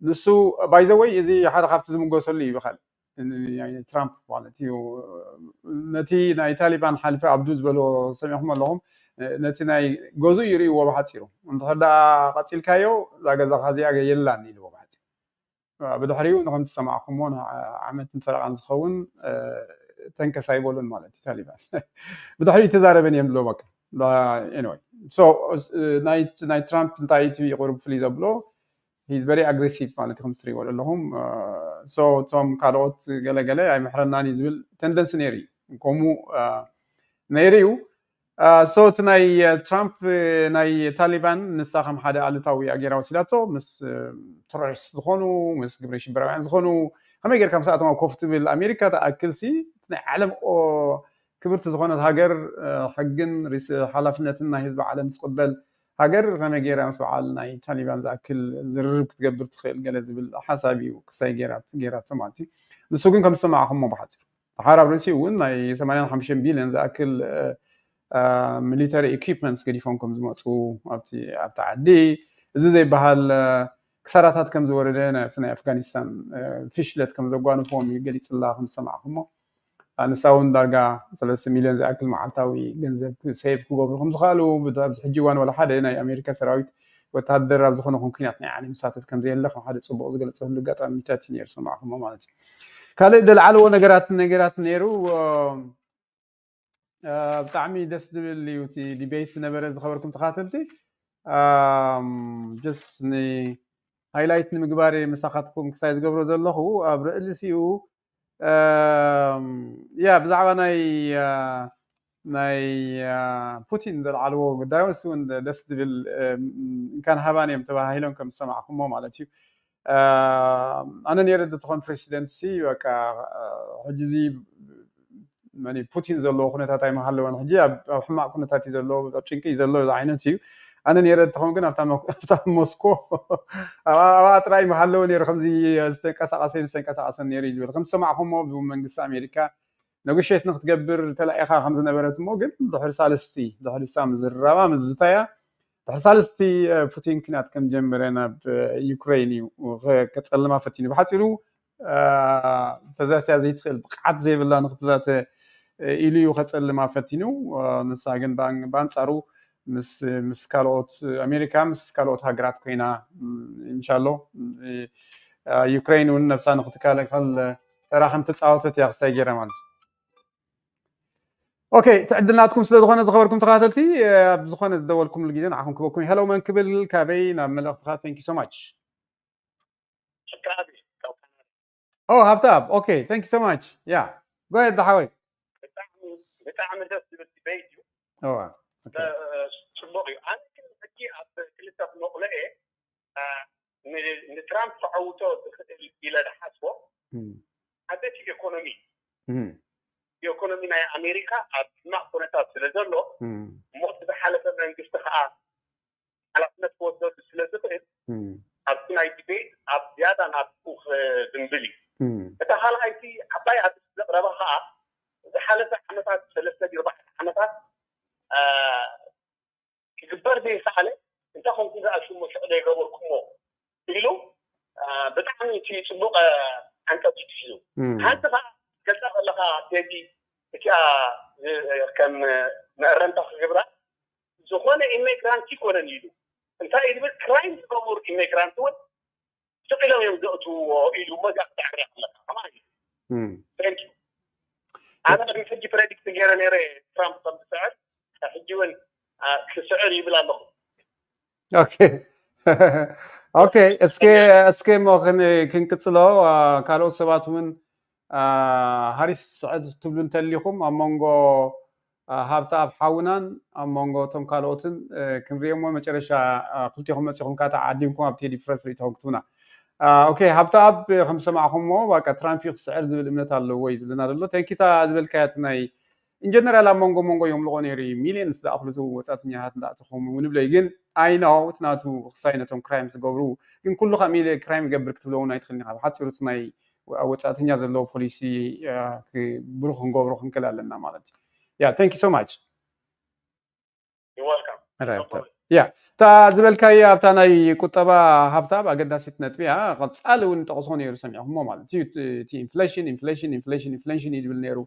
نسو باي ذا واي إذا حدا خافت زمن قوسل لي بخل يعني ترامب مالتي ونتي ناي طالبان حلفة عبدوز بلو سمعهم اللهم نتي ناي جوزو يري وبحثيرو انت هذا قتل كايو لا جزا خازي أجا يلا نيل وبحث بدحريو نقوم تسمعكم وانا عملت نفرق عن زخون تنكس يقولون مالتي طالبان بدحري تزاربين يملو بك لا anyway so ناي ترامب نتايتي يقرب فليزا بلو he's very aggressive مالتهم تري ولا لهم so توم كاروت جلا أي محرنا نزول تندنس نيري كومو نيريو so تناي ترامب ناي طالبان نساهم حدا على تاوي أجرا وسيلاتو مس تروريست زخونو مس جبريش براعين زخونو هم يجر كم ساعة ما كوفت بالأمريكا تأكل سي تناي عالم كبرت زخونة هاجر حقن رئيس حلفنتنا حزب عالم تقبل هاجر هم يجر أمس على ناي طالبان زأكل زرب تقبل تخيل جلز بالحسابي وكسي جرات تماتي نسوقن كم سمعهم ما بحث حارب روسي وين ناي 58 بليون زأكل military equipments قد يفهمكم زماتو أبتعدي زي بحال كسراتات كم زوردنا في أفغانستان فشلت كم زوجان فهم قلت الله هم سمعهم أنا ساون درجة 3 مليون زي أكل معتاوي جنزب سيف كوبا خالو بدأ حجوان ولا حدا هنا أمريكا سراويت وتهدر أبزخونهم كنياتنا يعني مسافة كم زي اللخ وحد صبوا قلت سهل لقطع 200 ير سمعهم مالتي كله دل علو نجرات نيرو بتعمي دس اللي وتي ديبيت نبرز خبركم تخاطلتي جس ني هايلايت مقباري مساقاتكم كسايز قبرو زلخو أبرئلسيو يا بزعبا ناي بوتين دل علو قداوس وند دس بال كان هباني متباهي هيلون كم سمعكم مالتي أنا نيرد تكون ፕሬሲደንት سي وكا حجزي يعني بوتين زلوا خناتها تاي محل وان حجي أو حماق خناتها تي زلوا تشينكي زلوا عينتي أنا نيرد تكون كنا في موسكو أو أتراي محل ونير خمسي استنكاس عسن نيري جبل خمس سمعهم بمن قصة أمريكا نقشيت نقتقبر تلاقي خمسة نبرت موجود ظهر سالستي ظهر سام زرّا مزتايا تحسالستي بوتين كنات كم جمرنا بيوكريني وكتسلم فتيني بحثيلو تزات زي تخيل بقعد زي بالله نقتزات إليو كتسلم فتينو نساجن بانصارو مس كالوت أمريكا مس كالوت هاجرات كينا إن شاء الله يوكرين ونفسها نقتكالك هل راح تتصاوتت يا ساجرة مالت اوكي تعدلناتكم سلا دخونا زخبركم تقاتلتي بزخونا دولكم الجديد عاكم كبكم هلو من قبل كابين من الاخت ثانك يو سو ماتش اوه هابتاب اوكي ثانك يو سو ماتش يا جو هيد ضحوي بتعمل ده بالديبيت اوه اوكي شنوغي انا كنت حكي كلتا نقله من ترامب تعوتو الى الحسوه هذا ايكونومي يكون من أمريكا مع كونتات سلزلو موت بحالة من قصتها على نتوصل سلزلو أبناء دبي أبيادا نتوخ دمبلي تحال هاي أبايا ربها بحالة حنتات سلسلة ربح حنتات كبر دي سالة أنت هم كذا أشوف مش أدري قبل كمو تقولوا بتعمل شيء سبوق أنت تشيلو هذا كذا لها تجي كم مقرن تخبرة زخانة إميجرانت يكونن يدو أنت إذا كرايم تقول إميجرانت ود تقيلهم يمدأتوا إلو ما قاعد تعرف لك أماني. Thank you. أنا بنفجي بريدكت جيرا نيري ترامب طب سعر أفجيون كسعر يبلا مخ. Okay. Okay. اسكي مخن كنكتلو كارو سباتون ሃሪስ ስዕድ ትብሉ እንተሊኹም ኣብ መንጎ ሃብታብ ሓውናን ኣብ መንጎ እቶም ካልኦትን ክንሪኦሞ መጨረሻ ክልቲኹም መፂኹም ካታ ዓዲምኩም ኣብ ቴዲ ፍረስ ሪኢቶም ክትቡና ኦኬ ሃብታብ ከም ሰማዕኹምሞ በቃ ትራምፕ ክስዕር ዝብል እምነት ኣለዎ እዩ ዝብለና ዘሎ ተንኪታ ዝብልካያት ናይ ኢንጀነራል ኣብ መንጎ እዮም ልቆ ነይሩ ሚሊየንስ ዝኣኽሉ ወፃእተኛታት እንዳእትኹም እውን ብለይ ግን ኣይናው ትናቱ ክሳይ ነቶም ክራይም ዝገብሩ ግን ኩሉ ካብ ክራይም ይገብር ክትብሎ እውን ኣይትኽእልኒ ኢኻ ብሓፂሩ እቲ ናይ ወፃእተኛ ዘለዎ ፖሊሲ ብሩኽ ክንገብሮ ክንክእል ኣለና ማለት እዩ ያ ታንክ ዩ ሶ ማች ያ እታ ዝበልካዮ ኣብታ ናይ ቁጠባ ሃብታብ ኣገዳሲት ነጥቢ እያ ቀፃሊ እውን ጠቕሶ ነይሩ ሰሚዕኹሞ ማለት እዩ እቲ ኢንፍሌሽን እዩ ዝብል ነይሩ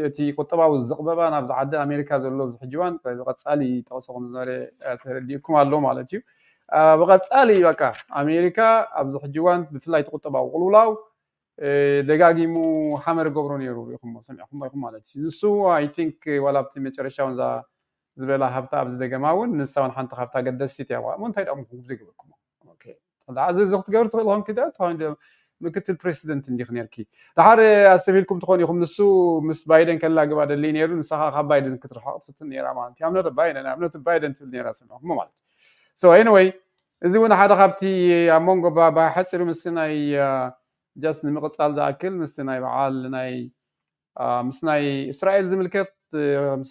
እቲ ቁጠባዊ ዝቕበባ ናብ ዝዓዲ ኣሜሪካ ዘሎ ዝሕጅዋን ቀፃሊ ጠቕሶ ከም ዝነበረ ተረዲእኩም ኣሎ ማለት እዩ ብቐፃሊ በቃ ኣሜሪካ ኣብዚ ሕጂ እዋን ብፍላይ ተቁጠባዊ ቁልውላው ደጋጊሙ ሓመር ገብሮ ነይሩ ኢኹም ሰሚዕኹም ኢኹም ማለት እዩ ንሱ ኣይ ቲንክ ዋላ ኣብቲ መጨረሻ እውን ዝበላ ሃብታ ኣብ ዝደገማ እውን ንሳ እውን ሓንቲ ካብታ ኣገዳሲት እያ እሞ እንታይ ጠቕምኩም ዘይገበርኩሞ ኦኬ እዚ ክትገብር ትኽእል ኢኹም ክዳ ምክትል ፕረሲደንት እንዲኽ ነርኪ ድሓር ኣስተፊልኩም ትኾኑ ኢኹም ንሱ ምስ ባይደን ከላግባ ደሊ ነይሩ ንስኻ ካብ ባይደን ክትርሓቕ ትትን ነይራ ማለት እዩ ኣምነት ባይደን ትብል ነይራ ሰሚዕኹሞ ማለት እዩ So anyway, እዚ እውን ሓደ ካብቲ ኣብ መንጎ ብሓፂሩ ምስ ናይ ጀስት ንምቕፃል ዝኣክል ምስ ናይ በዓል ናይ ምስ ናይ እስራኤል ዝምልከት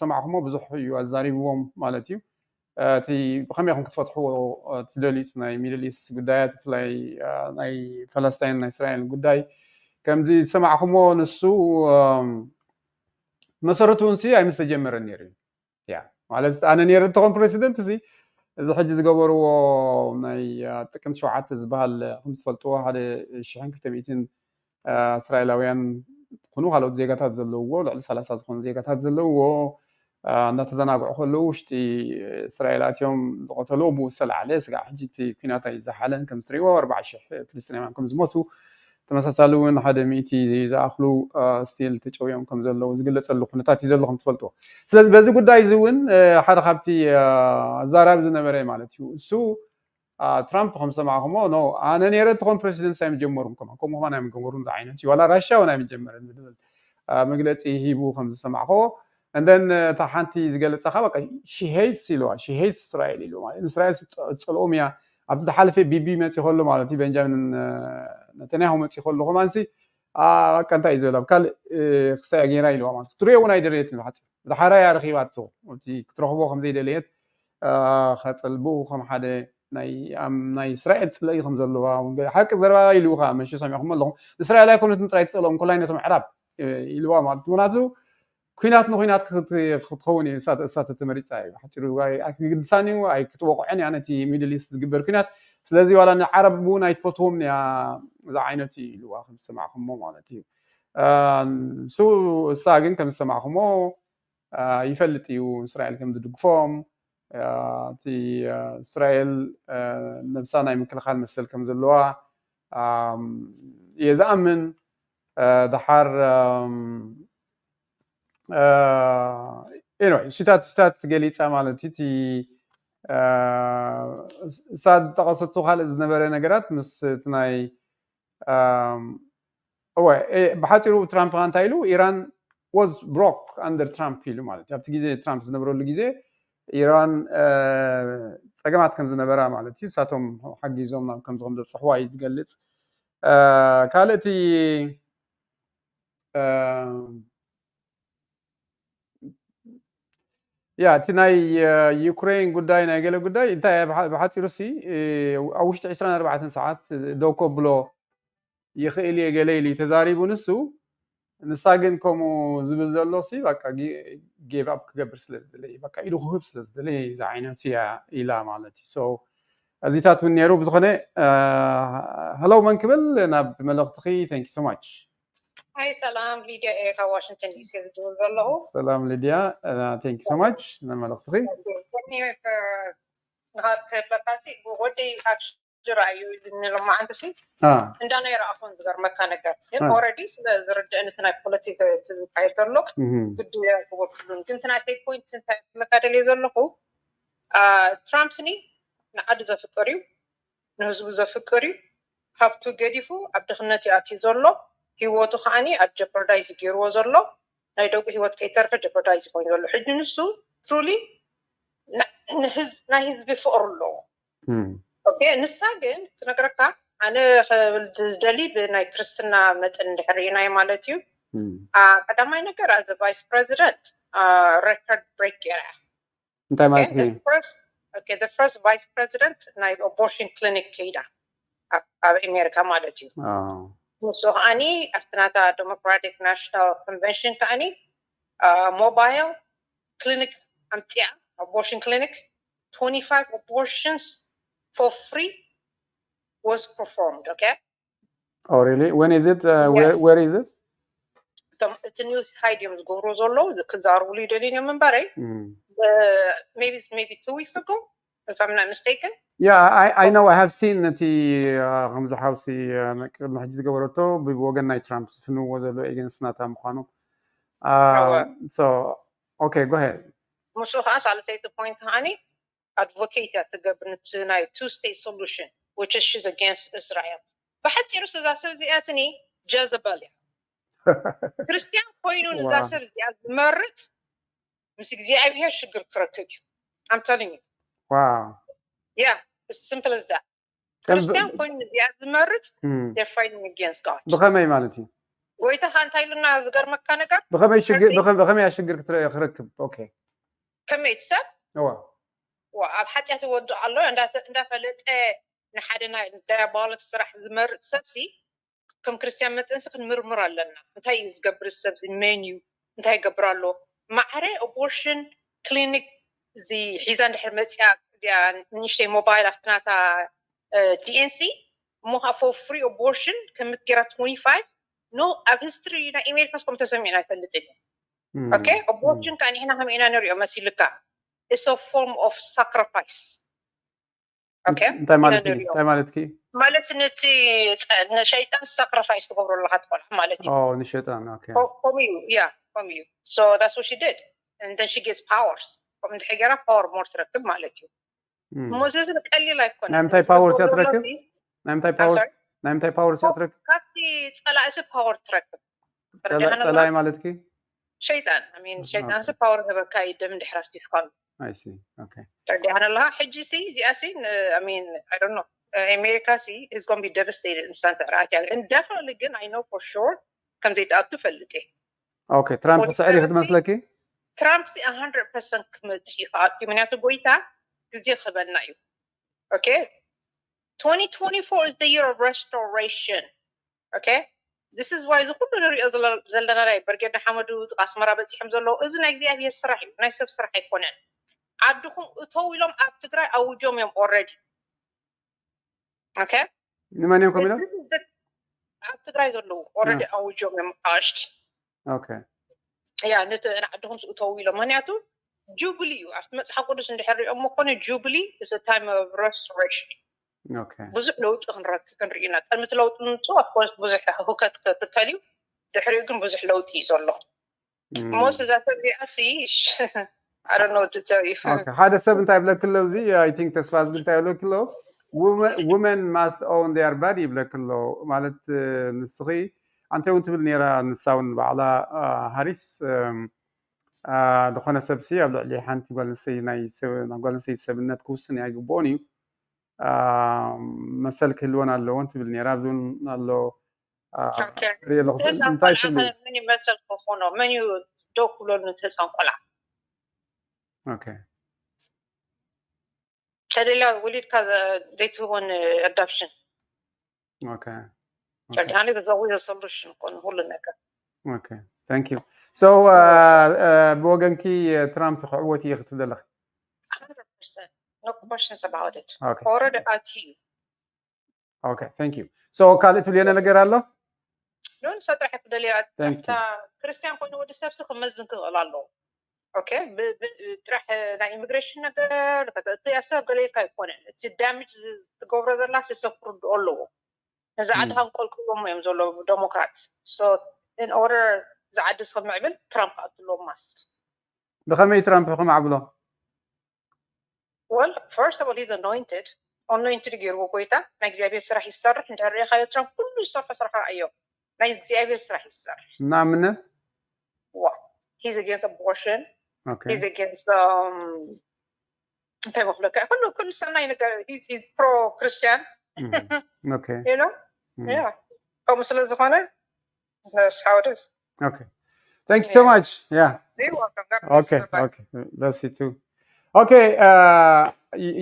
ሰማዕኹሞ ብዙሕ እዩ ኣዛሪብዎም ማለት እዩ እቲ ብኸመይ ኢኹም ክትፈትሕዎ ትደልዩ ናይ ሚድል ኢስት ጉዳያት ብፍላይ ናይ ፈለስታይን ናይ እስራኤል ጉዳይ ከምዚ ሰማዕኹሞ ንሱ መሰረቱ እንሲ ኣይምስ ተጀመረን ነይሩ ያ ማለት ኣነ ነይረ እንተኾን ፕሬሲደንት እዚ እዚ ሕጂ ዝገበርዎ ናይ ጥቅምት 7 ዝበሃል ከም ትፈልጥዎ ሓደ 1200 እስራኤላውያን ዝኾኑ ካልኦት ዜጋታት ዘለውዎ ልዕሊ 30 ዝኾኑ ዜጋታት ዘለውዎ እናተዘናግዑ ከለዉ ውሽጢ እስራኤላትዮም ዝቐተልዎ ብኡ ዝተላዕለ ስጋዕ ሕጂ እቲ ኩናት ኣይዘሓለን ከም ትሪእዎ 40,000 ፍልስጥኤማውያን ከም ዝሞቱ ተመሳሳሊ እውን 100 ዝኣኽሉ ስቲል ተጨውዮም ከም ዘለዉ ዝግለፀሉ ኩነታት እዩ ዘሎ ከም ትፈልጥዎ ስለዚ በዚ ጉዳይ እዚ እውን ሓደ ካብቲ ኣዛራቢ ዝነበረ ማለት እዩ እሱ ትራምፕ ከም ሰማዕኹሞ ኖ ኣነ ነይረ እንትኾን ፕሬሲደንት ኣይምጀመሩን ከምኡ ኸማ ናይ ምገበሩን ዝዓይነት እዩ ዋላ ራሽያ እውን ኣይምጀመረን ዝብል መግለፂ ሂቡ ከም ዝሰማዕኹ እንደን እታ ሓንቲ ዝገለፀኻ በቃ ሺ ሄትስ ኢልዋ ሺ ሄትስ እስራኤል ኢሉ ማለት እስራኤል ፀልኦም እያ ኣብቲ ዝሓለፈ ቢቢ መፅእ ከሎ ማለት እዩ ቤንጃሚን ነተንያሁ መፅእ ከሎ ኸማንሲ በቃ እንታይ እዩ ዝብል ኣብ ካልእ ክሳያ ጌራ ኢልዋ ማለት ትሪኦ እውን ኣይደለየትን ብሓፂር ብድሓራያ ረኺባቶ እቲ ክትረኽቦ ከምዘይደለየት ከፅልቡ ከም ሓደ ናይ እስራኤል ፅለኢ ከም ዘለዋ ሓቂ ዘረባ ኢልውኻ መሽ ሰሚዕኹም ኣለኹም እስራኤል ኣይኮነትን ጥራይ ትፀልኦም ኩላይነቶም ዕራብ ኢልዋ ማለት ምክንያቱ ኩናት ንኩናት ክትኸውን እዩ እሳተ ተመሪፃ እዩ ሓፂሩ ኣይክግድሳን እዩ ኣይክትወቕዐን እያ ነቲ ሚድል ኢስት ዝግበር ኩናት ስለዚ ዋላ ንዓረብ እውን ኣይትፈትዎም እያ እዛ ዓይነት ኢልዋ ከም ዝሰማዕኹሞ ማለት እዩ እሱ እሳ ግን ከም ዝሰማዕኹሞ ይፈልጥ እዩ እስራኤል ከም ዝድግፎም እቲ እስራኤል ነብሳ ናይ ምክልኻል መሰል ከም ዘለዋ እየ ዝኣምን ድሓር anyway ሽታት ገሊፃ ማለት እቲ ሳድ ጠቐሰቱ ካልእ ዝነበረ ነገራት ምስ እቲ ናይ ብሓፂሩ ትራምፕ እንታይ ኢሉ ኢራን was broke under ትራምፕ ኢሉ ማለት እዩ ኣብቲ ግዜ ትራምፕ ዝነበረሉ ግዜ ኢራን ፀገማት ከም ዝነበራ ማለት እዩ እሳቶም ሓጊዞም ናብ ከምዚ ዘብፅሕዋ እዩ ዝገልፅ ካልእ እቲ ያ እቲ ናይ ዩክሬን ጉዳይ ናይ ገለ ጉዳይ እንታይ ብሓፂሩ ሲ ኣብ ውሽጢ 24 ሰዓት ደው ከብሎ ይኽእል እየ ገለ ኢሉ ተዛሪቡ ንሱ ንሳ ግን ከምኡ ዝብል ዘሎ ሲ በቃ ጌቭ ኣፕ ክገብር ስለዝደለየ በቃ ኢሉ ክህብ ስለዝደለየ እዚ ዓይነት እያ ኢላ ማለት እዩ ሶ እዚታት እውን ነይሩ ብዝኾነ ሃሎ መን ክብል ናብ መልእኽትኺ ታንክ ዩ ሶ ማች Hi, Salam. Lydia Eka, Washington, D.C. Salam Lydia. Thank you so much. Anyway, for what they actually are you in the romantasy? And then I often got mechanical. Already, so there's a political to the title look. Good do what can I take points in mechanical look? Trump's knee, not as a figure, knows who's a figure, have to get you for Abdulnati at his own look. He was to Hani at jeopardize gear was a law. I don't he was cater for jeopardize going on. Hidden so truly his before law. Okay, and second, Nagraka, and delete the night Christina met and Harina Malatiu. Kadamanaka as a vice president, record breaker. The first vice president, night abortion clinic Kada of America Malatiu. So Hani, after that Democratic National Convention, Hani, mobile clinic, abortion clinic, 25 abortions for free was performed. Okay. Oh, really? When is it? Yes. Where is it? It's a news hidium go Rosolo, the Kazaruli Delium Mbare. Maybe 2 weeks ago, if I'm not mistaken. Yeah, I know. I have seen that Hamza Housi Hajiz Gawaroto بوجن ناي Trump فنو was against Nata Mkhano. So okay, go ahead. Mushohas, I'll say the point, honey. Advocate at the government tonight, two-state solution, which is she's against Israel. But had you said the Anthony Jezebel. Christian Koinun is as merit. Mr. Xavier sugar cracker. I'm telling you. Wow. Yeah, as simple as that. Christian Koinun is as merit. They're fighting against God. بخمي مالتي. ويتا خان تايلنا زغر مكانك. بخمي أشجر خركب. Okay. كم يتسب؟ هو. وحتى يتوضع الله عند فلت نحدنا diabolic صراحة زمر سبسي كم كريستيان متنسق نمرمر لنا انتهي يزقبر السبسي المنيو انتهي يقبر له معري abortion clinic زي حيزان حرمت يعني نشتي موبايل أفتناتا DNC موها for free abortion كم تكيرا 25 no a history نا إيميل كاسكم تسمينا فلتين okay abortion كان هنا هم إنا نريو مسيلكا it's a form of sacrifice. Okay? انت مالتكي مالت نتي شيطان sacrifice تقبر الله هتقول مالتي. Oh, الشيطان. Okay. From you. So that's what she did. And then she gets powers. From the حجرة power more تركب مالتي. موسى قال لي لايك كنا. نعم تاي powers تركب. نعم تاي powers تركب. كاتي طلع اسم power تركب. طلع مالتكي. شيطان. I mean شيطان اسم power هذا كايد من دحرستي سكان. I see. Okay. I mean, I don't know. America is going to be devastated in Santa Rata. And definitely, again, I know for sure, comes it out to Felity. Okay. Trump سعري خد مسلكي? Trump 100% committed. You have to go ita, because you have a okay? 2024 is the year of restoration. Okay? This is why the whole زلنا راي برجع حمدو قاسمرا بتي حمد الله إذن أجزاء في الصراحة نايسف صراحة يكونن عدهم طويلهم أبتقرأ أو جوم يوم already. Okay? لمن يوم كمله؟ أبتقرأ يزلوا already أو جوم يوم عشت. Okay. يعني عدهم طويلهم هنياتو jubilee. أفتح حقودس عند حري أم كون jubilee is a time of restoration. Okay. بزح لو تغنرك كنرينات المثل لو تنتو أقول بزح هوكات كتكاليو دحريكم بزح لو تيزولو. Most of that أسيش. I don't know what to tell you. Okay. هذا سبب تايب كله زي I think تسواز بتايب كله women must own their body كله مالت نسخي أنت وأنت بالنيرة نساون على هاريس دخلنا سبسي أبدا اللي حنتي قال نسي نقول نسي سبنات كوسن يعجبوني مسألة كلونا اللي وأنت بالنيرة بدون اللي ريال نتاي شو مني مسألة كوفونا مني دوكلون نتسان قلع. Okay. شاديلا وليد كذا they took on adoption. Okay. شاديلا there's always a solution on whole neka. Okay. Thank you. So بوجنكي ترامب قوتي يختدل. 100%. No questions about it. Okay. Already at you. Okay. Thank you. So قالت لي أنا نقرأ له. نون سطح كدليات Thank you. كريستيان كون ودي سبس خمزن كغلالو اوكي تروح نا ايميجريشن نغير كتقياسه قليل كيكون الدامج تقبر زلا سيسفر دولو زعد هنقول كلهم يمزلوا ديمقراط so in order زعد سمعبل ترامب قتلوا ماست بخمي ترامب بخم عبله well first of all he's anointed غير وقويتا ما اكزابير سرح يسرح انت ريخا ترامب كل صفحه صراحه ايوه ما اكزابير سرح يسرح نعم he's against abortion okay he's against كل سنه he's pro Christian okay you know yeah مثل زخانه that's how it is okay thank you so much yeah you're welcome okay that's it too okay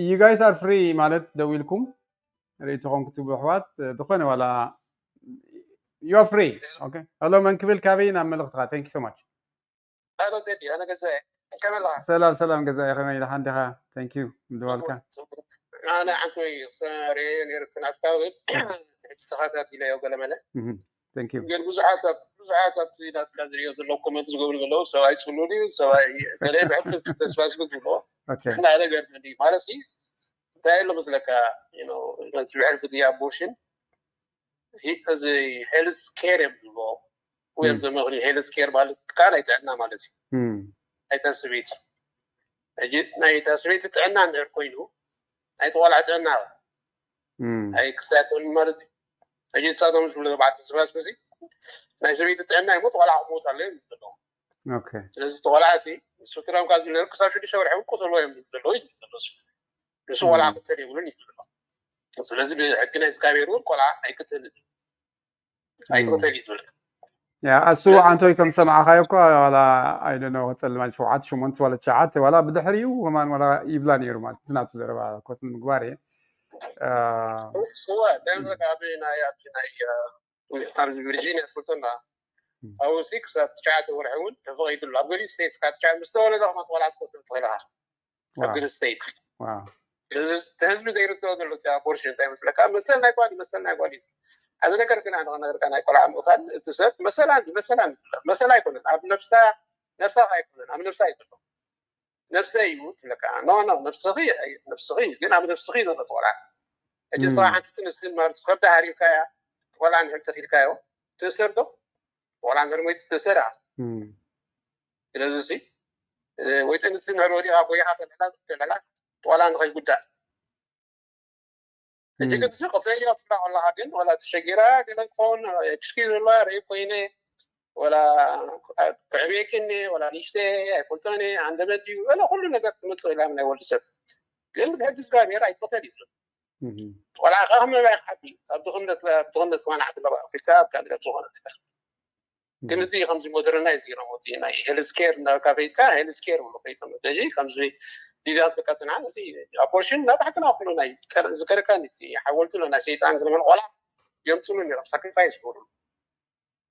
you guys are free ማለት ደውልኩም ريتكم كتبوا حوات دخونه ولا you are free okay hello منكبل كابين عملتها thank you so much هذا تدي انا جزاء كمل سلام جزاء خمي لحندها thank you مدوالك انا عنتوي ساري نيرتنا تاوي تخاطات الى يوغلا مله thank you قال بزعات تينات كادريو دلو كومنت زغبل بلو سواي سولوني سواي قال بحب تسواس بقولو okay احنا على قد دي مارسي تايلو مثلك you know انت تعرف دي ابوشن هي از هيلث كير بلو ويبدا مغني هيلث كير مالت كان يتعنا مالتي اي تسويت اجيت ناي تسويت تعنا ندير كوينو اي طولعت عنا اي كساكون مالتي اجيت صادم مش ولا بعد تسواس بسي ناي سويت تعنا يموت ولا عموت عليه اوكي لازم طولعتي سترام كاز من كساف شي شاور حول كسر وين بلو بس ولا عملت لي يقولون يسبل لازم حقنا اسكابيرون قلع اي كتل اي كتل يسبل يا اسو عنتو كم سمع خايكو ولا اي دون نو تسلمان شوعات شمنت ولا تشعات ولا بدحريو ومان ولا يبلان يرمال تنات زربا كوت مغباري هو دائما قابلنا يا بناي خارج فيرجينيا فلتنا او 6 تشعات ورحون تفغيد الابغري ستيتس كات تشعات مستوى ضغط طلعت كنت طلعها ابغري ستيت واو تهزم زي الدول اللي تاع بورشن تاع مثلا مثلا يقول هذا نقدر كنا نقدر كنا يقول عن مثال اتصال مثلا يكون اب نفسها يكون اب نفسها يكون نفسه يموت لك نو نفسه جنا اب نفسه ده طلع اجي صراحه تنسل ما تخبى هاريكايا ولا عن حتى الكايو تسردو ولا عن رميت تسرع لازم ويتنسل نوري ابويا حتى لا ولا عن غير قدام اجي كنت سوق سيارات تطلع ولا حاجه ولا تشجرها كده تكون تشكيل ولا ريبوينه ولا تعبيكني ولا نشتي فلتاني عند بيتي ولا كل نقط متصل من اول السبت قال بحب اسبانيا راي تقتل ولا هم ما يحبي دخلت وانا عبد الله في كتاب كان يبغون الكتاب كل زي خمس مودرنايز يروتي انا هيلث كير كافيت كا هيلث كير ولا فيت تجي خمس ديدات بكاتنا زي ابورشن لا بحثنا اخلو ناي كان ذكر كانت حاولت له نسيت انقل من ولا يوم تسولني راه ساكريفايس بورو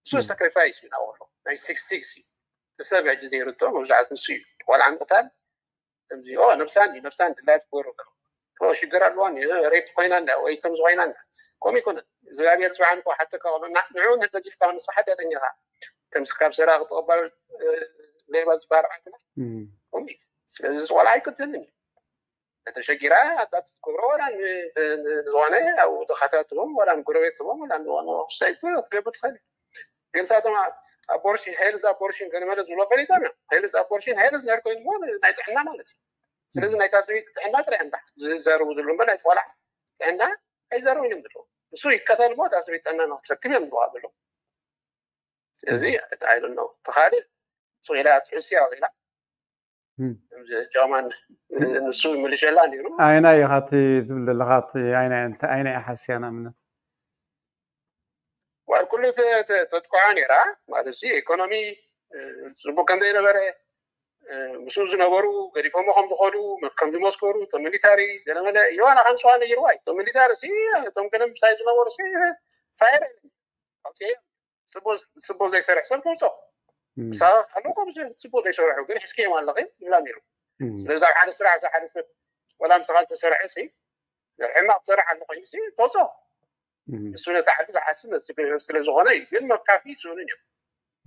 شو ساكريفايس من اول ناي 660 تسابع جزيره تو وزعت نسي ولا عن قتال تمزي نفساني لا تبورو هو شي قرا لواني ريت قينان او ايتم زوينان كوم يكون زغابير سبحانك حتى قالوا نعون هذا كيف كان صحه تنيها تمسك بسرعه تقبل ليباز بارعتنا امي ስለዚህ ወላ አይከተልኝ ተሸጊራ አጣት ኮሮና ንዋኔ او ተኻታቱም ወላ ጎረቤቱም ወላ ንዋኔ ሳይት ተገበት ኸሊ ግን ሳተማ አቦርሽን ሄልዝ አቦርሽን ግን ማለት ነው ፈሪታና ሄልዝ አቦርሽን ሄልዝ ነርኮኝ ሆነ ናይጥዕና ማለት ስለዚህ ናይታ ሰቤት ጥዕና ጥራይ እንዳ ዘሩ ዝሉም በላይ ወላ ጥዕና አይዘሩ ይንብሉ እሱ ይከተል ሞት አሰቤት ጥዕና ነው ተሸክም የምዋብሉ ስለዚህ አይ ዶንት ኖ ተኻሊ ሶይላት ሩሲያ ወላ جامان نسوي مليشلاني اينا يغطي اللغات اينا احسينا منه وكل تتقعني را ما دسي ايكونومي سبو كان دايره بره مسوز نبرو غريفو مخم دخلو مكم دمسكورو تميليتاري دلمنا يوانا خان سوان يرواي تميليتاري سي تم كلام سايز نبر سي فاير اوكي سبو زي سرح سبو صار حنوكم سبوا لي شرحوا قال حسكي ما لغي لا ميرو لذا حال سرعه ولا مسغال تسرع سي الحين ما بصراحه القيسي توصل سنة تعدد حسنة سلزغني جن ما كافي سنة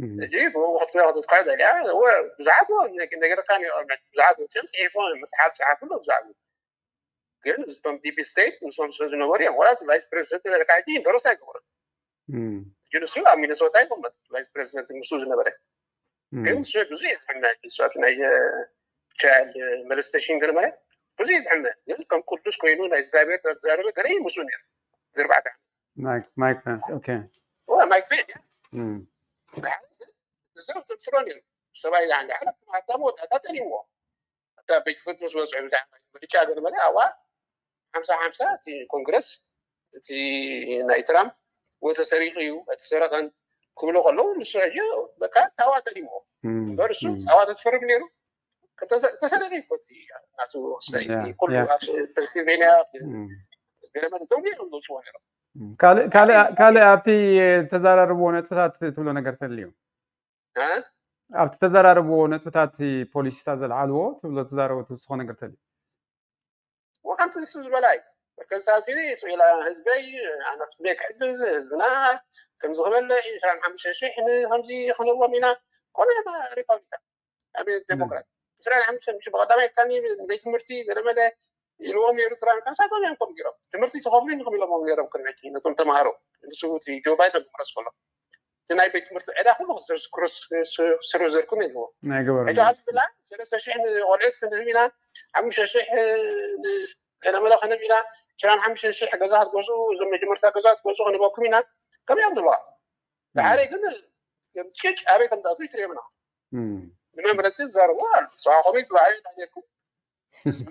جيب هو خصنا هذا القاعدة لا هو بزعته لكن نقدر كان بزعته تمس عيفون مسحات سحافة بزعته كان نستم دي بي ستيت نستم سوزنا وريا ولا الفايس بريزيدنت اللي قاعدين درس هيكور جلسوا أمين سوتاي هم الفايس بريزيدنت مسوزنا برا كان سوى بزيد حنا سوى ناي شال ملستشين كلمة بزيد حنا كم قدوس كوينو نايس دايبر زاربة قريب مسونير زربعة مايك بانس اوكي هو مايك بين زربت الفرونير سواء يعني على ما تموت أتاني هو حتى بيت فتوس وزع زعما بديك هذا الملا هو 5 في كونغرس في ناي ترامب وتسريقيو تسرقن كله قالوا مساجي بقى تواتني مو برسو هذا تفرق نيرو تسرقي كوتي ناتو سايتي كله في بنسلفانيا لما دومي عنده شويه كالي ابتي تزارربو نتفات تبلو ነገር ተልዩ ኣብቲ ተዘራርብዎ ነጥብታት ፖሊሲታት ዘለዓልዎ ትብሎ ተዛረበቱ ዝኾነ ነገር ተልዩ وخمس سنين بلاي كساسيري إلى هزبي أنا خصني كحجز هزبنا كم زغمل إنسان حمش شيء إحنا خمسي خلوا منا كلنا ما ريبابليكا أبي الديمقراط إسرائيل حمش مش بقدامي كاني بيت مرسي قدامه يروم يرتران كان ساتون يوم كم جرب تمرسي تخافين نخم يلا ما يرم كنا كي نتوم تمهارو نسوي في جو بايدن مرس كله تناي بيت مرسي إذا خلوا كروس سروزر كوني هو إذا هذا لا سلسة شيء وليت كنا منا حمش شيء أنا ما لقينا بينا كلام حمش شيء حجزات جوزو زم جمرت حجزات جوزو أنا بقومينا كم يوم دلوا تعرف كنا كيش عارف كم تأثير تري منا لما برسيل زاروال صاحبي بعيد عليكم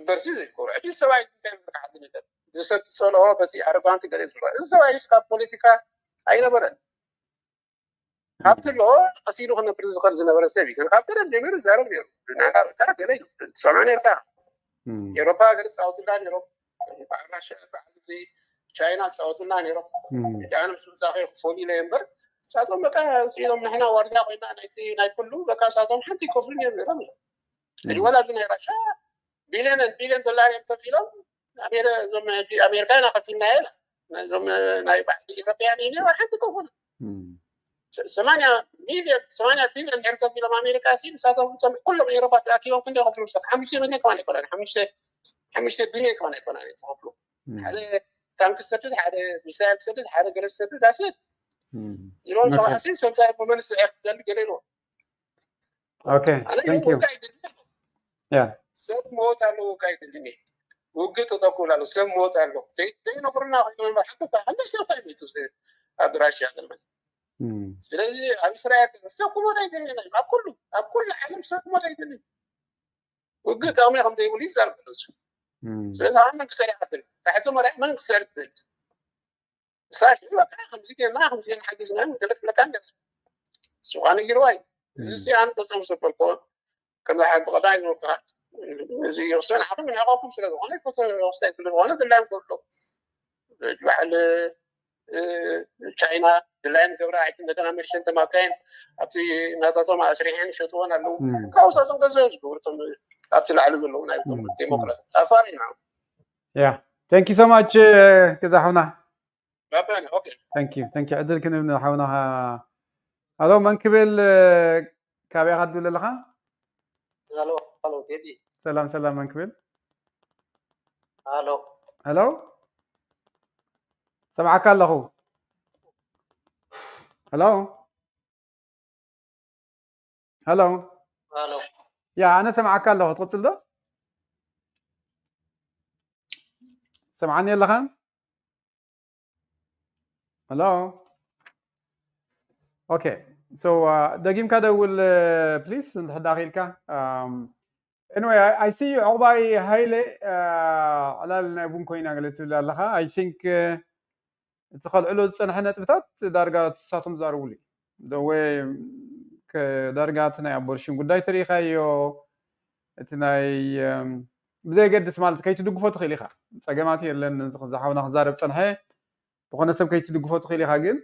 برسيل الكورة أبي سواي كان قاعدين كده جسد سؤال هو بس أربعة تقريبا سواي كبوليتيكا أين برد هابتلو قصيرو خنا بريز خرجنا برسيبي كان هابتلو نمير زارو نيرو أنا كده سامعني كده يوروبا قلت ساوثلاند يوروب روسيا بعدي تشاينا ساوثلاند يوروب يعني مسؤول صاحي فولي ليمبر ساعتهم بقى سيلهم نحن وردا قلنا ناي كله بقى ساعتهم حتى كفرين يوروب الولا بنا رشا بليون دولار يمتفيلهم أمريكا أنا في النهاية زم ناي بعد يعني حتى كفر 8 بليون يمتفيلهم أمريكا سين ساعتهم كلهم يوروبا تأكيدهم كلهم فلوس 50 مليون كمان يكون 5 بليون كمان يكون يتوفلوا هذا تانك سدد هذا مساعد سدد هذا جلس سدد داسد يلون خلاصين سنتين بمن سعر قال قليلون اوكي ثانك يو يا سب موت على قايد الدنيا وقت تقول على سب موت على تي نقرنا ما حقك هل سوف يميتوا ابراش هذا المن ስለዚህ አብስራያ ሰው ቁሞታ ይደለም አኩል ዓለም ሰው ቁሞታ ይደለም ወግት አሁን ያም ተይብል ይዛል ብለስ ስለዚህ አሁን መንክሰሪ አጥል ታሕቶ መራይ መንክሰሪ አጥል ሳሽ በቃ 50 كنا حجزنا جلس لكان سؤال يروي زي أنا تصمم كما حد قضايا الوقت زي يوصل حرام من عقابكم سلطة أنا فترة وصلت للغانا دلهم كله جعل تشاينا دلهم كبرى عندنا كنا مرشين تماكين أبتي ناتهم عشرين شتونا لو كوساتهم كزوج بورتهم أبتي العلو لو نايبهم ديمقراط أفارين معهم yeah thank you so much كذا حونا ربنا أوكي thank you عدل كنا من حونها هلو منكبل كابي غدو للخا هلو تيدي سلام منكبل هلو سمعك الله هلو يا أنا سمعك الله تقصد ده سمعني يلا خان هلو اوكي so دقيم كده اقول بليز انت داخلك anyway I see you عقباي هايله على البون كوين قالت لها I think تخل علو صنحنا تبتات درجات ساتم زارولي the way كدرجاتنا ابورشن ጉዳይ تاريخايو اتناي بزي قدس مالت كيتدغفو تخيليخا صقمات يلن زحاونا خزارب صنحه بخونه سب كيتدغفو تخيليخا ግን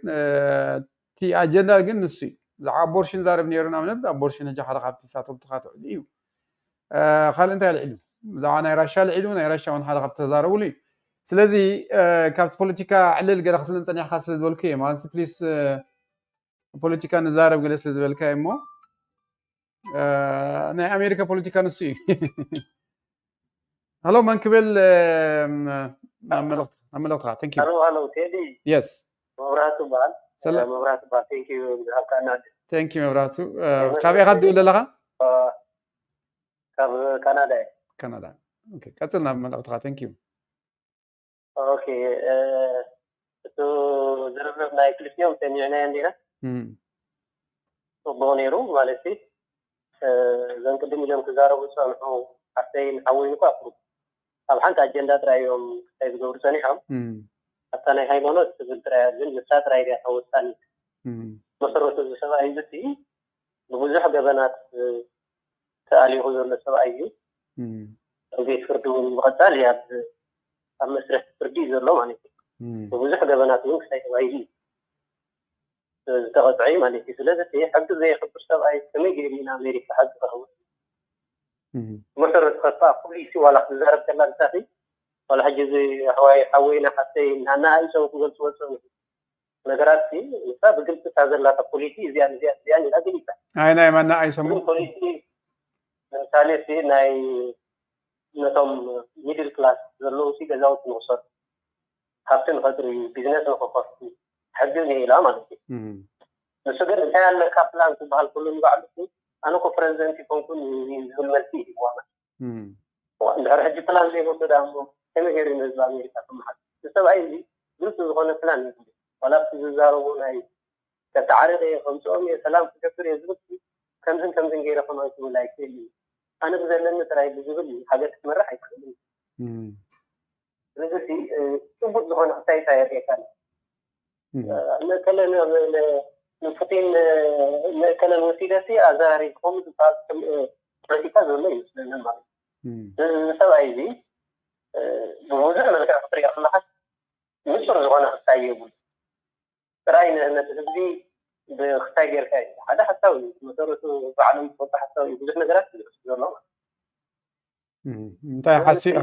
تي اجندا ግን نسي زعابورشن زارب نيرنا من ابورشن جا حدا خابتي ساتم تخاتو ديو خال انت العلم زعنا يراشا العلم يراشا من حدا خابت زارولي ስለዚህ ካብቲ ፖለቲካ ዕልል ገለ ክትልን ፀኒሕካ ስለ ዝበልኩ እየ ማለት ፕሊስ ፖለቲካ ንዛረብ ገለ ስለ ዝበልካ እሞ ናይ ኣሜሪካ ፖለቲካ ንሱ እዩ هلو منكبل أملوتها thank you hello Teddy yes مبراتو بال مبراتو بال thank you كندا thank you مبراتو كابي غادي ولا لها كندا اوكي قتلنا ملوتها thank you اوكي تو زربنا ناي كليوم تنينا عندنا بونيرو مالتي زين قدم اليوم كزارو سامحو حتى نحاول نقابل طبعا حتى أجندة رأيهم يقولوا سنيهم حتى أنا هاي منوط بالترى بالجسات رأيها أو الثاني مصروف السبعة يجتي بوزح جبنات تالي حضور السبعة يجي وبيت فردون بغتال يا أما سرح فردي زلوا ماني بوزح جبنات يوم سبعة يجي تقطعي ماني في ثلاثة حق زي خبر السبعة يسمي من أمريكا حق هو مصر خطاب بوليسي ولا خزارة كلام سافي ولا حجز هواي حوينا حتى أنا عايشة وقلت وصل نقرأتي فبقلت هذا لا بوليسي زيان لا دليل أي نعم أنا عايشة بوليسي مثالي في ناي نتوم ميدل كلاس زلوا في جزاوت مصر حتى نقدر بيزنس نخفض حجزني لا ما نسي نسجل إنت على كابلان تبع الكل بعد أنا كبرزنت يكون زملتي وانا وأنا رح أجيب بلان زي ما بدأنا كم غير الناس أمريكا كم حد تسوي أي قلت هون بلان ولا بتزارون أي كتعرض خمسة سلام كثير يزبط كم غير فما يسوي لايك أنا بزلنا تراي بزبط حاجات مرة حيكون لذلك تبغى هون أتاي تاير كان أنا كلنا نفتين كلام وسيلتي أزاري قوم تطاق بوليتيكا زولا يسلم ما سوى أيدي بوزن ملك أفريقيا الله مصر زوانا تايبون رأينا أن تبدي بختاجر كاي هذا حتى مصر بعلم فوق حتى يقول نجارات زولا أنت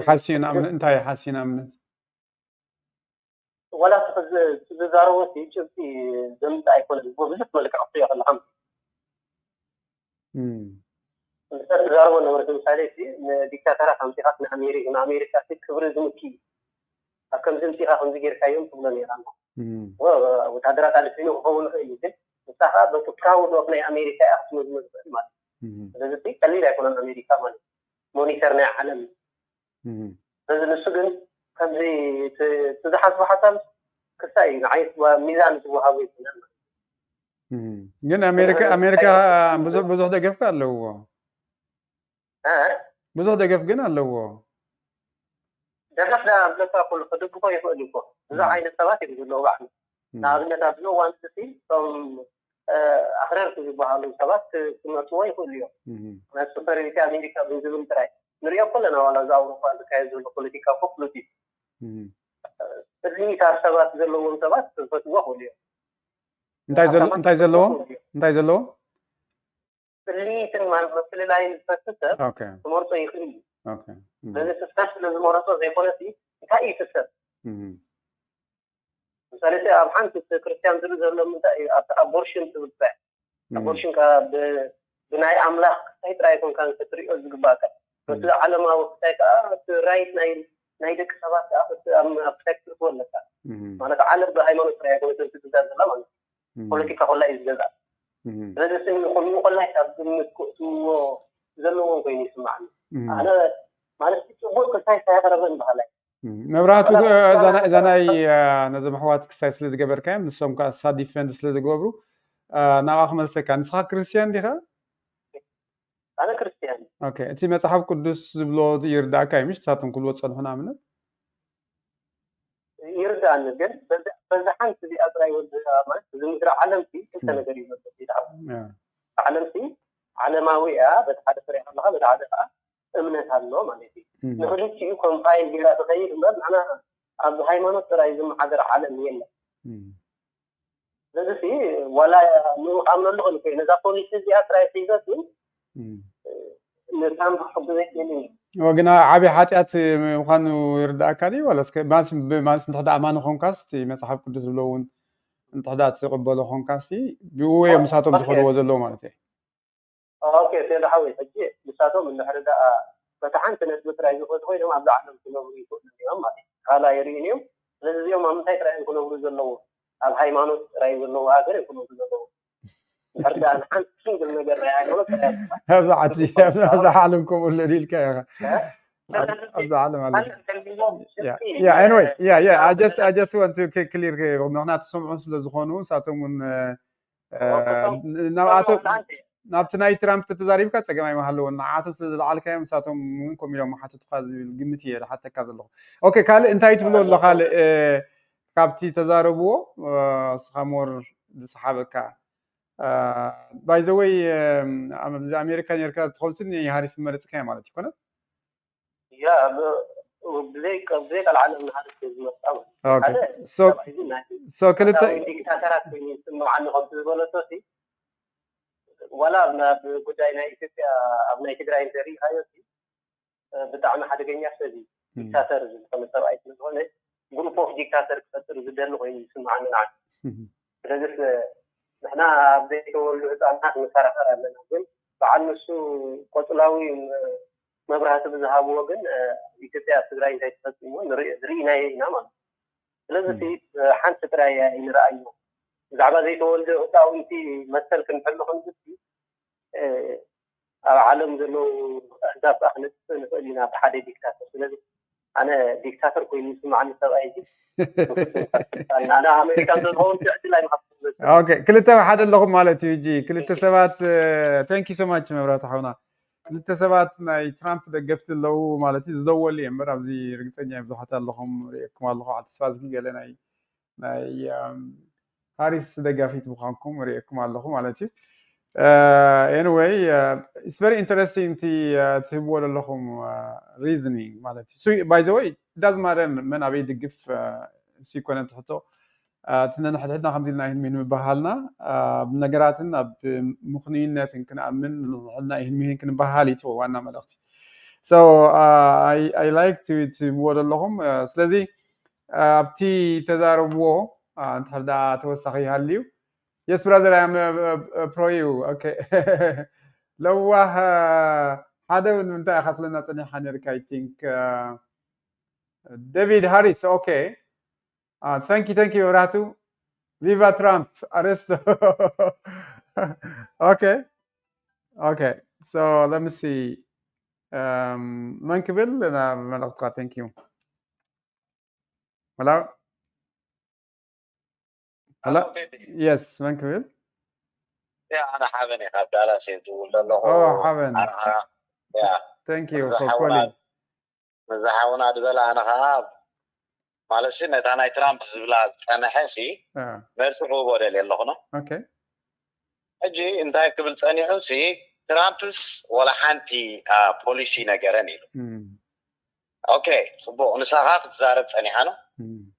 حاسين أنت حاسين أمن ولا تزاروا في شفتي زمت أيكون بوزن ملك أفريقيا الله تزاروا نمرة مثالي في ديكتاتورة خمسة من أمريكا في كبر زمكي أكم زمتي خمسة غير كيوم تقولون إيران وتدرك على فين وهو يجي الصحة بتكاود وقنا أمريكا أحسن من ما لذلك قليل يكون أمريكا من مونيترنا عالم لذلك السجن كذي تزحف بحثا كسائي عايز وميزان وهاوي ግን ኣሜሪካ ብዙሕ ደገፍ ኣለዎ ብዙሕ ደገፍ ግን ኣለዎ ደገፍ ለካ ኩሉ ክድግፎ ይኽእል እኮ ብዙሕ ዓይነት ሰባት እዩ ዘለዎ ባዕሉ ንኣብነት ኣብዞ ዋንስቲ ቶም ኣኽረርቲ ዝበሃሉ ሰባት ክመፅዎ ይኽእሉ እዮም ናይ ሱፐሪቲ ኣሜሪካ ብዝብል ጥራይ ንሪኦ ከለና ዋላ እዚ ኣውሮፓ ዝካየድ ዘሎ ፖለቲካ እኮ ፖለቲክ እዚታት ሰባት ዘለዎም ሰባት ክፈትዎ ይኽእሉ እዮም እንታይ ዘለዎ ፍልይትን ማለት መፍልላይ ዝፈትህ ሰብ ክመርፆ ይኽእል እዩ በዚ ተስፋ ስለዝመረፆ ዘይኮነሲ እንታይ እዩ ትሰብ ምሳሌ ኣብ ሓንቲ ክርስቲያን ዝርኢ ዘሎ ምንታይ እዩ ኣብቲ ኣቦርሽን ትብፅዕ ኣቦርሽን ብናይ ኣምላኽ ክታይ ጥራይ ኮንካ ክትሪኦ ዝግባእካ በቲ ዓለማዊ ክታይ ከዓ እቲ ራይት ናይ ደቂ ሰባት ከዓ ኣብ ክታይ ክትርክቦ ኣለካ ማለት ዓለም ብሃይማኖት ጥራይ ኣይኮነትን ትግዛእ ዘላ ማለት ፖለቲካ ኮላ እዩ ዝገዛእ ስለዚ ከምኡ ኮላይ ካብ ግምት ክእትውዎ ዘለዎም ኮይኑ ይስማዓኒ ኣነ ማለት ፅቡቅ ክሳይ ሳያቅረበን ባህላይ መብራህቱ እዛ ናይ ነዞም ኣሕዋት ክሳይ ስለ ዝገበርካዮም ንሶም ከዓ እሳ ዲፌንድ ስለ ዝገብሩ ናብኣ ክመልሰካ ንስኻ ክርስቲያን ዲኻ ኣነ ክርስቲያን ኦኬ እቲ መፅሓፍ ቅዱስ ዝብሎ ይርዳእካ እዩ ምሽ ንሳቶም ክብልዎ ፀንሑና እምነት ይርዳእኒ ግን በዛ ሓንቲ እዚኣ ጥራይ ወዲ ማለት እዚ ምድሪ ዓለምቲ ክልተ ነገር እዩ ዘሎ ዓለምቲ ዓለማዊ እያ በቲ ሓደ ፍሬ ኣለካ በቲ ሓደ ከዓ እምነት ኣሎ ማለት እዩ ንክልቲኡ ኮምፓይል ጌራ ትኸይድ እምበር ንዓና ኣብ ሃይማኖት ጥራይ ዝመሓደር ዓለም የለን ስለዚ ዋላ ንኣምነሉ ክእል ነዛ ፖሊሲ እዚኣ ጥራይ ሒዘት ንትራምፕ ክሕግዘ ይክእል وقنا عبي حاتيات مخانو يردا كاري ولا سك ماس نتحدى أمان خونكاستي مصحف قدس لون نتحدى تقبلوا خونكاستي بيوي مساتهم تخدوا وزلوا مالتي اوكي سيدا حوي حجي مساتهم من حردا فتحان تنت بتراي يقول خوينا ما بعلم كلهم يقول اليوم ما قال يرينيوم اليوم ما متى تراي كلهم يزلوا الهيمانوت راي يزلوا اخر كلهم يزلوا حردا انا عن سنجل نجر يعني هذا عتي هذا حالكم الذي الكا هذا عالم على yeah anyway yeah I just want to clear معناته سمعوا ስለዝኾኑ ሳቶም ናብቲ ናይ ትራምፕ ተዛሪብካ ፀገማይ ማሃለዎ ንዓቶም ስለዝለዓልካዮም ሳቶም ምንኩም ኢሎም ሓተትካ ዝብል ግምት እየ ሓተካ ዘለኹ ኦኬ ካልእ እንታይ ትብሎ ኣሎ ካልእ ካብቲ ተዛረብዎ ስኻሞር ዝሰሓበካ باي ذا واي امريكان يركض تخلصن هاريس مرتك يا مالتي كنا يا بليك العالم هاريس اوكي سو كنت ديكتاتورات يسمعوا عنه خمس ولا توسي ولا ما بقداينا إثيوبيا أبناء تجري إنتري هايوسي بتاعنا حد جنيا سدي ديكتاتور كم ترى من هون جروب اوف ديكتاتور كتر زدنا وين يسمعوا عنه نعم لذلك نحنا بديت أقول أنا مسافر على نقول فعنسو قتلاوي مبرهات بذهاب وجن إثيوبيا تجري إنتري تسمون رينا نعم لذلك حنت ترى إن رأيه زعما زي تقول أو أنت مثل كن فلهم بس العالم ذلو أهداف أخنت نقولنا بحد ديكتاتور لذلك أنا ديكتاتور كويس مع نسوي أنا أمريكان تقول لا اوكي كلتا حدا لهم مالتي يجي كلتا سبات ثانك يو سو ماتش مبرات حونا كلتا سبات ناي ترامب دغفت له مالتي زدول لي امبر ابزي رغتنيا بزحت لهم ريكم الله على تسفازكي قال ناي ሃሪስ ደጋፊት ምዃንኩም ሪእኩም ኣለኹ ማለት እዩ anyway it's very interesting ትህብዎ ዘለኹም reasoning ማለት እዩ so by the way it doesn't matter መን ኣበይ ድግፍ ሲኮነ ትሕቶ ትነሕድሕድና ከምዚ ኢልና ይህን ምባሃልና ብነገራትን ኣብ ምኽንይነትን ክንኣምን ንሕድና ይህን ምሂን ክንባሃል እዩ ዋና መልእኽቲ so I like to ትህብዎ ዘለኹም ስለዚ ኣብቲ ተዛረብዎ أنت هذا توسخي هاليو yes brother I am pro you okay لو هذا من أنت أخذ لنا تاني حنرك I think David Harris okay thank you راتو viva Trump arresto okay so let me see منكبل أنا ملقطة thank you hello هلا يس منكبل يا انا حابني خاب على سي تقول له حابن يا ثانك يو فور كولينج مزحونا دبل انا خاب مالسي نتانا ترامب زبلا انا حسي مرسو بودل يلهنا اوكي اجي انت قبل ثاني حسي ترامبس ولا حنتي بوليسي نغرني اوكي صبو نساخ تزارب ثاني حنا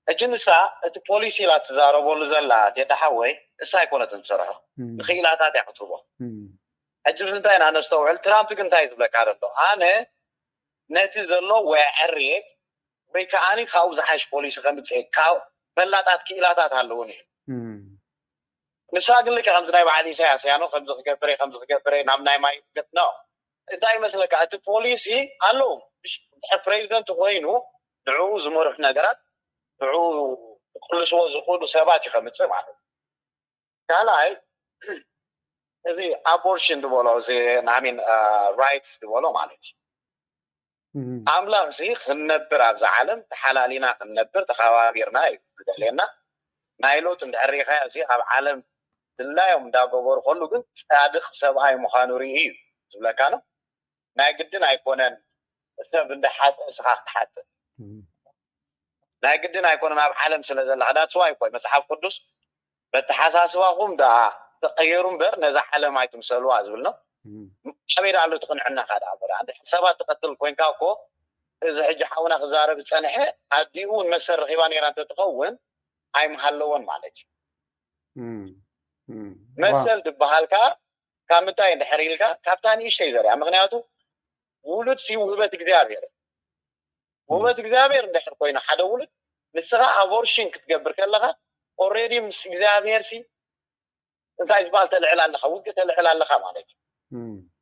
اجنسا البوليسي لا تزاربوا لزلات يدحوي السايكونات نصرها الخيلات يحطوها اجل انت انا استوعب ترامب كنت عايز لك عرضه انا نتي زلو وعري بكاني خاوز حاش بوليس خمس كاو بلاتات كيلاتات هالوني مساق لك خمس نايب علي سياسيانو خمس كبري نام ناي ماي نو داي مثلك البوليسي قالوا مش بريزيدنت وينو دعو زمرح نقرات كل شيء زقول سباتي خمسة معلومات كلاي زي abortion دولو زي نامين rights دولو معلتي عملا زي خنبر أبز عالم حلالينا خنبر تخوابيرنا يقولنا نايلوت ندريخا زي عالم لا يوم داغور كله كن صادق سبعي مخانوري زبلا كانوا ما قدنا يكونن سبب حد اسحاق حتى لا قدنا يكون أنا بعالم سلزل عادات سواي كوي مسحاب قدوس بتحساسواهم دا تغيرون بر نزح على ما يتمسلوا عزبلنا حبير على تقنعنا هذا عبر عند حسابات تقتل كوين كاكو إذا حج حاونا غزارة بسنحة عديون مسر غيباني ران تتقون هاي محلون معلش مثل دبهالكا كامتاين دحريلكا كابتاني شيء زرع مغنياتو ولد سي وهبت እግዚአብሔር وهبت እግዚአብሔር እንደሕር ኮይኑ ሓደ ውሉድ ንስኻ አቦርሽን ክትገብር ከለኻ ኦልሬዲ ምስ እግዚአብሔር ሲ እንታይ ዝባል ተልዕል ኣለኻ ውግእ ተልዕል ኣለኻ ማለት እዩ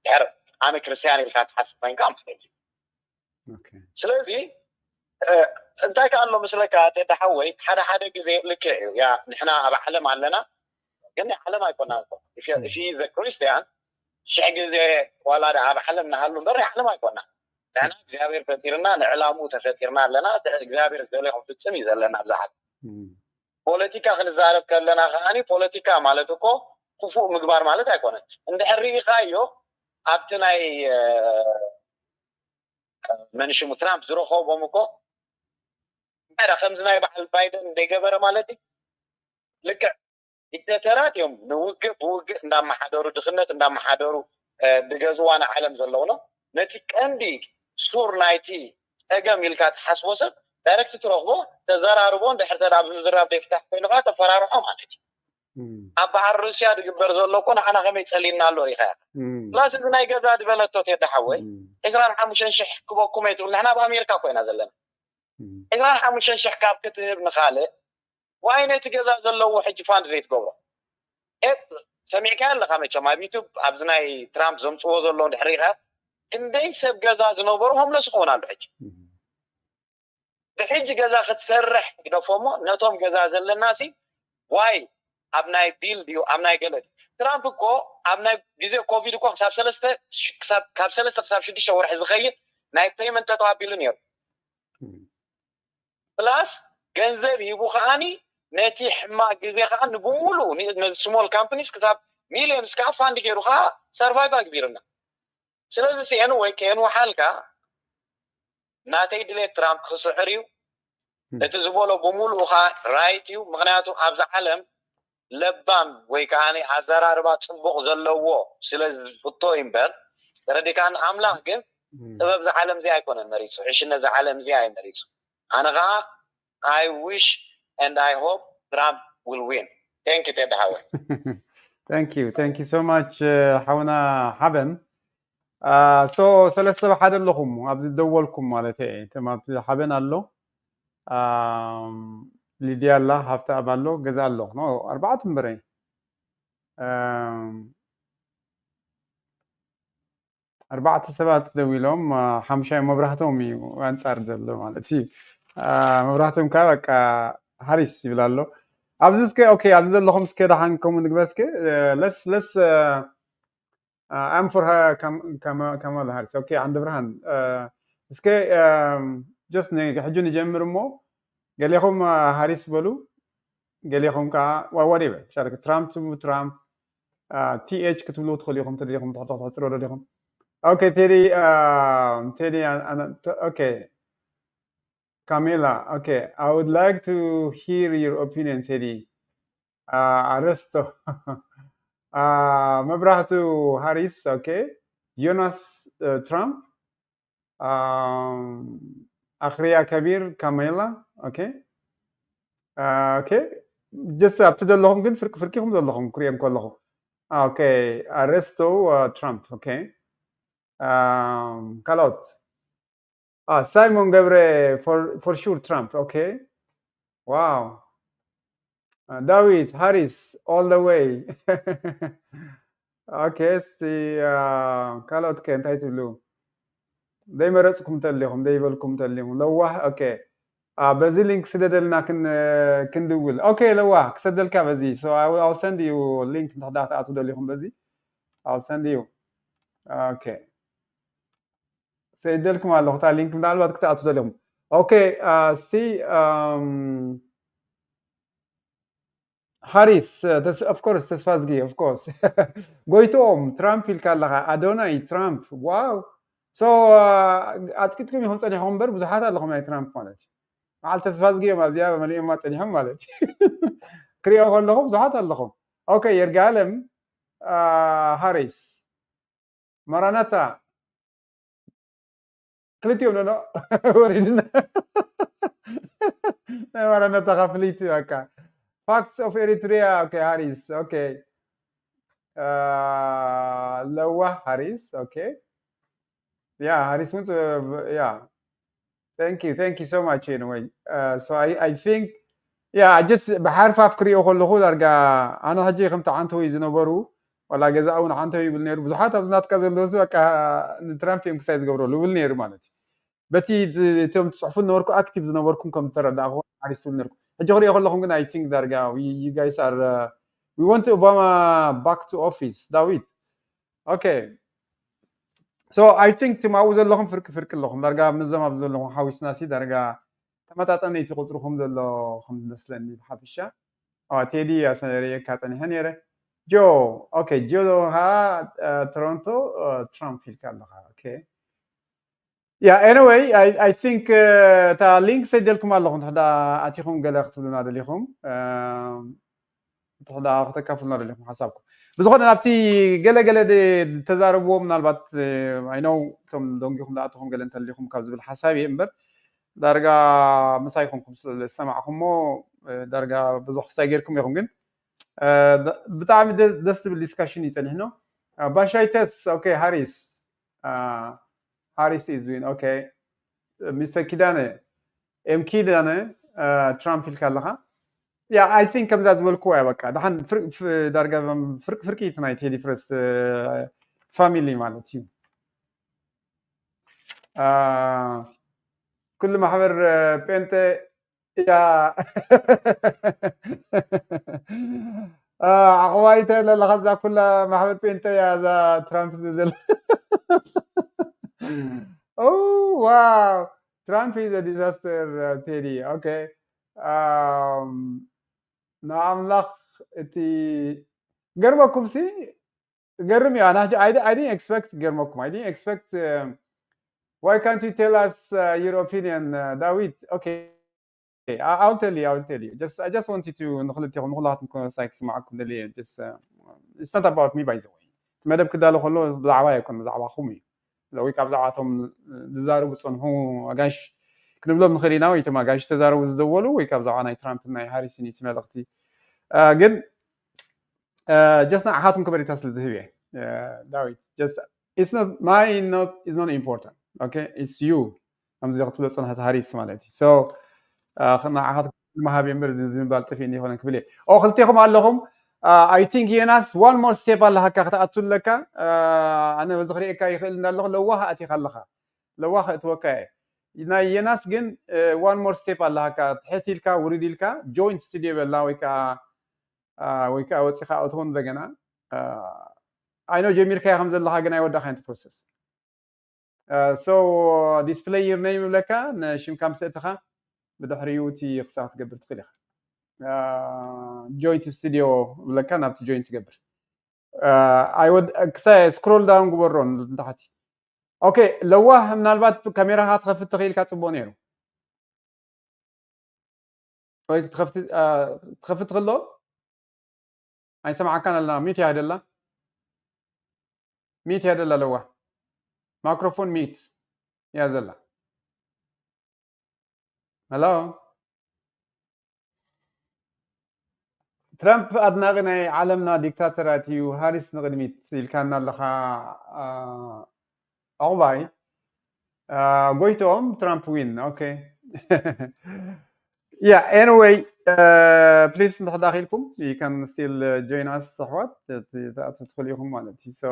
ድሕር ኣነ ክርስቲያን ኢልካ ትሓስብ ኮይንካ ማለት እዩ ስለዚ እንታይ ከኣሎ ምስለካ ተዳሓወይ ሓደ ግዜ ልክዕ እዩ ያ ንሕና ኣብ ዓለም ኣለና ግን ዓለም ኣይኮና if he is a Christian ሽሕ ግዜ ዋላ ኣብ ዓለም ናሃሉ እምበር ዓለም ኣይኮና ንሕና እግዚኣብሔር ፈጢርና ንዕላሙ ተፈጢርና ኣለና እግዚኣብሔር ዝደለይኹም ፍፅም እዩ ዘለና ኣብዛ ዓለም ፖለቲካ ክንዛረብ ከለና ከዓኒ ፖለቲካ ማለት እኮ ክፉእ ምግባር ማለት ኣይኮነን እንድሕር ሪኢኻዮ ኣብቲ ናይ መን ሽሙ ትራምፕ ዝረኸቦም እኮ ባይዳ ከምዚ ናይ በዓል ባይደን እንደገበረ ማለት እዩ ልክዕ ዲክተተራት እዮም ንውግእ ብውግእ እንዳመሓደሩ ድኽነት እንዳመሓደሩ ድገዝዋና ዓለም ዘለውኖ ነቲ ቀንዲ ሱር ናይቲ ፀገም ኢልካ ትሓስቦ ሰብ ዳይረክት ትረኽቦ ተዘራርቦ እንድሕር ተዳ ብምዝራብ ደይፍታሕ ኮይኑካ ተፈራርሖ ማለት እዩ ኣብ በዓል ሩስያ ድግበር ዘሎ እኮ ንዓና ከመይ ፀሊና ኣሎ ሪኢኻ ፕላስ እዚ ናይ ገዛ ድበለቶ ተዳሓወይ 25,000 ክበኩም እየ ትብል ንሕና ኣብ ኣሜሪካ ኮይና ዘለና 25,000 ካብ ክትህብ ንኻልእ ዋይ ነቲ ገዛ ዘለዎ ሕጂ ፋንድ ደይ ትገብሮ ሰሚዕካ ኣለኻ መቸም ኣብ ዩቱብ ኣብዚ ናይ ትራምፕ ዘምፅዎ ዘሎ እንድሕር ሪኢኻ ክንደይ ሰብ ገዛ ዝነበሩ ሆምለስ ክኾኑ ኣሉ ሕጂ ብሕጂ ገዛ ክትሰርሕ ግደፎሞ ነቶም ገዛ ዘለና ሲ ዋይ ኣብ ናይ ቢል ድዩ ኣብ ናይ ገለ ትራምፕ እኮ ኣብ ናይ ግዜ ኮቪድ እኮ ካብ 3 ክሳብ 6 ወርሒ ዝኸይድ ናይ ፔይመንት ተተባቢሉ ነይሩ ፕላስ ገንዘብ ሂቡ ከዓኒ ነቲ ሕማቅ ግዜ ከዓ ንብሙሉ ስሞል ካምፓኒስ ክሳብ ሚሊዮንስ ከዓ ፋንድ ገይሩ ከዓ ሰርቫይቭ ኣግቢርና ስለዚ ሲአኑ ወይ ከኑ ሓልካ ናተይ ድሌት ትራምፕ ክስሕር እዩ እቲ ዝበሎ ብሙሉእ ከዓ ራይት እዩ ምክንያቱ ኣብዛ ዓለም ለባም ወይ ከዓኒ ኣዘራርባ ፅቡቕ ዘለዎ ስለ ዝፍቶ እምበር ተረዲካን ኣምላኽ ግን ጥበብ ዝዓለም እዚ ኣይኮነን መሪፁ ዕሽነት ዝዓለም እዚ ኣይመሪፁ ኣነ ከዓ I wish and I hope Trump will win. Thank you, Ted Howard. Thank you so much, حونا حبن. So سلسة بحد اللهم أبزي دولكم مالتي تمام حبن الله. لدي الله هفت أبالله جزا الله. No 4 مبرين. أربعة سبات دويلهم حمشة مبرهتهم وأنصار ذلهم مالتي. مبرهتهم كذا هاريس يبلالو أبزسك أوكي أبزل لهم سكير هانكم نقبسك let's I'm for her كمال هاريس أوكي عند برهان سكي just حجوني جمرمو قال لهم هاريس بلو قال لهم كا whatever شارك ترامب TH كتبلو تخليهم تريهم تحط لهم أوكي تري أنا أوكي Camila, okay. I would like to hear your opinion, Teddy. Arresto. Mabrahatu Harris, okay. Jonas Trump. Akhriya Kabir, Camila, okay. Okay. Just up to the long good for Kim the long Korean Kolo. Okay. Arresto Trump, okay. Kalot. Simon Gabriel for sure Trump, okay. Wow. David Harris all the way. Okay, see Kalot can title. They meraskum tellihum, they welcome tellihum. Lawah, okay. Bazilink Sidalna can do will. Okay, Lawah, Sadal Kavazi. So I'll send you a link to that out to the Lihum Bazi. I'll send you. Okay. سيدلكم على اللغة لينك من الوقت كتأتوا لهم. Okay, see, Harris, that's of course that's fast of course. Goitom, Trump الكالغة أدوناي Trump, wow. So أتكتكم يهون صني همبر بزحات اللهم أي Trump مالك. على تسفازجي ما زيادة مليء ما صني هم مالك. كريه أقول لهم بزحات اللهم. Okay, يرجعلم Harris. مرانتا. كلتيو لا ورينا وانا تغفليتي هكا facts of Eritrea okay Harris okay لوه Harris okay Yeah, ሃሪስን yeah. Thank you so much anyway. So I think yeah, just بحرف أفكري أقول له درجة أنا هجي خمت عنته يزنبرو ولا جزاؤنا عنته يبلنير بزحات أبزنات كذا لوزو ترامب يمكسايز قبره لو بلنير مالتي بتي تم تصحفون نوركو أكتيف نوركم كم ترى ده هو عارف نوركو هجوري أقول لهم I think درجة you guys are we want Obama back to office David okay. So I think تماوز لهم فرق لهم درجة من زمان بزول لهم حاوس ناسي درجة تماتاتني تقصرهم ذلو خم نسلني بحبشة تيدي أسنري كاتني هنيرة جو أوكي جو ها تورونتو ترامب في الكلام أوكي yeah anyway I think تا لينك سيدلكم اللهم هذا أتيهم قلقت لنا دليهم هذا أختكفلنا دليهم حسابكم بس خلنا نبتي قلة دي تجاربهم من البات I know تم دونجيهم داتهم قلنا تليهم كابز بالحسابي إمبر درجة مسايكمكم سمعكم مو درجة بزح سايركم يخونجن بتعمل دست بالدiscussion يتني هنا باشايتس أوكي هاريس هاريس إزوين أوكي مستر كيدانة كيدانة ترامب في الكلها yeah I think كم زاد ملكوه بكا دحين فرق في درجة فرق يتناي تيدي فرس family مالتي كل ما حضر بنت يا عقوايته للغزة كلها ما حضر بنت يا ذا ترامب زل oh wow Trump is a disaster theory okay نعم لك تي قربكم سي قرمي أنا I didn't expect قربكم I didn't expect why can't you tell us your opinion David okay I'll tell you I just want you to نخلطكم سايكس معكم دليل just it's not about me by the way ما دام كده لو دعوة يكون دعوة خمي لو يكاب دعواتهم تزاروا بصنعوا أجاش كنبلهم نخلينا ويتم أجاش تزاروا وزدولوا ويكاب دعوانا ترامب إنه هاريسن يتملقتي جد just نعهاتهم كبري تصل ذهبي David just it's not important okay it's you I'm زي قلت لك هاريس مالتي so خلنا عهد ما هبي مبرز زين بالتفيني هون كبلي أو خلتيهم على لهم I think يناس one more step على هكا أتقول لك أنا بزغري كاي خلنا لو وها أتي خلها لو وها أتوقع يناس جن one more step على هكا تحتي لك وريدي لك joint studio بالله ويكا وتخا أتون دجنا I know جميل كاي خمسة الله جنا يودع خانة process so display your name لك نشيم كم سنتها بدحريوتي خسارة قبل تقلها joint studio ولا كان أبتي joint قبل I would say scroll down قبرون تحتي أوكي لو من البات كاميرا هات خفت تغيل كاتبونيرو طيب تخفت تغلو أي سمع كان الله ميت يا هدلا ميت يا هدلا لو مايكروفون ميت يا زلا هلو ترامب أدنى عالمنا ديكتاتوراتي وهاريس نغنميت الكان لها أوباي قويتهم ترامب وين أوكي yeah anyway please نحن داخلكم you can still join us صحوات تدخليهم مالتي so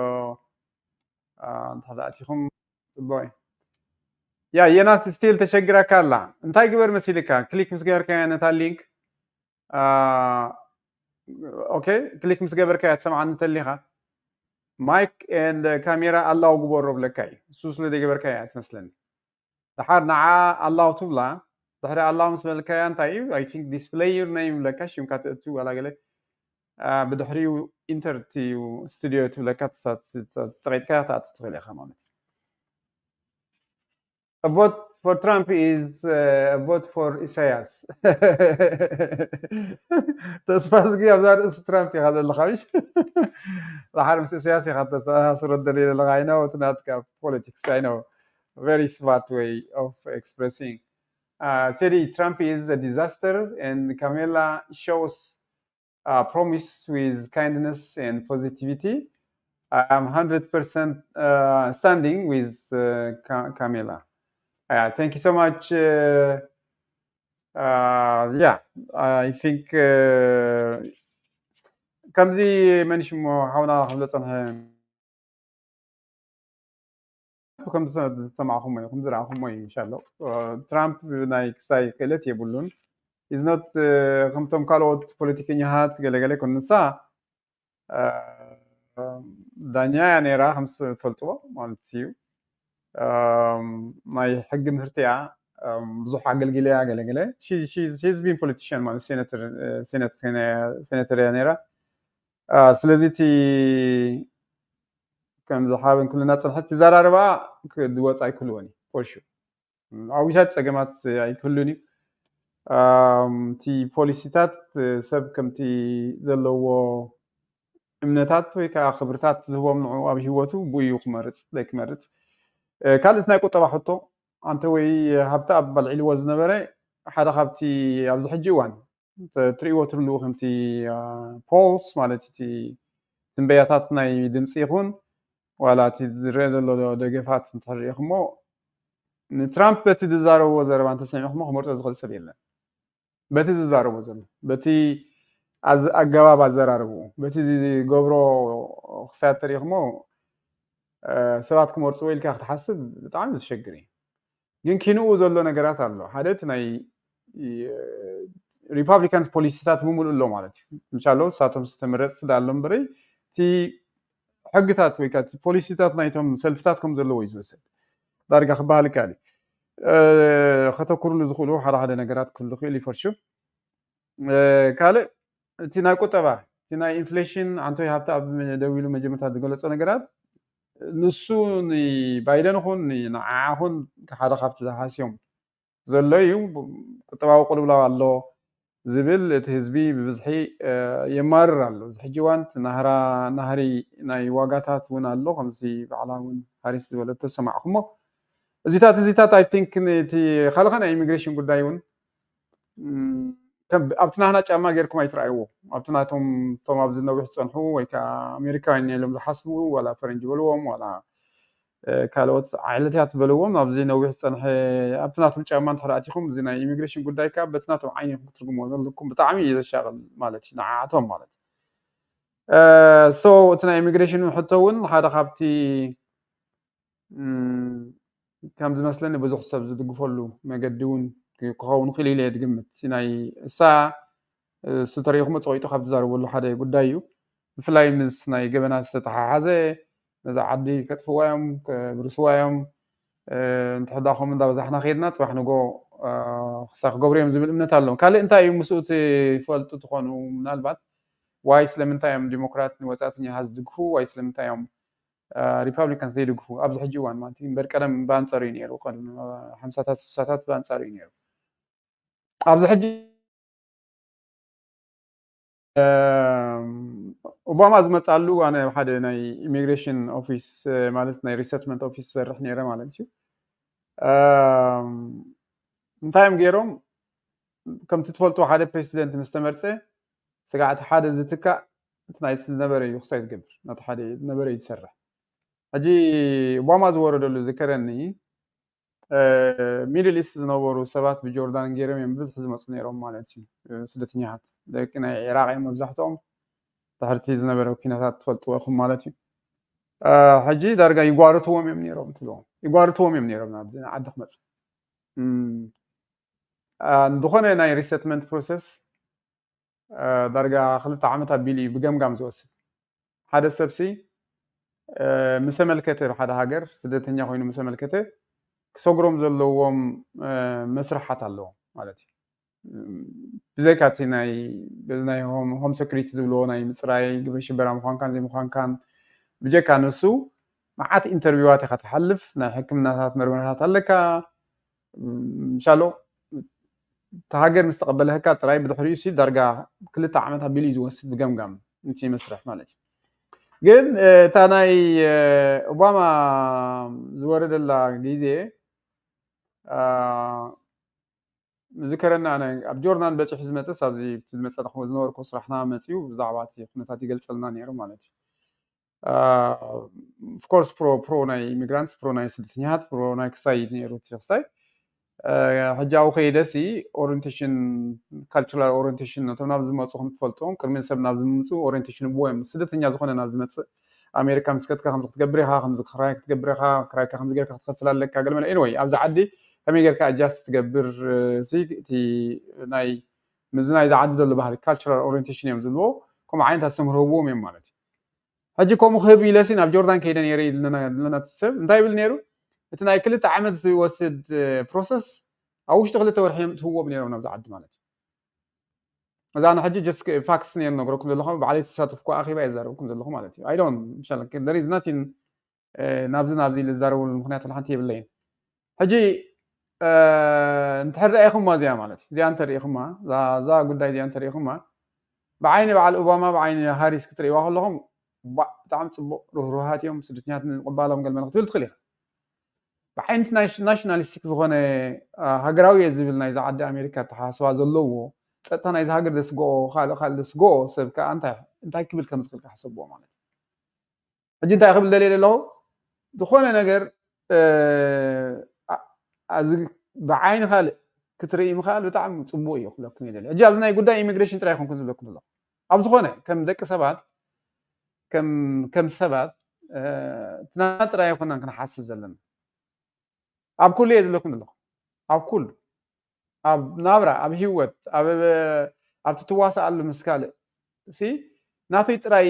نحن داخلكم باي yeah يناس still تشجرا كلا انتاي قبر مسيلكا كليك مسجر كان نتا لينك اوكي كليك مسجر كان تسمع عن تليها مايك اند كاميرا الله وقبر ربلكاي سوس لدي قبر كان مثلا تحر نعا الله طبلا تحر الله مسبل كان طيب I think display your name لكاش يمكن تو على قلة بدحريو انترتي ستوديو تو لكات تريد كات تغلي خمامتي A vote for Trump is a vote for Isaias. تصفى سقي أبزار ترامب في هذا الخميس. لحرم سياسي حتى صورة الدليل الغاينة وتناتك politics. I know, very smart way of expressing. Terry, Trump is a disaster, and Kamala shows promise with kindness and positivity. I am 100% standing with Camila. Thank you so much. Yeah, I think كمزي مانيش حاولنا خلصنا كم سمعهم كم زرعهم إن شاء الله ترامب نايك ساي كلت يبولون is not كم تم كالوت politician هات قال كون نسا دانيا يعني راح خمس فلتوا مالتيو ما يحق مهرتيا بزح عقل قليا قال she's been politician مال senator يعني را سلزيتي كم زحابن كلنا صلحت زراربا كدوت أي كلوني for sure عويشات سجمات أي كلوني تي بوليسيتات سب كم تي زلوا امنتات ويكا خبرتات هو من أبي هوتو بوي خمرت لك مرت كانت نايكو طبعا حطو أنت وي هبتا بالعلي وزن بري حدا خبتي أبز حجوان تريو ترلو خمتي بولس مالتي تنبياتات ناي دمسيخون ولا تدري له دقيقات نتحرق مو ترامب بتدزارو وزر بان تسمع مو مرت أزغل سبيلنا بتدزارو وزر بتي از أجواب أزرارو بتي جبرو خسات تاريخ مو سبعة مرت ويل كأخت حسب تعمل شجري يمكنه وزر له نجارات الله حدثنا ريبابليكان بوليسيات مو ملو مالتي إن شاء الله ساتهم استمرت تدعلم بري تي حقتات ويكات بوليسيتات نايتهم سلفتاتكم زلوا يزوسد دارجة خبالك علي خطو كل دخولوا حدا نجارات كل خيلي فرشو كاله تينا كتبه تينا إنفليشن عنتو يهبط من دويلو مجموعة دقولة نجارات نسوني بايدن هون نعهون كحدا خفت زحاسيوم زلوا يوم كتبه وقولوا له الله زبل تهزبي بزحي يمر الله زحي جوانت نهري ناي واقعات ونا الله خمسي بعلاون هاريس ولا تسمعهم زيتات I think نتي خلقنا immigration قد دايون كم أبتنا هنا جامعة غيركم يترأيو أبتنا توم أبزنا ويحصنحو ويكا أمريكان يلهم حسبوا ولا فرنج بلوهم ولا كالوت عائلتها بلوهم أبزنا ويحصنح أبتنا توم جامعة حراتكم زينا immigration قد دايكا بتنا توم عينكم ترجموا لكم بتعمي إذا شغل مالتي نعاتهم مالتي so تنا immigration وحطون هذا خابتي كم زي مثلاً بزوج سبز دقفلو ما قدون كخون خليل يتجمد سناي ساعة ستريهم تصويتو خبز زار ولا حدا يقول دايو فلاي من سناي جبنا استطاع هذا إذا عدي كتفوايم كبرسوايم نتحداهم من ده زحنا خيرنا صباح نجو ساق جبريم زي من تالون كله أنت أي مسؤول فلتو تخونوا من البعض وايس لمن تايم ديمقراط وزاتني هز دقفو وايس لمن تايم ريبابليكان زي دقفو أبز حجوان ما تين بركلام بانصارين يرو قال حمسات ساتات بانصارين يرو أبز حج أوباما زمت علو أنا واحد ناي immigration office مالت ناي resettlement office رح نيرة مالت شو نتايم غيرهم كم تتفلتوا حدا president مستمرته سقعت حدا زتكا تنايت النبرة يخصيص قبر نت حدا النبرة يسرح أجي أوباما زورد له ذكرني ميدل إيست نورو سبات بجوردان غيرهم ينبز حزم أصنيرهم مالتي سدتنيات لكن العراق مبزحتهم تحرتي زنبرة كينات تفلتوا أخو مالتي حجي درجة يقارتهم يمنيرهم تلون يقارتهم يمنيرهم نابزين عدك مصر دخلنا ناي resettlement process درجة خلت عمتها بيلي بجمجم زوسد هذا السبسي مسمى الكتر هذا هاجر سدتنيا خوينو مسمى الكتر كسوغروم زلوهم مسرحات اللو مالتي بزي كاتيناي بزناي هم سكريتي زلوناي مصراي قبش برام خوان كان زي مخان كان بجي كانسو معات انترفيوات خاتحلف نا حكمناتات مرمرات هلكا مشالو تهاجر مستقبلها كاتراي بدحريسي درجة كل تعاملها بيلي زوسد بجمجم انتي مسرح مالتي جن تاناي أوباما زورد الجيزة ذكرنا أنا أبجورنا بتش حزمة سابزي حزمة نحو زنور كوس رحنا متيو زعباتي خناتي قلت لنا نيرو مالتي of course pro ናይ immigrants pro ናይ ስደተኛታት pro ናይ ክሳይ ነይሩ ትክሳይ ሕጃው ከይደሲ orientation cultural orientation ነቶም ናብ ዝመፁ ከም ትፈልጦም ቅድሚ ሰብ ናብ ዝመፁ orientation ቦም ስደተኛ ዝኾነ ናብ ዝመፅ ኣሜሪካ ምስከትካ ከም ክትገብር ኢኻ ከም ዝክራይ ክትገብር ኢኻ ክራይካ ከም ዝገርካ ክትከፍል ኣለካ ገለ መለ anyway ኣብዚ ዓዲ ከመይ ጌርካ adjust ትገብር እቲ ናይ ምዝናይ ዝዓዲ ዘሎ ባህሊ cultural orientation እዮም ዝልዎ ከምኡ ዓይነት ኣስተምህርዎም እዮም ማለት እዩ ሕጂ ከምኡ ክህብ ኢለሲ ናብ ጆርዳን ከይደ ነይረ ለና ትሰብ እንታይ ይብል ነይሩ እቲ ናይ 2 ዓመት ዝወስድ ፕሮሰስ ኣብ ውሽጢ 2 ወርሒ ትህዎም ነይሮም ናብዚ ዓዲ ማለት እዩ እዛ ኣነ ሕጂ ጀስት ፋክስ ነይሩ ነግረኩም ዘለኹ ባዕለይ ተሳተፍኩ ኣኺባ የዛረብኩም ዘለኹ ማለት እዩ I don't ኢንሻአላህ there is nothing ናብዚ ልዛረበሉ ምክንያት ሓንቲ የብለይን ሕጂ እንተሕር ረአይኹም እዚኣ ማለት እዩ እዚኣ እንተሪኢኹማ እዛ ጉዳይ እዚኣ እንተሪኢኹማ ብዓይኒ በዓል ኦባማ ብዓይኒ ሃሪስ ክትሪእዋ ከለኹም ብጣዕሚ ፅቡቅ ርህሩሃት እዮም ስደተኛታት ንቕባሎም ገለ መለ ክትብል ትኽእል ኢኻ ብዓይነት ናሽናሊስቲክ ዝኾነ ሃገራዊ እየ ዝብል ናይ ዝዓዲ ኣሜሪካ ተሓስባ ዘለዎ ፀጥታ ናይ ዝሃገር ደስግኦ ካልእ ደስግኦ ሰብ ከዓ እንታይ ክብል ከም ዝኽእል ክሓስብዎ ማለት እዩ ሕጂ እንታይ ክብል ደልየ ኣለኹ ዝኾነ ነገር ብዓይኒ ካልእ ክትርኢ ምኽኣል ብጣዕሚ ፅቡቅ እዩ ክብለኩም እየ ደልየ ሕጂ ኣብዚ ናይ ጉዳይ ኢሚግሬሽን ጥራይ ይኹንኩን ዝብለኩም ዘለኹ ኣብ ዝኾነ ከም ደቂ ሰባት ከም ሰባት ትናንት ጥራይ ይኹንና ክንሓስብ ዘለና ኣብ ኩሉ እየ ዝብለኩም ዘለኹ ኣብ ኩሉ ኣብ ናብራ ኣብ ሂወት ኣብ ትዋሳኣሉ ምስ ካልእ እሲ ናተይ ጥራይ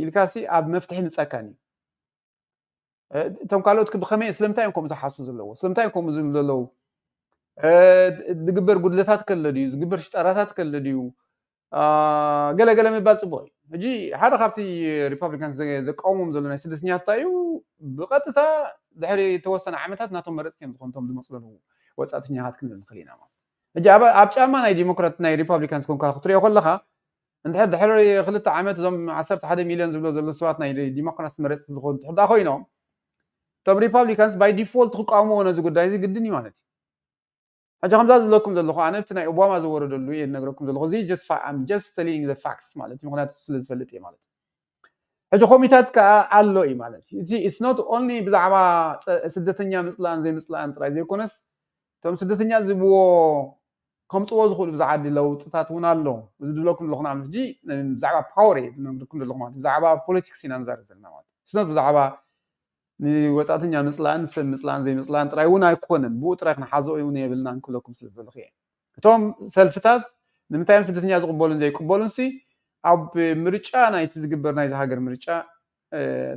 ኢልካሲ ኣብ መፍትሒ ምፀካን እዩ እቶም ካልኦት ብኸመይ ስለምንታይ እዮም ከምኡ ዝሓስቡ ዘለዎ ስለምንታይ እዮም ከምኡ ዝብሉ ዘለዉ ዝግበር ጉድለታት ከለ ድዩ ዝግበር ሽጠራታት ከለ ድዩ ገለገለ ምባል ፅቡቅ እዩ ሕጂ ሓደ ካብቲ ሪፐብሊካንስ ዘቃውሞም ዘሎ ናይ ስደተኛታት እንታይ እዩ ብቐጥታ ድሕሪ ተወሰነ ዓመታት ናቶም መረፅቲ እዮም ዝኾኑ እቶም ዝመፁ ዘለዉ ወፃእተኛታት ክንብል ንኽእል ኢና ማለት ሕጂ ኣብ ጫማ ናይ ዲሞክራት ናይ ሪፐብሊካንስ ኮንካ ክትሪኦ ከለኻ እንድሕር 2 ዓመት እዞም 11 ሚልዮን ዝብሎ ዘሎ ሰባት ናይ ዲሞክራት መረፅቲ ዝኾኑ ትሕዳ ኮይኖም እቶም ሪፐብሊካንስ ባይ ዲፎልት ክቃወምዎ ነዚ ጉዳይ እዚ ግድን እዩ ማለት እዩ ሕጂ ከምዛ ዝብለኩም ዘለኹ ኣነ እቲ ናይ ኦባማ ዝወረደሉ እየ ዝነግረኩም ዘለኹ እዚ just telling the facts ማለት እዩ ምክንያቱ ስለ ዝፈልጥ እየ ማለት እዩ ሕጂ ኮሚታት ከዓ ኣሎ እዩ ማለት እዩ እቲ it's not only ብዛዕባ ስደተኛ ምፅላእን ዘይምፅላእን ጥራይ ዘይኮነስ እቶም ስደተኛ ዝብዎ ከምፅዎ ዝኽእሉ ብዛዕዲ ለውጥታት እውን ኣሎ እዚ ዝብለኩም ዘለኹ ንኣብነት ሕጂ ብዛዕባ ፓወር እየ ዝነግረኩም ዘለኹ ማለት ብዛዕባ ፖለቲክስ ኢና ንዛረብ ዘለና ማለት ስነት ብዛዕባ ንወፃእተኛ ምፅላእን ሰብ ምፅላእን ዘይምፅላእን ጥራይ እውን ኣይኮነን ብኡ ጥራይ ክንሓዝኦ እውን የብልና ንክብለኩም ስለ ዝደለኹ እየ እቶም ሰልፍታት ንምንታይ እዮም ስደተኛ ዝቕበሉን ዘይቅበሉን ሲ ኣብ ምርጫ ናይቲ ዝግበር ናይ ዝሃገር ምርጫ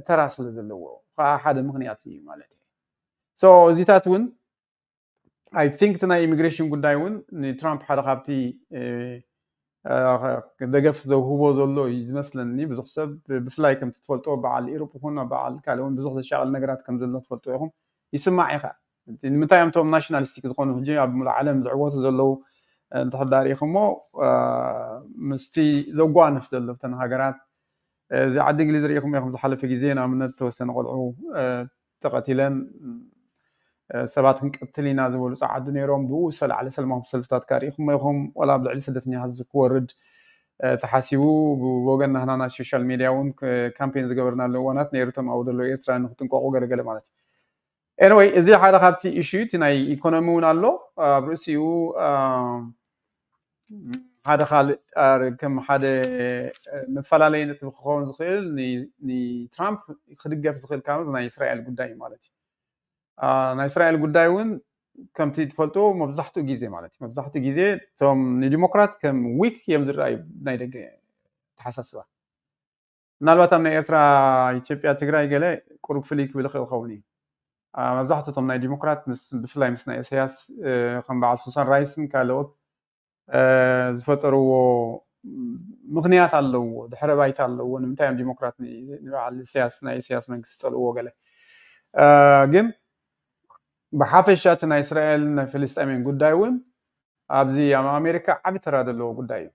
ተራ ስለ ዘለዎ ከዓ ሓደ ምክንያት እዩ ማለት እዩ ሶ እዚታት እውን I think እቲ ናይ ኢሚግሬሽን ጉዳይ እውን ንትራምፕ ሓደ ካብቲ ደገፍ ዘውህቦ ዘሎ እዩ ዝመስለኒ ብዙሕ ሰብ ብፍላይ ከም ትፈልጦ በዓል ኢሮፕ ይኹን በዓል ካልእ እውን ብዙሕ ዘሻቕል ነገራት ከም ዘሎ ትፈልጦ ኢኹም ይስማዕ ኢኻ ንምንታይ እዮም እቶም ናሽናሊስቲክ ዝኾኑ ሕጂ ኣብ ሙሉእ ዓለም ዝዕወቱ ዘለው እንተዳሪኢኹሞ ምስቲ ዘጓንፍ ዘሎ ብተን ሃገራት እዚ ዓዲ እንግሊዝ ሪኢኹም ኢኹም ዝሓለፈ ግዜ ንኣብነት ተወሰነ ቆልዑ ተቐቲለን ሰባት ክንቀትል ኢና ዝበሉ ፀዓዱ ነይሮም ብኡ ዝተላዕለ ሰላማዊ ሰልፍታት ካሪኢኹም ኢኹም ወላ ብልዕሊ ስደተኛ ህዝቢ ክወርድ ተሓሲቡ ብወገን ናህና ናይ ሶሻል ሚድያ እውን ካምፔን ዝገበርናሉ እዋናት ነይሩቶም ኣብኡ ዘሎ ኤርትራ ንክጥንቀቑ ገለገለ ማለት እዩ ኤንወይ እዚ ሓደ ካብቲ ኢሹ እቲ ናይ ኢኮኖሚ እውን ኣሎ ኣብ ርእሲኡ ሓደ ካልእ ከም ሓደ መፈላለዪ ነጥቢ ክኸውን ዝኽእል ንትራምፕ ክድገፍ ዝኽእል ካብ ናይ እስራኤል ጉዳይ እዩ ማለት እዩ ናይ እስራኤል ጉዳይ እውን ከምቲ ትፈልጦ መብዛሕትኡ ግዜ ማለት እዩ መብዛሕትኡ ግዜ እቶም ንዲሞክራት ከም ዊክ እዮም ዝረኣዩ ናይ ደገ ተሓሳስባ ምናልባት ኣብ ናይ ኤርትራ ኢትዮጵያ ትግራይ ገለ ቁሩብ ፍልይ ክብል ይኽእል ክኸውን እዩ መብዛሕትኡ እቶም ናይ ዲሞክራት ብፍላይ ምስ ናይ ኢሳያስ ከም በዓል ሱሳን ራይስን ካልኦት ዝፈጠርዎ ምክንያት ኣለዎ ድሕረ ባይታ ኣለዎ ንምንታይ እዮም ዲሞክራት ንበዓል ኢሳያስ ናይ ኢሳያስ መንግስቲ ፀልእዎ ገለ ግን ብሓፈሻ እቲ ናይ እስራኤል ናይ ፍልስጤምን ጉዳይ እውን ኣብዚ ኣብ ኣሜሪካ ዓብ ተራ ዘለዎ ጉዳይ እዩ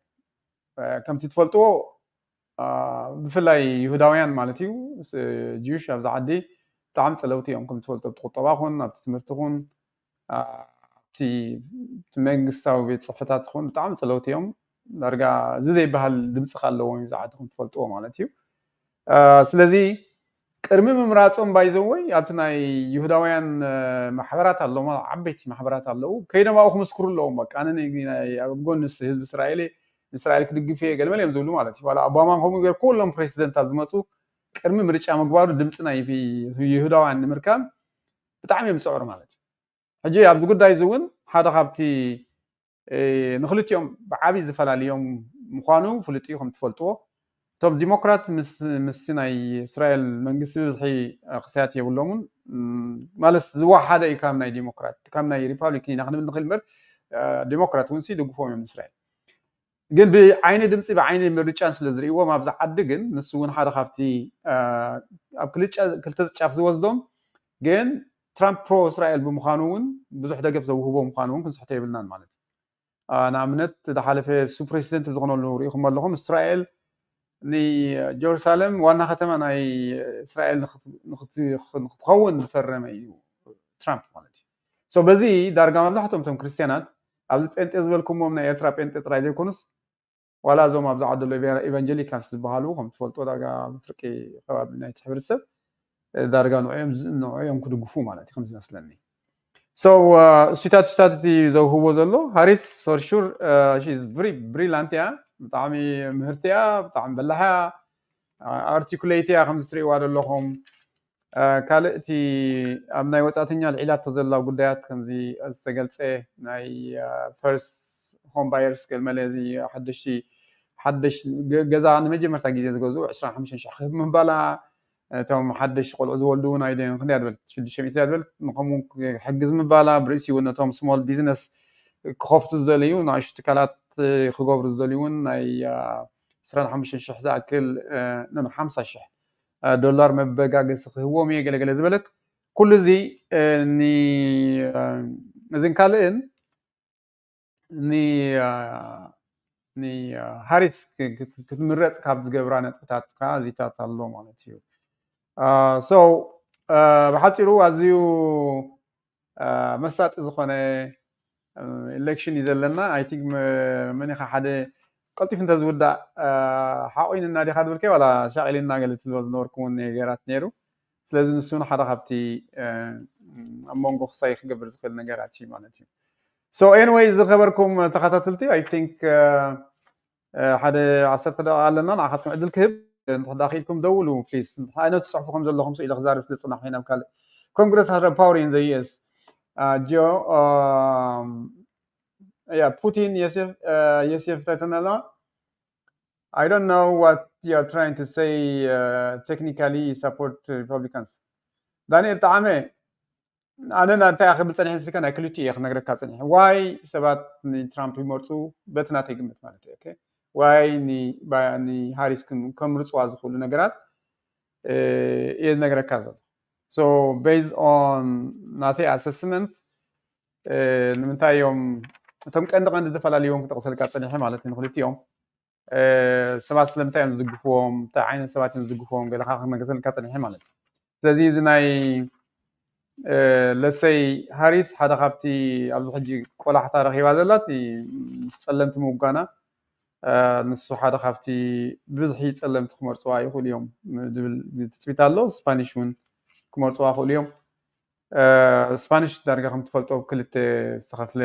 ከምቲ ትፈልጥዎ ብፍላይ ይሁዳውያን ማለት እዩ ጂውሽ ኣብዛ ዓዲ ብጣዕሚ ፀለውቲ እዮም ከም ትፈልጦ ብቁጠባ ኹን ኣብቲ ትምህርቲ ኹን ኣብቲ መንግስታዊ ቤት ፅሕፈታት ኹን ብጣዕሚ ፀለውቲ እዮም ዳርጋ እዚ ዘይበሃል ድምፂ ኣለዎም እዩ ዝዓዲ ከም ትፈልጥዎ ማለት እዩ ስለዚ ቅድሚ ምምራፆም ባይዘወይ ኣብቲ ናይ ይሁዳውያን ማሕበራት ኣለዎ ዓበይቲ ማሕበራት ኣለዉ ከይዶም ኣብኡ ክምስክሩ ኣለዎም በቃ ኣነ ኣብ ጎኒ ህዝቢ እስራኤል ክድግፍ እየ ገለመለ እዮም ዝብሉ ማለት እዩ ዋላ ኦባማ ከምኡ ገይሩ ኩሎም ፕሬሲደንታት ዝመፁ ቅድሚ ምርጫ ምግባሩ ድምፂ ናይ ይሁዳውያን ንምርካብ ብጣዕሚ እዮም ዝፅዕሩ ማለት እዩ ሕጂ ኣብዚ ጉዳይ እዚ እውን ሓደ ካብቲ ንክልቲኦም ብዓብዪ ዝፈላለዮም ምኳኑ ፍሉጥ እዩ ከም ትፈልጥዎ እቶም ዲሞክራት ምስቲ ናይ እስራኤል መንግስቲ ብዝሒ ክሳያት የብሎምን ማለት ዝወሓደ እዩ ካብ ናይ ዲሞክራት ካብ ናይ ሪፓብሊክን ኢና ክንብል ንኽእል እምበር ዲሞክራት እውን ይድግፎም እዮም እስራኤል ግን ብዓይኒ ድምፂ ብዓይኒ ምርጫን ስለ ዝርእይዎም ኣብዚ ዓዲ ግን ንሱ እውን ሓደ ካብቲ ኣብ ክልተ ጫፍ ዝወስዶም ግን ትራምፕ ፕሮ እስራኤል ብምዃኑ እውን ብዙሕ ደገፍ ዘውህቦ ምዃኑ እውን ክንስሕቶ የብልናን ማለት እዩ ንኣብነት ዝሓለፈ እሱ ፕሬሲደንት ዝኾነሉ ሪኢኹም ኣለኹም እስራኤል ንጀሩሳሌም ዋና ከተማ ናይ እስራኤል ንክትኸውን ዝፈረመ እዩ ትራምፕ ማለት እዩ ሶ በዚ ዳርጋ መብዛሕትኦም እቶም ክርስትያናት ኣብዚ ጴንጤ ዝበልኩሞም ናይ ኤርትራ ጴንጤ ጥራይ ዘይኮኑስ ዋላ እዞም ኣብዚ ዓዲ ዘሎ ኤቫንጀሊካልስ ዝበሃሉ ከም ትፈልጦ ዳርጋ ፍርቂ ከባቢ ናይቲ ሕብረተሰብ ዳርጋ ንዕኦም ክድግፉ ማለት እዩ ከም ዝመስለኒ ሶ እሱታት እቲ ዘውህቦ ዘሎ ሃሪስ ፎር ሹር ሺ ኢዝ ቨሪ ብሪላንት እያ ብጣዕሚ ምህርቲ እያ ብጣዕሚ በላሓ ኣርቲኩሌት እያ ከም ዝትርእይዋ ዘለኹም ካልእ እቲ ኣብ ናይ ወፃእተኛ ልዒላቶ ዘላ ጉዳያት ከምዚ ዝተገልፀ ናይ ፈርስት ሆም ባየርስ ገልመለ እዚ ሓደሽ ገዛ ንመጀመርታ ግዜ ዝገዝኡ 25,000 ክህብ ምባላ እቶም ሓደሽ ቆልዑ ዝወልዱ እውን ኣይደን ክንደያ ድበል 600 ድበል ንከምኡ ሕግዝ ምባላ ብርእሲ እውን ነቶም ስሞል ቢዝነስ ክኸፍቱ ዝደልዩ ንኣሽቱ ትካላት ክገብሩ ዝደልዩ እውን ናይ 25,000 ዝኣክል 50,000 ዶላር መበጋገሲ ክህቦም እየ ገለገለ ዝበለት ኩሉ እዚ እዝን ካልእን ሃሪስ ክትምረፅ ካብ ዝገብራ ነጥብታት ከዓ እዚታት ኣሎ ማለት እዩ ሶ ብሓፂሩ ኣዝዩ መሳጢ ዝኾነ ኤሌክሽን እዩ ዘለና ኣይ ቲንክ መኒኻ ሓደ ቀልጢፍ እንተዝውዳእ ሓቆይንና ዲኻ ድብል ከይ ዋላ ሻቂልና ገለ ትብሎ ዝነበርኩውን ነገራት ነይሩ ስለዚ ንሱ ሓደ ካብቲ ኣብ መንጎ ክሳይ ክገብር ዝኽእል ነገራት እዩ ማለት እዩ ሶ ኤንዌይ ዝኸበርኩም ተኸታተልቲ ኣይ ቲንክ ሓደ 10 ደቂቃ ኣለና ንዓኻትኩም ዕድል ክህብ እንተዳኺልኩም ደውሉ ፕሊዝ ዓይነት ፅሑፉ ከም ዘለኹም ስኢለ ክዛረብ ስለ ዝፅናሕ ኮይና ካልእ ኮንግረስ has the power in the US Joe yeah Putin Yosef Tatanala I don't know what you're trying to say technically support Republicans Daniel Taame أنا نتاعي خبر ثاني حسيت كنا كلتي يا خنا قرك ثاني why سبات ترامب يمرتو بتنا تيجمت مالتي okay why ني هاريس كم رتوا زخول نقرات إيه نقرأ كذا so based on ناتي assessment نمتى يوم تم كأنه عند الزفالة اليوم تقصد كاتسني حمالتين خليتي يوم سبات سلمتين يزدقفهم تعين سبات يزدقفهم قال خاخنا قصد كاتسني حمالت لذيذ ناي let's say ሃሪስ ሓደ ካብቲ ኣብዚ ሕጂ ቆላሕታ ረኺባ ዘላት ፀለምቲ ምውጋና ንሱ ሓደ ካብቲ ብዝሒ ፀለምቲ ክመርፅዋ ይኽእሉ እዮም ዝብል ትፅቢት ኣሎ ስፓኒሽ እውን ክመርፅዋ ይኽእሉ እዮም ስፓኒሽ ዳርጋ ከም ትፈልጦ ብክልተ ዝተኸፍለ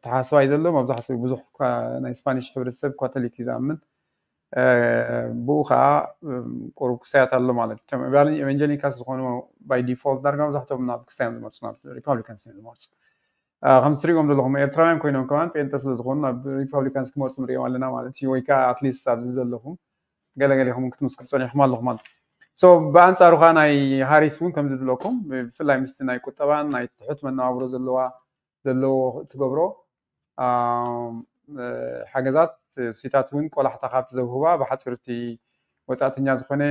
ተሓስባ እዩ ዘሎ መብዛሕትኡ ብዙሕ ናይ ስፓኒሽ ሕብረተሰብ ካቶሊክ እዩ ዝኣምን ብኡ ከዓ ቁሩብ ክሳያት ኣሎ ማለት እዩ ኤቫንጀሊካስ ዝኾኑ ባይ ዲፎልት ዳርጋ መብዛሕትኦም ናብ ክሳዮም ዝመርፁ ናብ ሪፓብሊካንስ እዮም ዝመርፁ ከም ዝትሪእዎም ዘለኹም ኤርትራውያን ኮይኖም ከማን ጴንጤ ስለ ዝኾኑ ናብ ሪፓብሊካንስ ክመርፁ ንሪኦም ኣለና ማለት እዩ ወይ ከዓ ኣትሊስት ኣብዚ ዘለኹም ገለገሊኹም ክትምስክሩ ፀኒሕኩም ኣለኹም ማለት ሶ ብኣንፃሩ ከዓ ናይ ሃሪስ እውን ከም ዝብለኩም ብፍላይ ምስቲ ናይ ቁጠባን ናይ ትሑት መነባብሮ ዘለዎ ትገብሮ ሓገዛት ሲታት እውን ቆላሕታ ካብቲ ዘውህባ ብሓፂርቲ ወፃእተኛ ዝኾነ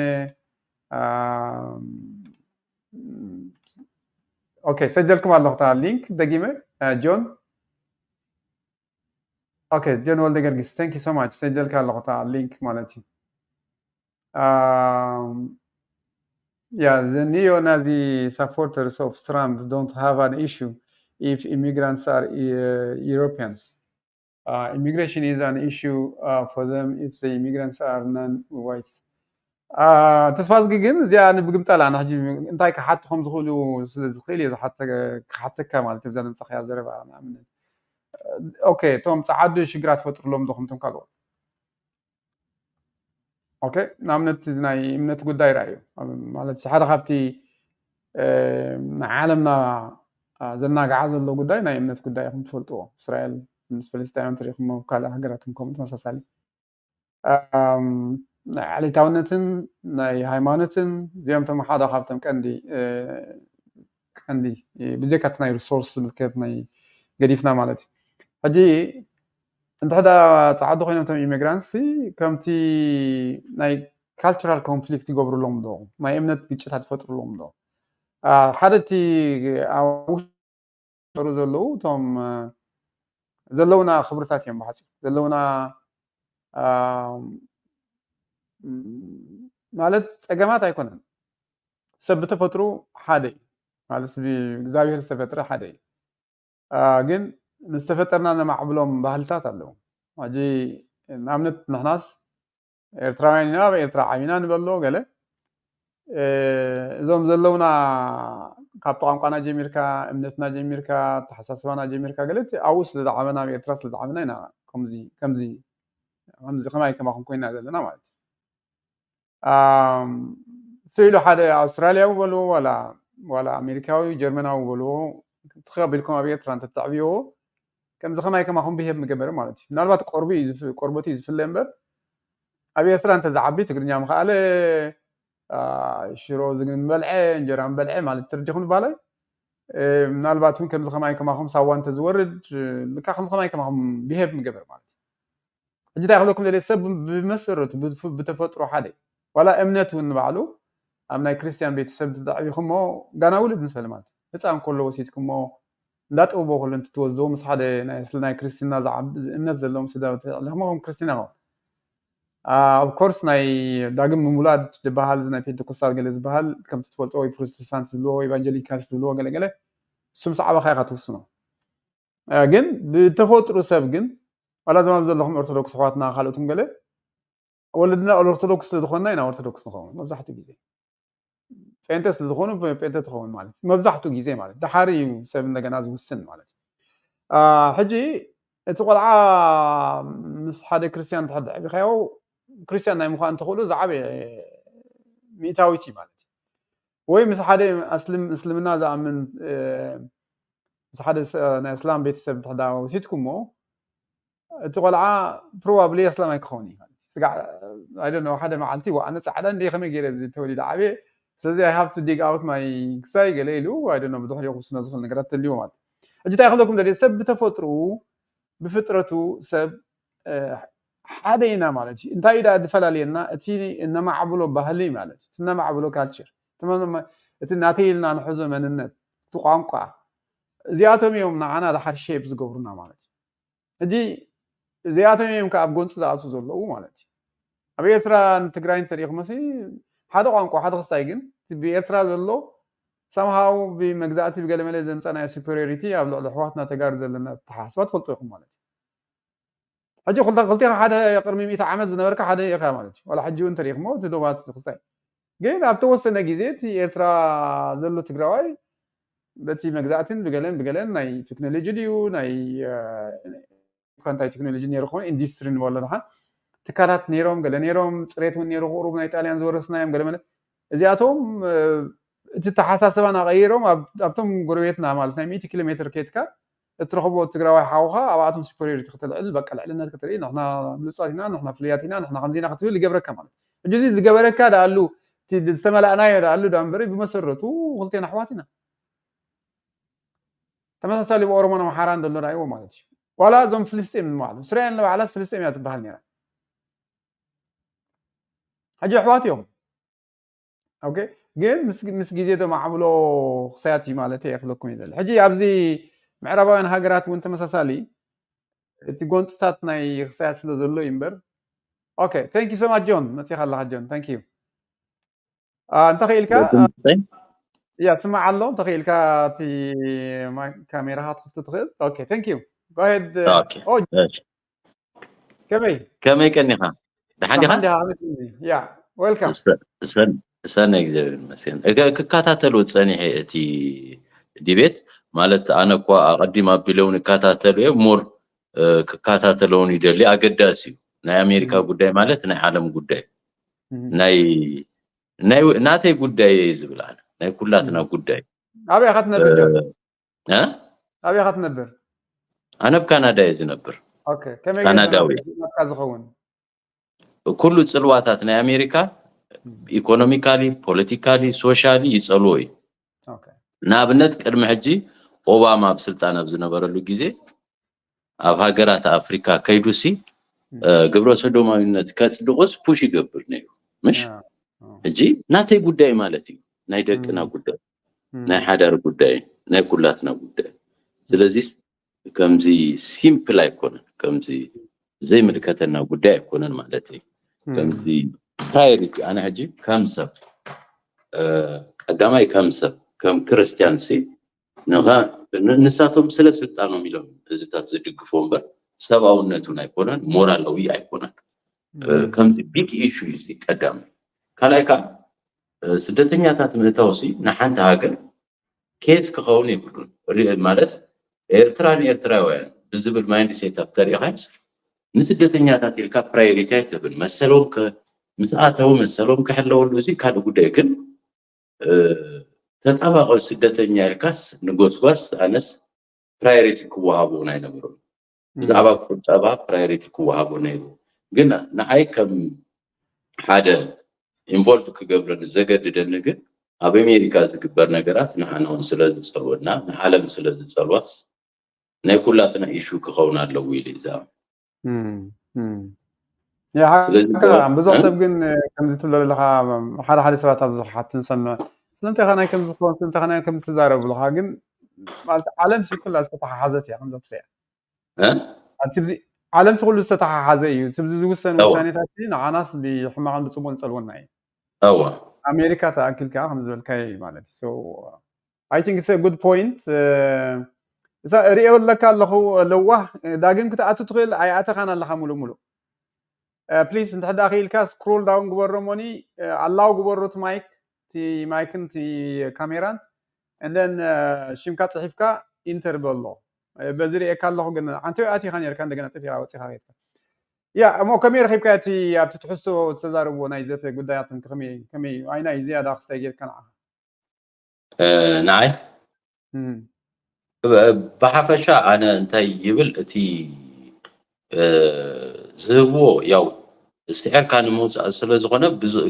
ኦኬ ሰጀልኩም ኣለኹ ታ ሊንክ ደጊመ ጆን ኦኬ ጆን ወልደ ገርጊስ ታንክ ዩ ሶ ማች ሰጀልካ ኣለኹ ታ ሊንክ ማለት እዩ Yeah, the neo-Nazi supporters of Trump don't have an issue if immigrants are Europeans. Immigration is an issue for them if the immigrants are non-whites. تسفاز جيجن زي أنا بقمت على أنا هجي أنتي كحت خمس خلو خلي حتى كمال تبزن نسخ يا زربا أنا من أوكي توم تعدوا شجرات فترة لهم دخمتم كالو أوكي نعمنت ناي منت قد دايرة مالت سحر خبتي عالمنا زلنا قاعد لو قد داي ناي منت قد داي هم تفلتوا إسرائيل بالنسبة لستايم تاريخهم وكالة هجراتهم كم تمساسالي على تاونتن ناي هايمانتن زيهم تم حدا خابتم كندي بجكت ناي ريسورس بالكيف ناي قريفنا مالتي هجي انت هذا تعدو خينا تم إيميغرانسي كمتي ناي cultural conflict يقبروا لهم دو ما يمنت بيتشت هتفتروا لهم دو حدتي أو زلو توم زلونا خبرتات يوم بحث زلونا مالت أجمعات أيكونن سبت فترو حادي مالت بزاوية السفترة حادي جن نستفترنا أنا معبلهم بهالتات اللهم أجي نعمت نحناس إرتراعينا بإرتراعينا نبلو قاله زوم زلونا كابتن قانا جميركا امنتنا جميركا تحسسنا جميركا قالت أوس لدعمنا بإرتراس لدعمنا هنا كمزي خماي كما هم كوينا زلنا مالت سيلو حدا أستراليا ولا أمريكاوي جرمناوي ولو تخابلكم أبي ترانت التعبيو كم زخماي كما هم بيهم مجبر مالتي نالبات قربتي في اللمبر أبي ترانت زعبي تقرنيا مخاله شرو زين بلعه جرام بلعه مالت ترجعون بالي نالبات كم زخماي كما هم سوان تزورد لك خمس زخماي كما هم بيهم مجبر مالتي أجي أخذكم اللي سب بمسرت بتفطروا حدا ولا أمنت ونبعلو أمنا كريستيان بيتسبب تدعي خمو قانا ولد مسلمات هتسام كله وسيتكم مو لا تقوبوا كل أنت توزعوا مس حدا ناس كريستيان نازع نزل لهم سداوت هم كريستيان هون of course ناي داقم مولاد دبهال زنا في تكسر جلز بهال كم تتفولت أو بروتستانت لو إيفانجيليكالس لو قال سم صعبة خير توصلنا جن بتفطروا سب جن ولا زمان زل لهم أرثوذكس خواتنا خالتهم قال ولدنا الأرثوذكس دخلنا هنا أرثوذكس نخون مبزحتوا جزء فأنتس دخلوا فأنت تخون مالك مبزحتوا جزء مالك ده حاري سبنا جناز والسن مالك حجي تقول مس حدا كريستيان تحدى بخيو كريستيان نايم خان تقولوا زعبي ميتاويتي مالك وي مس حدا أسلمنا زع من مس حدا إسلام بيت سبت حدا وسيتكم مو تقول probably أسلام يكوني I don't know حدا معلتي وأنا سعدان دي خمي غير زي تولي دعبي سأزي I have to dig out my ساي قليلو I don't know بدوح يوقف نزخل نقرأت اليومات أجي أخذ لكم ده سب بتفطروا بفترته سب حدا ينا مالك أنت إذا دفع لنا تيني إنما عبلو بهلي مالك إنما عبلو كالتشر تمام تناتي لنا نحزو من النت تقامقع زياتهم يوم نعنا ده حرشيب زقورنا مالك أجي زياتهم يوم كأبغون صداعته زلوا مالك أبي إثرا تقرأين تاريخ مسي هذا قانقو هذا قصايجن تبي إثرا زلوا somehow بمجزاتي بقال ملي زين أنا superiority أبلغ لحواتنا تجارز لنا تحاسبات فلتوهم مالك أجي قلت هذا يقرمي 100 عام زين ورك هذا يقام مالك ولا حجون تاريخ مو تدوبات قصاي جيل أبتوصل نجزيت إثرا زلوا تقرأي بتي مجزاتين بقالن ناي تكنولوجيا ديو ناي كانت تكنولوجيا نيرخون إندستري ولا نحن تكالات نيروم قال نيروم صريتون نيرو غروب ناي إيطاليان زورسنا يوم قال من زياتهم تتحساسبنا غيرهم أبتم قريتنا مالتنا 100 كيلومتر كيتكا ترخبوا تقراوا حاوها أبعتهم سوبريور تختل علم بقى العلنا كترين نحنا بلوصاتنا نحنا فلياتنا نحنا خمسين خطوة اللي قبرك كمان الجزء اللي قبرك هذا قال له تستمع أنا قال له دامبري بمسرته وغلطين أحواتنا تمام سالي بأورمانا محاران دلنا رأيه مالش ولا زم فلسطين مالو سريان لو على فلسطين يتبهل نيرا هجي أحواتيهم أوكي جيم مس جيزيدو ما عملوا خساتي مالتي يخلقون يدل هجي أبزي معربان هاجرات وانت مساسالي تقول تستاتنا يخسات سلزلو يمبر أوكي thank you so much John نسيخ الله جون thank you أنت خيلك يا سمع الله تخيل كاتي ما كاميرا هات تدخل اوكي ثانك يو جو هيد اوكي كمي كني ها ده عندي ها يا Welcome. ሰነ እግዚአብሔር ይመስገን ክካታተሉ ጸኒሕ እቲ ዲቤት ማለት ኣነ እኳ ኣቀዲም ኣቢለውን ክካታተሉ ሞር ክካታተለውን ይደሊ ኣገዳሲ እዩ ናይ ኣሜሪካ ጉዳይ ማለት ናይ ዓለም ጉዳይ ናተይ ጉዳይ ዝብላና ናይ ኩላትና ጉዳይ ኣበይ ኢኻ ትነብር ኣበይ ኢኻ ትነብር ኣነ ብካናዳ እየ ዝነብር ኦኬ ከመይ ካናዳዊ ዝኸውን ኩሉ ጽልዋታት ናይ ኣሜሪካ ኢኮኖሚካሊ ፖለቲካሊ ሶሻሊ ይጸልዎ እዩ ንኣብነት ቅድሚ ሕጂ ኦባማ ኣብ ስልጣን ኣብ ዝነበረሉ ግዜ ኣብ ሃገራት ኣፍሪካ ከይዱሲ ግብረ ሰዶማዊነት ከጽድቁስ ፑሽ ይገብር ነይሩ ምሽ ሕጂ ናተይ ጉዳይ ማለት እዩ ናይ ደቅና ጉዳይ ናይ ሓዳር ጉዳይ ናይ ኩላትና ጉዳይ ስለዚ ከምዚ ሲምፕል ኣይኮነን ከምዚ ዘይምልከተና ጉዳይ ኣይኮነን ማለት እዩ ከምዚ ፕራዮሪቲ ኣነ ሕጂ ከም ሰብ ቀዳማይ ከም ሰብ ከም ክርስቲያን ሲ ንሳቶም ስለ ስልጣኖም ኢሎም እዝታት ዝድግፎ እምበር ሰብኣውነቱን ኣይኮነን ሞራላዊ ኣይኮነን ከምዚ ቢግ ኢሹ እዩ ቀዳማይ ካልኣይ ከዓ ስደተኛታት ምእታውሲ ንሓንቲ ሃገር ኬስ ክኸውን ይብሉን ማለት ኤርትራን ኤርትራውያን ብዝብል ማይንድ ሴትኣፕ ተሪኢኻስ ንስደተኛታት ኢልካ ፕራዮሪቲ ኣይትብል መሰሎም ምስኣተው መሰሎም ክሕለወሉ እዚ ካልእ ጉዳይ ግን ተጣባቂ ስደተኛ ኢልካስ ንጎስጓስ ኣነስ ፕራዮሪቲ ክወሃቡ ናይነበሩ ብዛዕባ ቁጠባ ፕራዮሪቲ ክወሃቡ ነይሩ ግን ንዓይ ከም ሓደ ኢንቮልቭ ክገብረን ዘገድደኒ ግን ኣብ ኣሜሪካ ዝግበር ነገራት ንዓናውን ስለ ዝጸልወና ንዓለም ስለ ዝጸልዋስ ናይ ኩላትና ኢሹ ክኸውን ኣለዎ ኢሉ እዛ ብዙሕ ሰብ ግን ከምዚ ትብሎ ዘለካ ሓደ ሓደ ሰባት ኣብ ዝሓቱ ንሰምዕ ስለምንታይ ኻ ናይ ከምዚ ዝኸውን ስለምንታይ ኻ ናይ ከምዚ ትዛረብሉኻ ግን ማለት ዓለም ኩላ ዝተተሓሓዘት እያ ከምዚ ትሪኣ ኣብቲ ዓለም ኩሉ ዝተተሓሓዘ እዩ ትብዚ ዝውሰን ውሳኔታት ንዓናስ ብሕማቕን ብፅቡቅ ንፀልወና እዩ ኣዋ ኣሜሪካ ተኣኪልካ ከም ዝበልካዮ እዩ ማለት እዩ ኣይ ቲንክ ኢትስ ጉድ ፖይንት እዛ ሪኦ ለካ ኣለኹ ለዋህ ዳግም ክትኣቱ ትኽእል ኣይኣተኻን ኣለኻ ሙሉእ ሙሉእ ፕሊዝ እንተሕዳ ክኢልካ ስክሮል ዳውን ግበሮ ሞኒ ኣላው ግበሮ ቲ ማይክን ቲ ካሜራን እንደን ሽምካ ፅሒፍካ ኢንተር በሎ በዚ ሪኤካ ኣለኹ ግን ሓንቲ ኣቲኻ ነርካ እንደገና ጥፊኻ ወፂኻ ኸይድካ ያ እሞ ከመይ ረኺብካ እቲ ኣብቲ ትሕዝቶ ዝተዛረብዎ ናይ ዘተ ጉዳያትን ከመይ ኣይናይ ዝያዳ ክስታይ ጌርካ ንዓኻ ንዓይ ብሓፈሻ ኣነ እንታይ ይብል እቲ ዝህብዎ ያው استعرካ ንምውፃእ ስለ ዝኾነ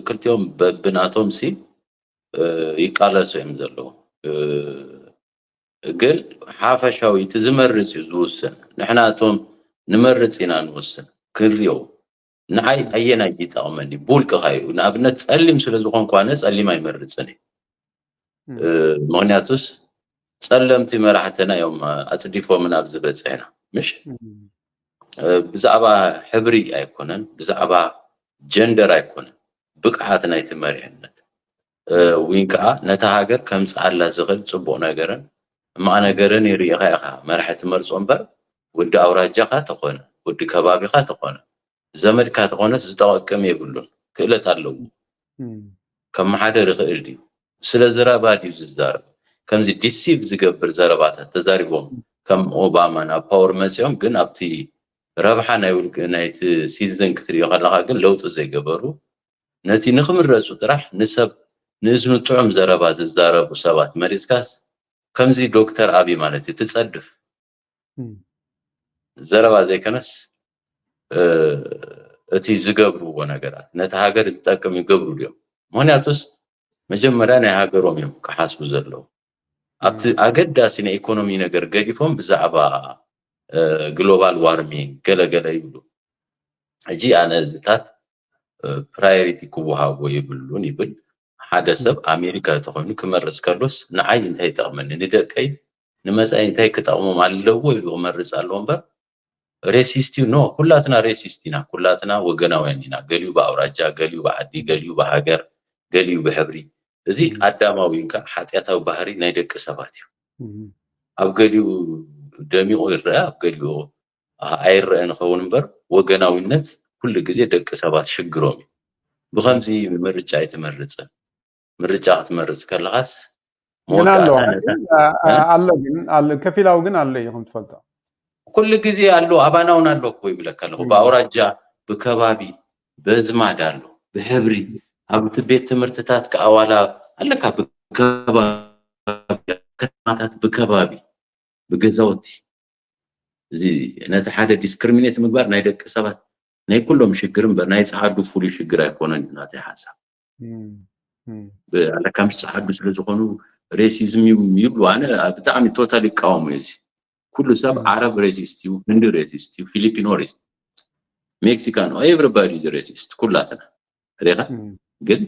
ክልቲኦም በብናቶም ሲ ይቃለሱ እዮም ዘለዉ ግን ሓፈሻዊ እቲ ዝመርፅ እዩ ዝውስን ንሕናቶም ንመርፅ ኢና ንውስን ክሪኦ ንዓይ ኣየናይ ይጠቕመኒ ቡልቅኻ እዩ ንኣብነት ጸሊም ስለ ዝኾንኩ ኣነ ጸሊም ኣይመርፅን እዩ ምክንያቱስ ጸለምቲ መራሕትና እዮም ኣፅዲፎምን ኣብ ዝበፅሕና ምሽ ብዛዕባ ሕብሪ ኣይኮነን ብዛዕባ ጀንደር ኣይኮነን ብቅዓት ናይቲ መሪሕነት ወይ ከዓ ነታ ሃገር ከምፅኣላ ዝኽእል ፅቡቕ ነገርን እማቕ ነገርን ይርኢኻ ኢኻ መራሒ ትመርፆ እምበር ወዲ ኣውራጃኻ ተኾነ ወዲ ከባቢኻ ተኾነ ዘመድካ ተኾነስ ዝጠቐቅም የብሉን ክእለት ኣለዎ ከመሓደር ይኽእል ድዩ ስለ ዘረባ ድዩ ዝዛረብ ከምዚ ዲሲቭ ዝገብር ዘረባታት ተዛሪቦም ከም ኦባማ ናብ ፓወር መፅኦም ግን ኣብቲ ረብሓ ናይቲ ሲዝን ክትሪኦ ከለካ ግን ለውጢ ዘይገበሩ ነቲ ንኽምረፁ ጥራሕ ንሰብ ንእዝኑ ጥዑም ዘረባ ዝዛረቡ ሰባት መሪፅካስ ከምዚ ዶክተር ኣብይ ማለት እዩ ትፀድፍ ዘረባ ዘይከነስ እቲ ዝገብርዎ ነገራት ነቲ ሃገር ዝጠቅም ይገብሩ ድዮም ምክንያቱስ መጀመርያ ናይ ሃገሮም እዮም ክሓስቡ ዘለዉ ኣብቲ ኣገዳሲ ናይ ኢኮኖሚ ነገር ገዲፎም ብዛዕባ ግሎባል ዋርሚንግ ገለገለ ይብሉ ሕጂ ኣነ ዝታት ፕራዮሪቲ ክወሃቦ ይብሉን ይብል ሓደ ሰብ ኣሜሪካ ተኾይኑ ክመርፅ ከሎስ ንዓይ እንታይ ይጠቕመኒ ንደቀይ ንመፃኢ እንታይ ክጠቕሞም ኣለዎ ኢሉ ክመርፅ ኣለዎ እምበር ሬሲስት ኖ ኩላትና ሬሲስት ኢና ኩላትና ወገናውያን ኢና ገሊኡ ብኣውራጃ ገሊኡ ብዓዲ ገሊኡ ብሃገር ገሊኡ ብሕብሪ እዚ ኣዳማዊ እንካ ሓጢያታዊ ባህሪ ናይ ደቂ ሰባት እዩ ኣብ ገሊኡ ደሚቑ ይረአ ኣብ ገሊኡ ኣይረአን ኸውን እምበር ወገናዊነት ኩሉ ግዜ ደቂ ሰባት ሽግሮም እዩ بخمسي مرجع يتمرز مرجع تمرز كالغاس ግን አለው አለው ግን አለ ከፊላው ግን አለ ይሁን ተፈልጣ كل ጊዜ አለው አባናውን አለው እኮ ይብለካለው በአውራጃ በከባቢ በዝማድ አለው በህብሪ አብት ቤት ትምርትታት ከአዋላ አለካ በከባቢ ከተማታት በከባቢ በገዛውቲ እዚ ነታ ሓደ ዲስክሪሚኔት ምግባር ናይ ደቂ ሰባት ናይ ኩሎም ሽግርን በናይ ጻዓዱ ፉሊ ሽግር አይኮነን ናታ ሐሳብ على كم صحاب ስለዝኾኑ ሬሲዝም ይብሉ አነ በጣም ቶታሊ ቃወሙ እዚ ኩሉ ሰብ አረብ ሬሲስት ዩ ህንድ ሬሲስት ዩ ፊሊፒኖ ሬሲስት ሜክሲካኖ ኤቨሪባዲ ኢዝ ሬሲስት ኩላተና ረጋ ግን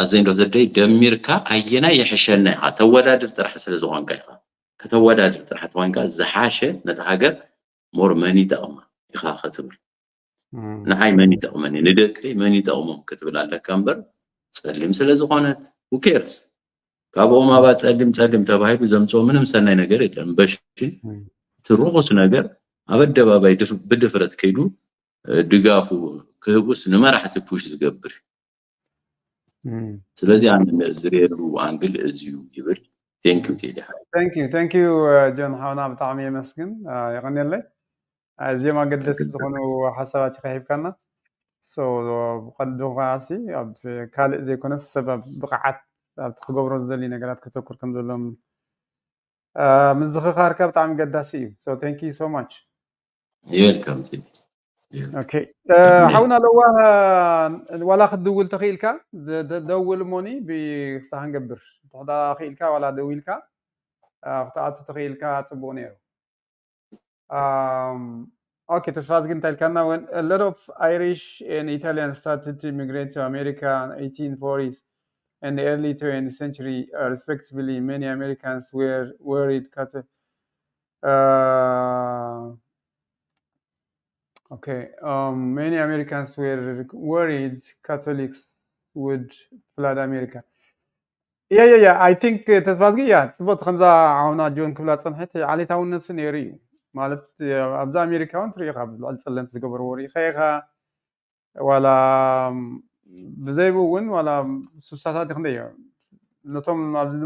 አዘንዶ ዘደይ ደሚርካ አየና የሐሸና ተወዳድር ጥራሕ ስለዝኾንካ ይኻ ከተወዳድር ጥራሕ ተዋንካ ዝሓሸ ነታ ሀገር ሞር መኒ ጠቅማ ይኻ ከተብል ንዓይ መኒ ጠቅመኒ ንደቀይ መኒ ጠቅሞም ክትብል ኣለካ እምበር ጸልም ስለዝኾነት who cares ካብኦም አባ ጸልም ተባሂሉ ዘምጾ ምንም ሰናይ ነገር የለም በሽ ትሩቁስ ነገር አበደባባይ ብድፍረት ከይዱ ድጋፉ ከህቡስ ንመራሕቲ ፑሽ ዝገብር ስለዚህ አንድ ዝሬሩ አንግል እዚዩ ይብል thank you ጆን ሃውና በጣም የመስግን ይቀነለ እዚያ ማገደስ ዝኾኑ ሐሳባት ከሂብካና so قد غاسي اب كال زي كنا سبب بقعت تخبروا زلي نغرات كتكر كم زلهم مزخخار كاب طعم قداسي so thank you so much you're welcome okay حاولنا لو ولا خدول تخيلك دول موني بصحن قبر تحضا خيلك ولا دويلك قطعت تخيلك صبونيرو Okay, تسفاز قلت لكنا when a lot of Irish and Italians started to immigrate to America in the 1840s and the early 20th century, respectively, many Americans were worried. Many Americans were worried Catholics would flood America. Yeah. I think تسفاز قلت تبغى خمسة عونا جون كلها صنحت على تاون سنيري. ማለት አብዛ አሜሪካውን ትሪኻ አልጸለምት ዝገበሩ ወሪ ኸይኻ ወላ ብዘይቡውን ወላ ሱሳታት ይኽንደየ ነቶም ኣብዚ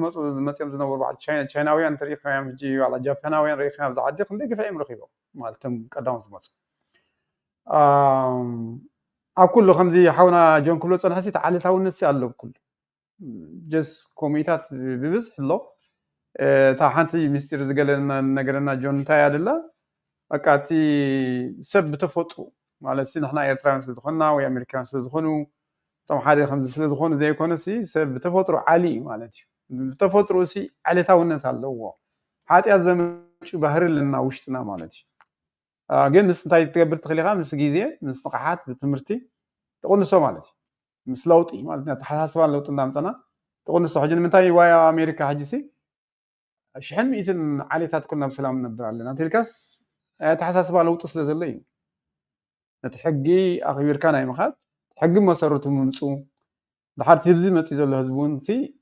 መጽኦም ዝነበሩ በዓል ቻይናውያን ትሪኻ ያምጂ ወላ ጃፓናውያን ሪኻ ኣብዚ ዓዲ ክንደይ ግፍዒም ረኺቦም ማለትም ቀዳሞም ዝመጹ ኣብ ኩሉ ከምዚ ሓውና ጆን ክብሎ ፀንሐሲ ተዓለታውነት ኣለዎ ኩሉ ጀስ ኮሚታት ብብዝሕ ኣሎ تا حنتي مستر زغلنا نغرنا جون تاي ادلا اقاتي سب تفطو مالتي نحنا ايرترانس زخنا وي امريكانس زخنو طم حاجه خمس زخنو زي كونسي سب تفطرو عالي مالتي تفطرو سي عليتاونت الله حاتيا زمچ بحر لنا وشتنا مالتي ግን ምስ እንታይ ትገብር ትኽእሊኻ ምስ ግዜ ምስ ንቕሓት ብትምህርቲ ትቕንሶ ማለት እዩ ምስ ለውጢ ማለት ነው ተሓሳስባ ለውጢ እንዳምፀና ትቕንሶ ሕጂ ንምንታይ ዋያ ኣሜሪካ ሕጂሲ شحن ميتن عليتات كنا بسلام نبر علينا تلكاس تحساسب على وطس لزلي نتحقي اخبير كان اي مخات تحقي مسرته منصو دحر تبزي مصي زل حزبون سي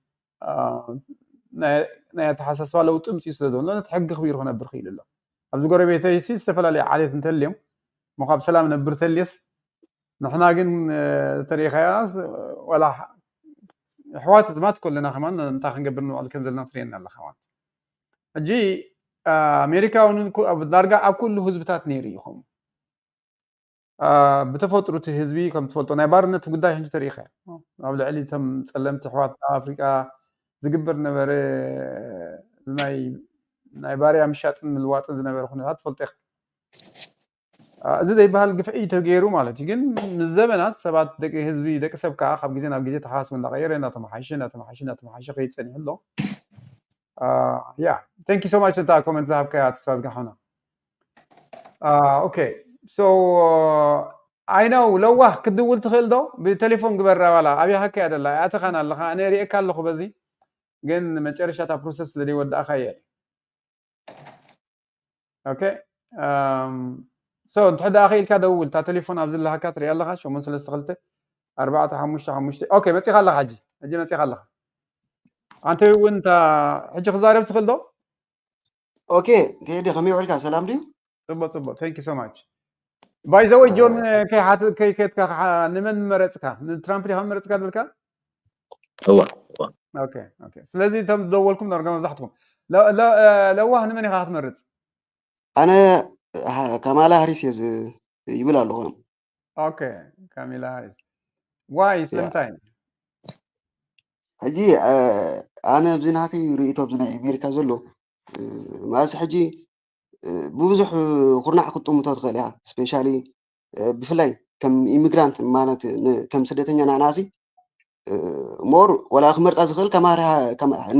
نا تحساسب على وطم سي سلازون لا تحقي خبير هنا برخيل الله ابز غربيتي سي استفلالي عليت انتليم مقاب سلام نبر تليس نحنا جن تاريخياس ولا حوات زمات كلنا كمان نتا خنقبرنو على كنزلنا ترينا الله خوان اجي امريكا ونكو بدرجه اكل حزبታት نيري يخم بتفطرت حزبي كم تفلطو ناي بارنت غداي هنج تاريخ اب لعلي تم صلمت حوات افريقيا زغبر نبر ناي باريا مشات من الواطن زنبر خنات فلطخ زي بحال قفعي تغيرو مالتي ግን ምዘበናት ሰባት ደቂ ህዝቢ ደቂ ሰብካ ካብ ግዜ ናብ ግዜ ተሓስቡ እንዳቀየረ ተማሓሽ ከይፀኒሕሎ yeah, thank you so much for that comment that I have got. Okay, so I know لو كنت قلت خلدو بتليفون قبل ولا ابي حكي هذا لا اتخنا الله انا ريك الله بزي ግን መጨረሻታ ፕሮሰስ ለዲ ወደ አخيه okay so تحد اخي كدول تا تليفون ابز الله كاتر يلا شو من 3 4 5 5 اوكي مصي خلها حجي اجي مصي خلها انت وانت حجي خزارب تخلدو اوكي تيدي خمي ولك سلام دي صبا ثانك يو سو ماتش باي زوي جون كي حات كي كا نمن مرتكا ترامب اللي هم مرتكا بالكا هو اوكي سلازي تم دولكم نرجع مزحتكم لو هن من خاطر مرت انا كمالا هاريس يبلا له اوكي كاميلا هاريس واي سلمتاين حجي انا بزناتي ريتو بزنا امريكا زلو ماس حجي بوزح قرنا قطم تتخليها سبيشالي بفلاي كم إيميغرانت مانت كم سدتنيا ناسي مور ولا خمرت أزخل كم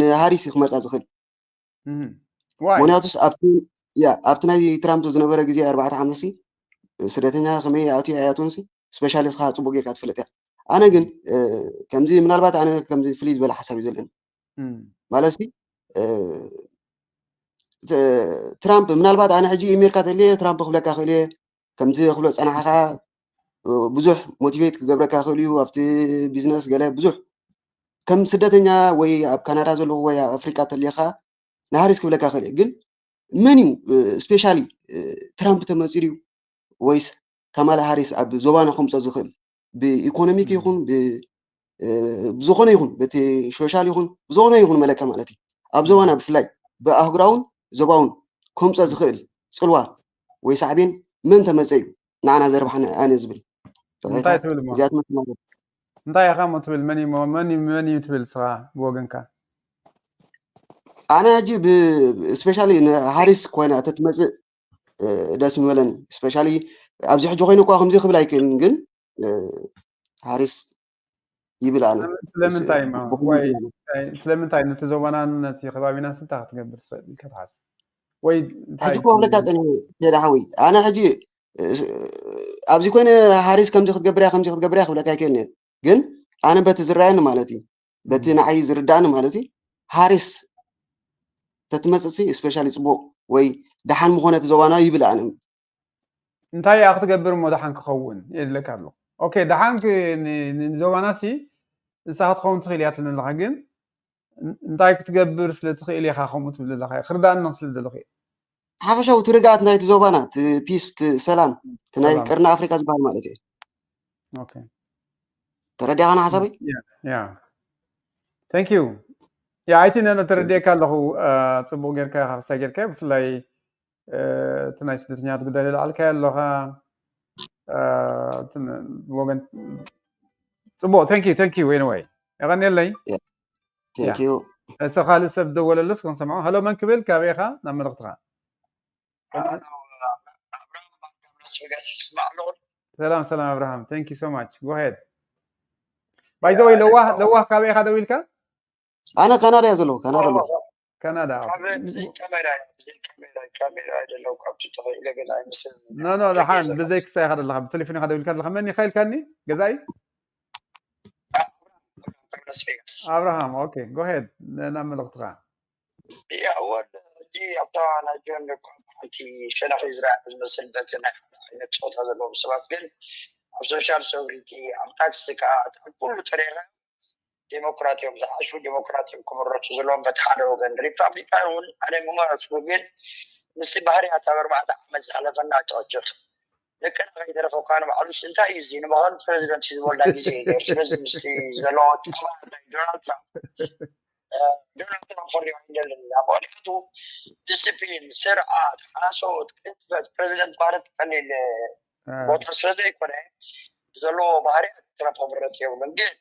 هاريس خمرت أزخل مونياتوس أبتنا ترامب زنبرة جزء 4 5 سدتنيا خمية أتي آياتونسي سبيشالي خاص بوجير كاتفلتها أنا جن كم زي من البات أنا كم زي فليس بلا حسابي زلنا مالسي ترامب من البات أنا حجي أمريكا تلي ترامب خلك أخليه كم زي خلص أنا حقا بزح موتيفيت كجبرك أخليه وفي بيزنس قاله بزح كم سدتنيا ويا أب كندا زلوا ويا أفريقيا تلي خا نهارس كبلك أخليه جن منيو سبيشالي ترامب تمسيريو ويس كمال هاريس أب زبانة 5 زخل بإيكونوميك يكون بزخونة يكون بتي سوشيال يكون بزخونة يكون ملكة مالتي أب زبانة بفلاي بأهجراون زباون 5 زخل سلوا ويسعبين من تمسيريو نعنا زربحنا أنا زبل انتي تبل ما زيادة مثل انتي خام تبل مني تبل صراحة بوجنكا أنا أجيب سبيشالي هاريس كوينة تتمزق داس مولن سبيشالي أبزح جوينو كوا خمسة خبلا يكن جن هاريس يبلا أنا سلمن تايم واي سلمن تايم نتزوجنا نتي خبابينا سنتا تقبل كتحس واي حجي كوا لك أنا كده حوي أنا حجي أبزي كوينة هاريس كم تاخد قبريا خبلا كايكن جن أنا بتزرعين مالتي بتنعي زردان مالتي هاريس تتمسسي سبيشالي صبو وي دحان مخونه تزوانا يبلا أنا انتي أخذ قبر مو دحان كخون يدلك هذا اوكي دحان نزوانا سي ساعات خون تخيليات لنا الحقن انتي كتقبر سلتخيلي خاخوم تبل لخي خردان نصل دلخي حبشا وترجعت نايت زوبانا بيس سلام تناي كرنا أفريقيا زبان مالتي اوكي تردي أنا حسابي يا ثانك يو يا عايتين أنا تردي كله تصبو غير كا خاصة غير كا بفلاي تناي سدتنيات قدالي على كا لها وغن تصبو ثانك يو anyway أغني لي ثانك يو سخال السبد ولا لسه كن سمعوا هلو من قبل كابيخا نعم نقطعها سلام ابراهام ثانك يو سو ماتش جو هيد باي ذا واي لو كابيخا دويلكا أنا كندا يزلو كندا زي كاميرا لو كنت تغير لقنا مثل نو لحان بزيك ساي هذا اللي بتليفوني هذا الكلام خمني خيل كاني جزاي ابراهام اوكي جو هيد نعمل لقطه يا اول دي ابطال جنبكم انت شنو يزرع مثل بتنا صوت هذا لو سبات بين السوشيال سيكوريتي امتاكسك كل طريقه ديمقراطية شو ديمقراطية كمرات زلون بتحاله وجن ريبابليكان أنا ممارس وجن مثل بحري أتابع بعد أحمد على فنا توجه لكن غير فوقان معلوش أنت يزين بقول president ولا جزيرة مثل زلون دونالد ترامب فريق عند الأمور خدوا ديسيبلين سرعة حاسود كتبت president بارد كان بوتس رزق كونه زلون بحري ترامب مرات يوم من جد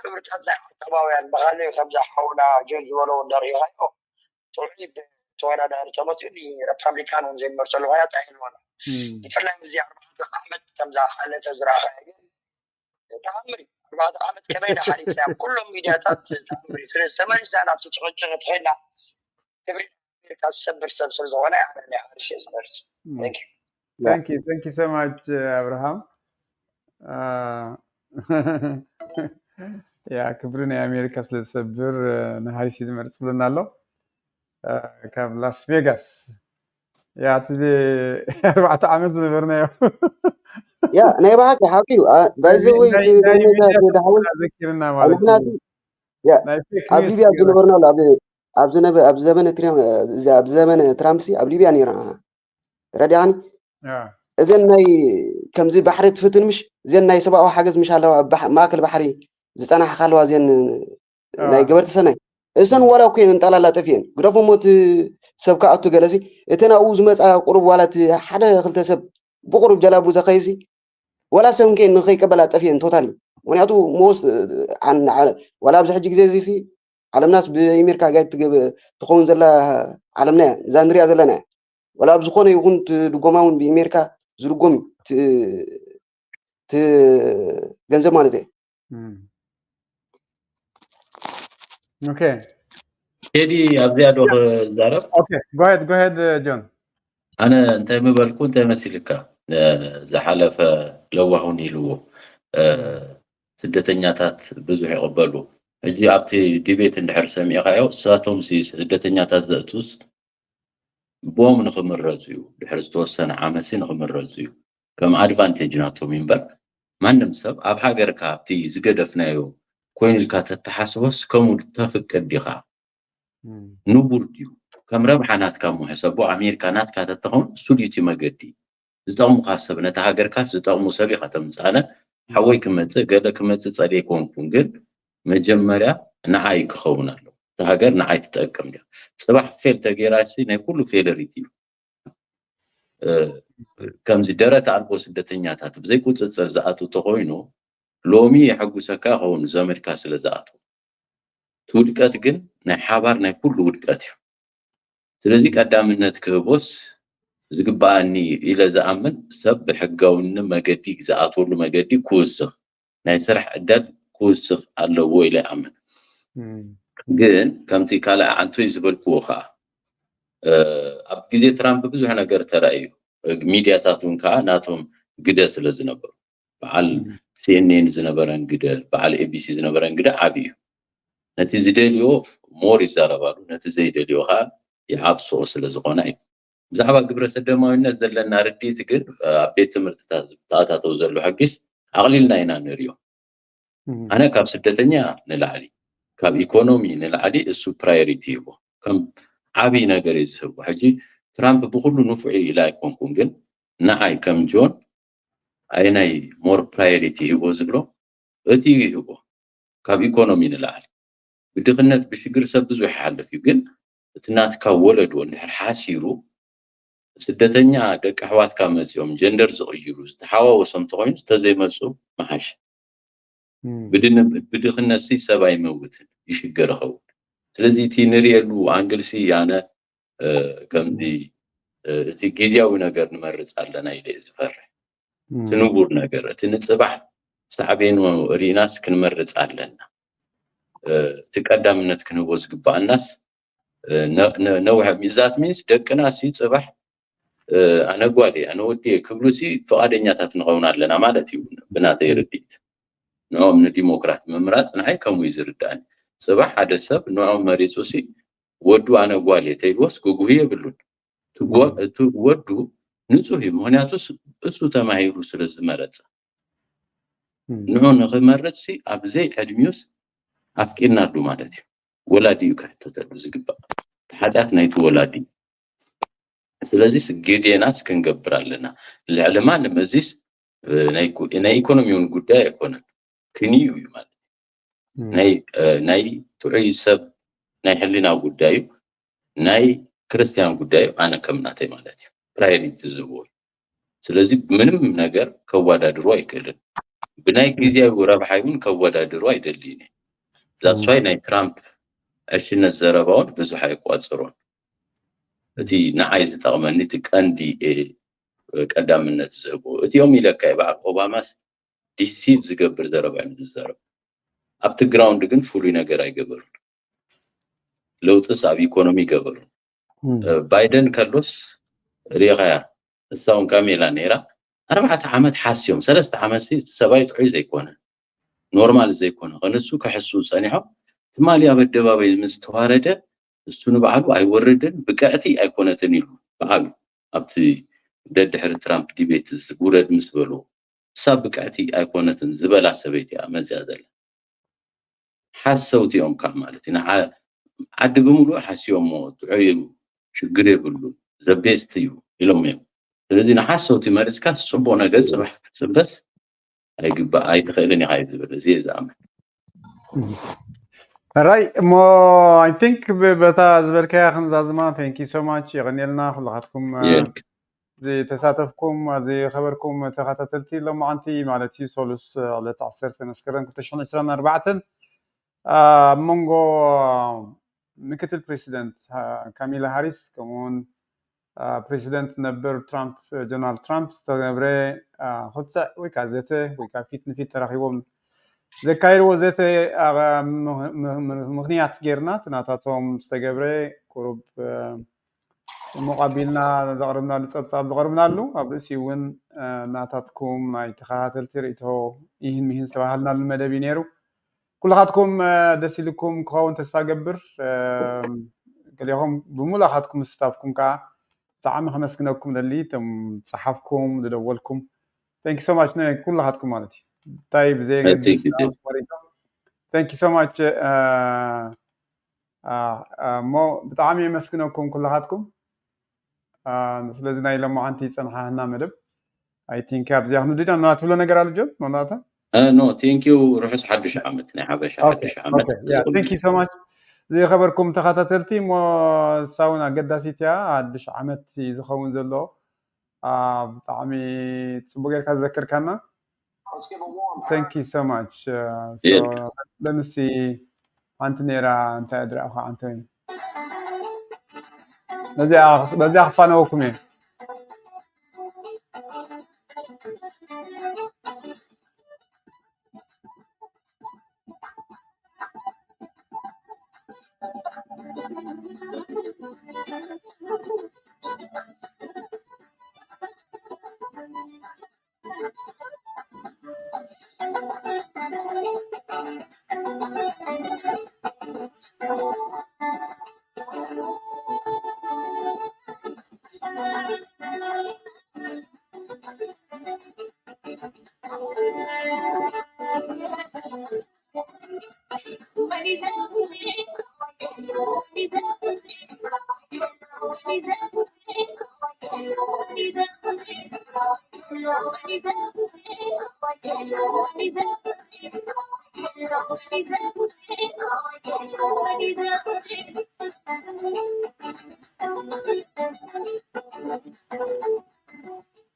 كبرت هذا طبعاً بغالي خمسة حونا جنز ولو دري هايو تولي توانا دار تمتني ريبابليكان زي مرسلو هاي تعينونا يفرنا مزيار أحمد خمسة حالة تزرع هاي تعمري 4 أحمد كمان حريف نعم كلهم ميدياتات تعمري سرس ثمانية سنة بتشغل هنا كبري كسبر سبسر زوانا يعني عارش يزمرس thank you so much أبراهام يا كبرنا أمريكا سلسبر نهاية سيد مرس بدنا له كاب لاس فيغاس يا تدي 4 عام زبرنا يا نيبهاك يا حبيبي بايزوي ذكرنا مالتي يا أبليبيا زنبرنا ولا أب زمن ترامب سي أبليبيا نيران ردي يعني إذن ناي كمزي بحري تفتن مش زين ناي سبعة حاجز مش على ماكل بحري زي أنا حخلوا زين ناي قبرت سنة إنسان ولا كوين انت لا تفين قرفوا موت سبكة أتو جلسي إتنا أوز مسألة قرب ولا حدا خلت سب بقرب جلابو زخيسي ولا سمكين نخي قبل تفين توتالي ونياتو موست عن ولا بزحج زي سي على الناس بأمريكا قاعد تكون زلا عالمنا زاندريا زلنا ولا بزخونة يكون تدقومون بأمريكا زرقوم ت جنزة مالته. Okay. كيدي أبدي أدور زارب. Okay. Go ahead, John. أنا أنت ما بالكون أنت مسيلك زحلف لوهوني لو سدتنياتات بزوح يقبلوا. أجي أبتي ديبيت النحر سمي غايو ساتهم سي سدتنياتات زاتوس بوم نخمر رزيو بحرز توسن عامسي نخمر رزيو كم أدفانتيج ناتو منبر ما نمسب أب حاجر كابتي زقدفنايو كوين الكاتت تحسبس كم تفك الدخا نبورديو كم ربحانات كم حسبوا أمريكانات كاتت تهون سوليتي مجدي زتقوم خاصة بنتهاجر كات زتقوم سبيخة تمسأنا حوي كمتة قال كمتة صديقون كونجد مجمرة نعايك خونا له تهاجر نعايك تأكم له صباح فيل تغيراسي نكله فيل ريتيو كم زدرت على البوسدتنيات بزي كنت زاتو تقوينو لومي حقو سكا هون زمر كاسل زاتو تودقات جن نحابر نكله ودقات ስለዚህ ቀዳምነት ክህቦስ ዝግባአኒ ኢለ ዝኣምን ሰብ ብሕጋውን መገዲ ዝኣትወሉ መገዲ ክውስኽ ናይ ስራሕ ዕድል ክውስኽ ኣለዎ ኢለ ኣምን ግን ከምቲ ካልእ ዓንቶይ ዝበልክዎ ከዓ ኣብ ግዜ ትራምፕ ብዙሕ ነገር ተራእዩ ሚድያታት እውን ከዓ ናቶም ግደ ስለ ዝነበሩ በዓል ሲኤንኤን ዝነበረን ግደ በዓል ኤቢሲ ዝነበረን ግደ ዓብዩ ነቲ ዝደልዮ ሞር ይዛረባሉ ነቲ ዘይደልዮ ከዓ يعبسو ስለዝኾነ እዩ ብዛዕባ ግብረ ሰዶማዊነት ዘለና ርዲት ግን ኣብ ቤት ትምህርትታት ተኣታተው ዘሎ ሕጊስ ኣቕሊልና ኢና ንሪኦ ኣነ ካብ ስደተኛ ንላዕሊ ካብ ኢኮኖሚ ንላዕሊ እሱ ፕራዮሪቲ ይቦ ከም ዓብይ ነገር ይዝህቦ ሕጂ ትራምፕ ብኩሉ ንፉዕ ኢላ ኣይኮንኩን ግን ንዓይ ከም ጆን ኣይናይ ሞር ፕራዮሪቲ ይቦ ዝብሎ እቲ ይቦ ካብ ኢኮኖሚ ንላዕሊ ብድኽነት ብሽግር ሰብ ብዙሕ ይሓልፍ እዩ ግን ትናትካ ወለዶ እንድሕር ሓሲሩ ስደተኛ ደቂ ኣሕዋትካ መፅኦም ጀንደር ዝቕይሩ ዝተሓዋወሶም ተኾይኑ ተዘይመፁ መሓሽ ብድኽነት ሰብ ኣይመውትን ይሽገር ይኸውን ስለዚ እቲ ንሪኤሉ ኣንግልሲ ኣነ ከምዚ እቲ ጊዜያዊ ነገር ንመርፅ ኣለና ኢለ ዝፈርሕ እቲ ንቡር ነገር እቲ ንፅባሕ ሳዕቤኑ ሪናስ ክንመርፅ ኣለና እቲ ቀዳምነት ክንህቦ ዝግባአናስ نوع ميزات مينس دقنا سي صباح انا غوالي انا ودي كبلوسي فقادنياتات نغونا لنا مالتي بناته يرديت نوع من الديمقراط ممرات نحي كمو يزردان صباح هذا سب نوع مريسوسي ودو انا غوالي تيلوس غوغويه بلون تو ودو نصوحي مهنياتوس اسو تماهيرو سلازمرص نوع نغمرصي ابزي ادميوس افكينا دو مالتي ولادي يكتتلو زغبا حاجات نايت ولادي ስለዚህ ግዴናስ ክንገብራለና ለዓለማን መዚስ ናይ ኢኮኖሚውን ጉዳይ አይኮነን ክንዩ ማለት ናይ ትዑይ ሰብ ናይ ሕሊና ጉዳዩ ናይ ክርስቲያን ጉዳዩ አነ ከምናተይ ማለት እዩ ፕራዮሪቲ ዝቦይ ስለዚህ ምንም ነገር ከወዳድሩ አይከልን ብናይ ጊዜያዊ ረብሓዩን ከወዳድሩ አይደልይኒ that's why ናይ ትራምፕ أشينا الزربون بزح يقاصرون أتي نعايز تقمن نتكندي قدام الناس زبو أتي يوم يلك بعد أوباما ديسيف زقبر زربان الزرب أبت جراوند جن فولي نجار يقبر لو تصعب إيكونومي قبر بايدن كارلوس ريغايا الساون كاميلا نيرا 4 عامات حاسيوم 3 عامات سبايت عيز يكون نورمال زي يكون غنسو كحسوس أنيحو تمالي أبدبابي مستوارده السنو بعلو أي وردن بقعتي أيقونتن يلو بعلو أبتي دحر ترامب ديبيت ورد مسبلو سابقعتي أيقونتن زبلا سبيتي أمزي هذا حسوتي يوم كمالتي عد بملو حسيوم موت عيو شقري بلو زبيستيو يلوميم ስለዚህ ንሓሶቲ መሪፅካ ፅቡቕ ነገር ፅባሕ ክትፅበስ ኣይግባእ ኣይትኽእልን ኢኻ ዝብል እዚ ዝኣምን Right, mo I think beta zberkaya khanzazma thank you so much يغنيلنا كلاتكم زي تساتفكم زي خبركم تخاتلتي لما انتي مالتي سولوس على تعصير تنسكرن كنت شلون اسرنا 4 مونغو ምክትል ፕሬሲደንት ካሚላ ሃሪስ كمون ፕሬሲደንት ነበር ትራምፕ ዶናልድ ትራምፕ ዝተገብረ ክልተ ወይ ከዓ ዘተ ወይ ከዓ ፊት ንፊት ተራኺቦም ዘካይድዎ ዘተ ምክንያት ጌርና ትናታቶም ዝተገብረ ቁሩብ ሙቃቢልና ዘቕርብናሉ ፀብፃብ ዘቕርብናሉ ኣብ ርእሲ እውን ናታትኩም ናይ ተኸታተልቲ ርእቶ ይህን ምሂን ዝተባሃልናሉ መደብ እዩ ነይሩ ኩላኻትኩም ደስ ኢልኩም ክኸውን ተስፋ ገብር ገሊኹም ብሙላኻትኩም ምስታፍኩም ከዓ ብጣዕሚ ከመስግነኩም ደሊ እቶም ፀሓፍኩም ዝደወልኩም thank you so much ኩላኻትኩም ማለት እዩ እንታይ ብዘይገድስ thank you so much ሞ ብጣዕሚ የመስግነኩም ኩላኻትኩም ስለዚ ናይ ሎማዓንቲ ፀንሓህና መደብ I think ኣብዚያ ክንዲና ናትብሎ ነገር ኣሎ ጆብ መናታ no thank you ርሑስ ሓድሽ ዓመት ናይ ሓበሻ ሓድሽ ዓመት thank you so much زي خبركم تخاتلتي مو ساونا قداسيتيا حدش عمت زخون زلو بطعمي تصبغير كذكر كنا thank you so much so let me see انتنيرا انت ادري اخا انتني بزي اخفانا وكمين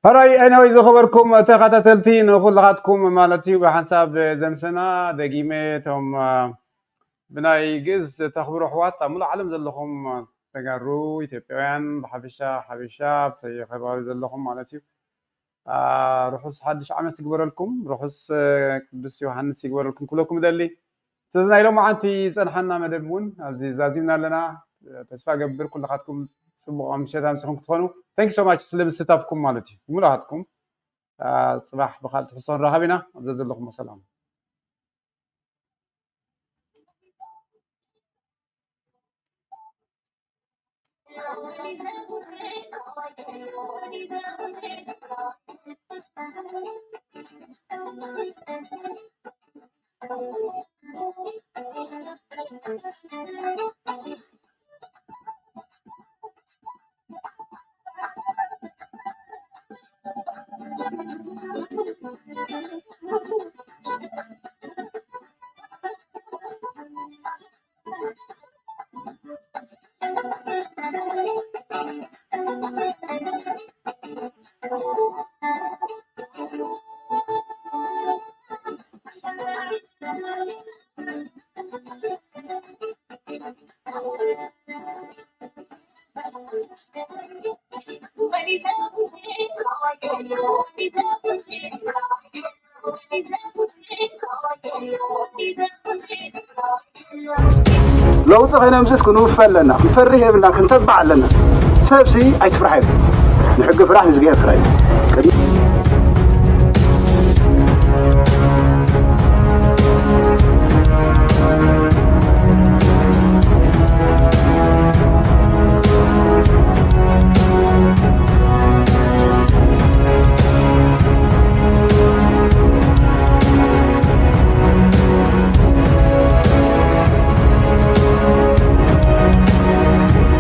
هراي أنا إذا خبركم تخاتلتي نقول لغاتكم مالتي بحساب زمسنا دقيمتهم بناي جز تخبروا حوات ملا علم زلهم تجارو يتبعن حبشة في خبر زلهم مالتي روحوس حدش عمت يقبر لكم روحوس قدس يوحنس يقبر لكم كلكم دلي تزنا لهم عنتي زنحنا مدبون أبزي زازيمنا لنا تسفى قبر كل لغاتكم صبغوا مشيت أمسكم تخونوا thank you so much سلم ستافكم مالتي ملاحظتكم صباح بخالة حسن رهابنا أبزز لكم السلام لو تغينا مسكو نوفل لنا نفريه بنا كنتبع لنا سبسي اي تفرحي نحق فرح نزقيها فرحي